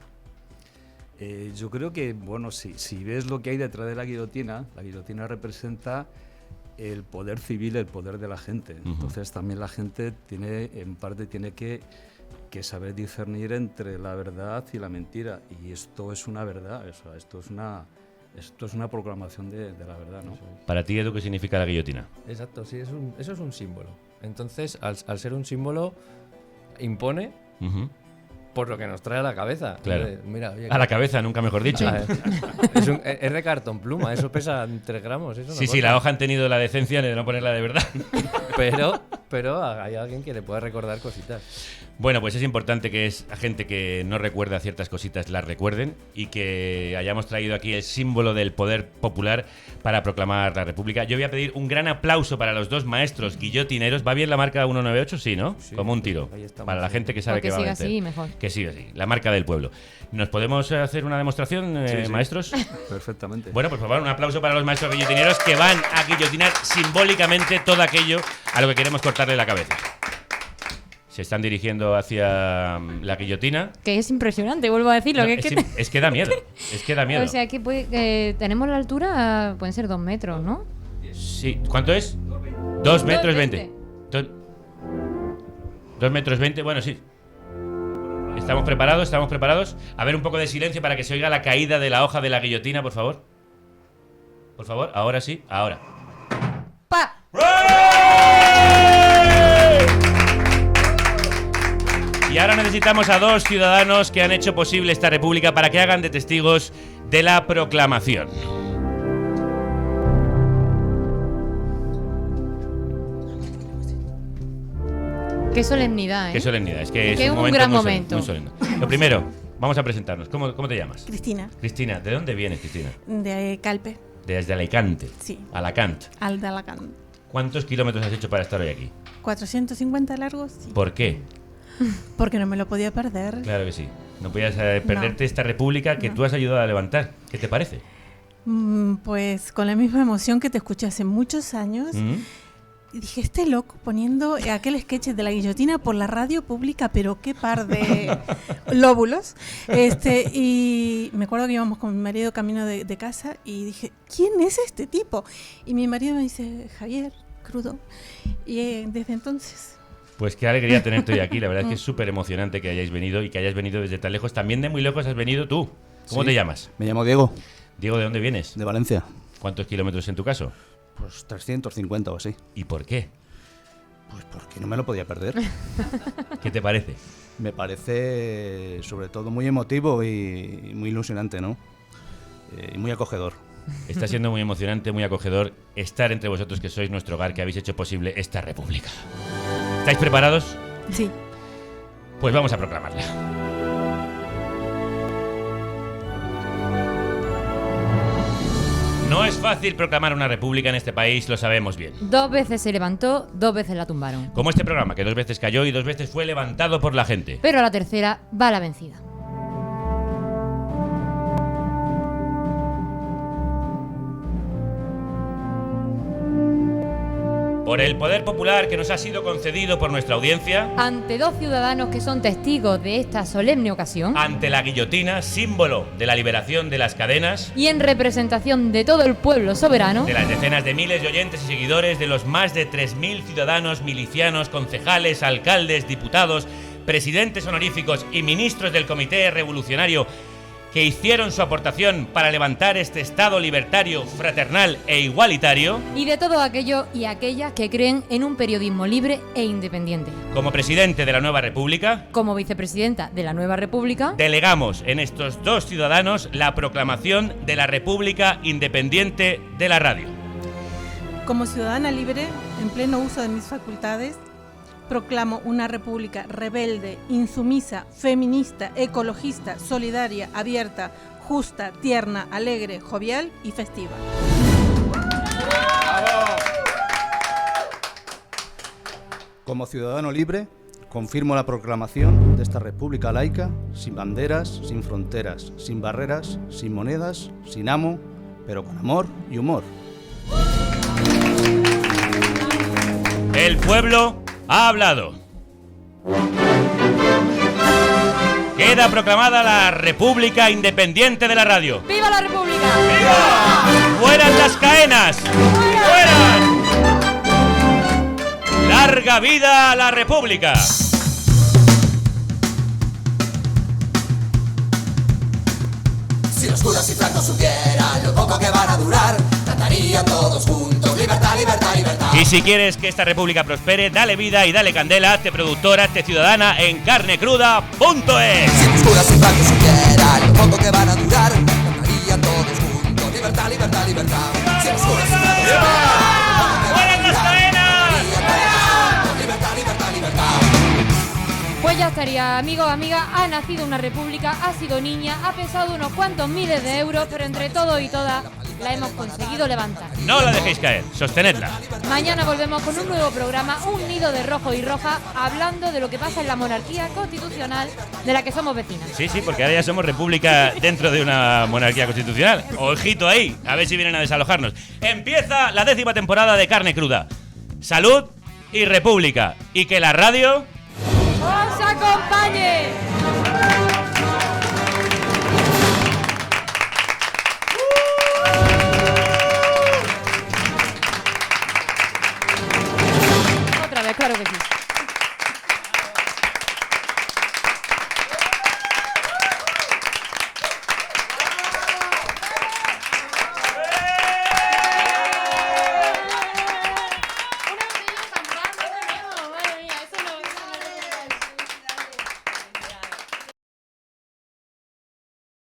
[SPEAKER 5] Yo creo que, bueno, si ves lo que hay detrás de la guillotina representa el poder civil, el poder de la gente.
[SPEAKER 2] Ujú.
[SPEAKER 5] Entonces también la gente en parte tiene que saber discernir entre la verdad y la mentira. Y esto es una verdad, o sea, esto es una proclamación de la verdad, ¿no?
[SPEAKER 2] Para ti, Edu, ¿qué significa la guillotina?
[SPEAKER 6] Exacto, sí, eso es un símbolo. Entonces, al ser un símbolo, impone
[SPEAKER 2] Ujú.
[SPEAKER 6] por lo que nos trae a la cabeza.
[SPEAKER 2] Claro.
[SPEAKER 6] Mira, oye,
[SPEAKER 2] A la cabeza, nunca mejor dicho.
[SPEAKER 6] Es de cartón pluma, eso pesa 3 gramos. Eso
[SPEAKER 2] Sí, sí, la hoja han tenido la decencia de no ponerla de verdad.
[SPEAKER 6] Pero hay alguien que le pueda recordar cositas.
[SPEAKER 2] Bueno, pues es importante que a gente que no recuerda ciertas cositas las recuerden y que hayamos traído aquí el símbolo del poder popular para proclamar la República. Yo voy a pedir un gran aplauso para los dos maestros guillotineros. ¿Va bien la marca 198? Sí, ¿no?
[SPEAKER 6] Sí,
[SPEAKER 2] como un tiro.
[SPEAKER 6] ahí estamos,
[SPEAKER 2] Para la
[SPEAKER 6] sí.
[SPEAKER 2] gente que sabe
[SPEAKER 3] Pues que
[SPEAKER 2] que va a
[SPEAKER 3] siga
[SPEAKER 2] vencer.
[SPEAKER 3] así, mejor.
[SPEAKER 2] Que siga así. La marca del pueblo. ¿Nos podemos hacer una demostración,
[SPEAKER 5] Sí, sí.
[SPEAKER 2] maestros?
[SPEAKER 5] Perfectamente.
[SPEAKER 2] Bueno, pues por favor, un aplauso para los maestros guillotineros que van a guillotinar simbólicamente todo aquello a lo que queremos cortarle la cabeza. Se están dirigiendo hacia la guillotina.
[SPEAKER 3] Que es impresionante, vuelvo a decirlo.
[SPEAKER 2] No,
[SPEAKER 3] que
[SPEAKER 2] es que da miedo. Es que da miedo.
[SPEAKER 3] O sea, que tenemos la altura, pueden ser 2 metros, ¿no?
[SPEAKER 2] Sí. ¿Cuánto es? 2 metros 20. 2 metros 20. Bueno, sí. ¿Estamos preparados? ¿Estamos preparados? A ver, un poco de silencio para que se oiga la caída de la hoja de la guillotina, por favor. Por favor, ahora sí, ahora. Y ahora necesitamos a 2 ciudadanos que han hecho posible esta república para que hagan de testigos de la proclamación.
[SPEAKER 3] Qué solemnidad, ¿eh?
[SPEAKER 2] Qué solemnidad, es que
[SPEAKER 3] Que
[SPEAKER 2] es un momento
[SPEAKER 3] gran
[SPEAKER 2] muy
[SPEAKER 3] momento.
[SPEAKER 2] Muy solemne. Lo primero, vamos a presentarnos. ¿Cómo te llamas?
[SPEAKER 7] Cristina,
[SPEAKER 2] Cristina, ¿de dónde vienes, Cristina?
[SPEAKER 7] de Calpe,
[SPEAKER 2] Desde Alicante.
[SPEAKER 7] Sí.
[SPEAKER 2] Alacant.
[SPEAKER 7] al de Alacant.
[SPEAKER 2] ¿Cuántos kilómetros has hecho para estar hoy aquí?
[SPEAKER 7] 450 largos, sí.
[SPEAKER 2] ¿Por qué?
[SPEAKER 7] Porque no me lo podía perder.
[SPEAKER 2] Claro que sí. No podías perderte esta república que tú has ayudado a levantar. ¿Qué te parece?
[SPEAKER 7] Pues con la misma emoción que te escuché hace muchos años. Y dije, este loco poniendo aquel sketch de la guillotina por la radio pública, pero qué par de lóbulos. Y me acuerdo que íbamos con mi marido camino de casa y dije, ¿quién es este tipo? Y mi marido me dice, Javier Crudo. Y desde entonces...
[SPEAKER 2] Pues qué alegría tenerte hoy aquí. La verdad es que es súper emocionante que hayáis venido y que hayáis venido desde tan lejos. También de muy lejos has venido tú. ¿Cómo te llamas?
[SPEAKER 8] Me llamo Diego.
[SPEAKER 2] Diego, ¿de dónde vienes?
[SPEAKER 8] De Valencia.
[SPEAKER 2] ¿Cuántos kilómetros en tu caso?
[SPEAKER 8] Pues 350 o así.
[SPEAKER 2] ¿Y por qué?
[SPEAKER 8] Pues porque no me lo podía perder.
[SPEAKER 2] ¿Qué te parece?
[SPEAKER 8] Me parece sobre todo muy emotivo y muy ilusionante, ¿no? Y muy acogedor.
[SPEAKER 2] Está siendo muy emocionante, muy acogedor estar entre vosotros que sois nuestro hogar, que habéis hecho posible esta república. ¿Estáis preparados?
[SPEAKER 7] Sí.
[SPEAKER 2] Pues vamos a proclamarla. No es fácil proclamar una república en este país, lo sabemos bien.
[SPEAKER 3] 2 veces se levantó, 2 veces la tumbaron.
[SPEAKER 2] Como este programa, que 2 veces cayó y 2 veces fue levantado por la gente.
[SPEAKER 3] Pero a la tercera va la vencida.
[SPEAKER 2] Por el poder popular que nos ha sido concedido por nuestra audiencia,
[SPEAKER 3] Ante 2 ciudadanos que son testigos de esta solemne ocasión,
[SPEAKER 2] ante la guillotina, símbolo de la liberación de las cadenas,
[SPEAKER 3] y en representación de todo el pueblo soberano,
[SPEAKER 2] de las decenas de miles de oyentes y seguidores, de los más de 3.000 ciudadanos, milicianos, concejales, alcaldes, diputados, presidentes honoríficos y ministros del Comité Revolucionario que hicieron su aportación para levantar este Estado libertario, fraternal e igualitario,
[SPEAKER 3] y de todo aquello y aquellas que creen en un periodismo libre e independiente.
[SPEAKER 2] como presidente de la nueva república,
[SPEAKER 3] Como vicepresidenta de la nueva república,
[SPEAKER 2] delegamos en estos 2 ciudadanos la proclamación de la República Independiente de la Radio.
[SPEAKER 7] Como ciudadana libre, en pleno uso de mis facultades, proclamo una república rebelde, insumisa, feminista, ecologista, solidaria, abierta, justa, tierna, alegre, jovial y festiva.
[SPEAKER 8] Como ciudadano libre, confirmo la proclamación de esta república laica, sin banderas, sin fronteras, sin barreras, sin monedas, sin amo, pero con amor y humor.
[SPEAKER 2] El pueblo ha hablado. Queda proclamada la República Independiente de la Radio.
[SPEAKER 3] ¡Viva la República!
[SPEAKER 2] ¡Viva! ¡Fueran las caenas! ¡Fueran! ¡Larga vida a la República!
[SPEAKER 9] Si los curas y francos supieran lo poco que van a durar, cantarían todos juntos, libertad, libertad, libertad.
[SPEAKER 2] Y si quieres que esta república prospere, dale vida y dale candela, hazte productora, hazte ciudadana en carnecruda.es.
[SPEAKER 9] Si los curas y francos supieran lo poco que van a durar, cantarían todos juntos, libertad, libertad, libertad. Si los curas y francos supieran
[SPEAKER 2] ¡Fueran las caenas!
[SPEAKER 9] libertad, libertad, libertad.
[SPEAKER 3] Pues ya estaría, amigos, amigas, ha nacido una república, ha sido niña, ha pesado unos cuantos miles de euros, pero entre todos y todas la hemos conseguido levantar.
[SPEAKER 2] No la dejéis caer, sostenedla.
[SPEAKER 3] Mañana volvemos con un nuevo programa, un nido de rojo y roja, hablando de lo que pasa en la monarquía constitucional de la que somos vecinas.
[SPEAKER 2] Sí, porque ahora ya somos república dentro de una monarquía constitucional. Ojito ahí, a ver si vienen a desalojarnos. Empieza la 10ª temporada de Carne Cruda. Salud y república. Y que la radio
[SPEAKER 3] ¡os acompañe! Otra vez, claro que sí.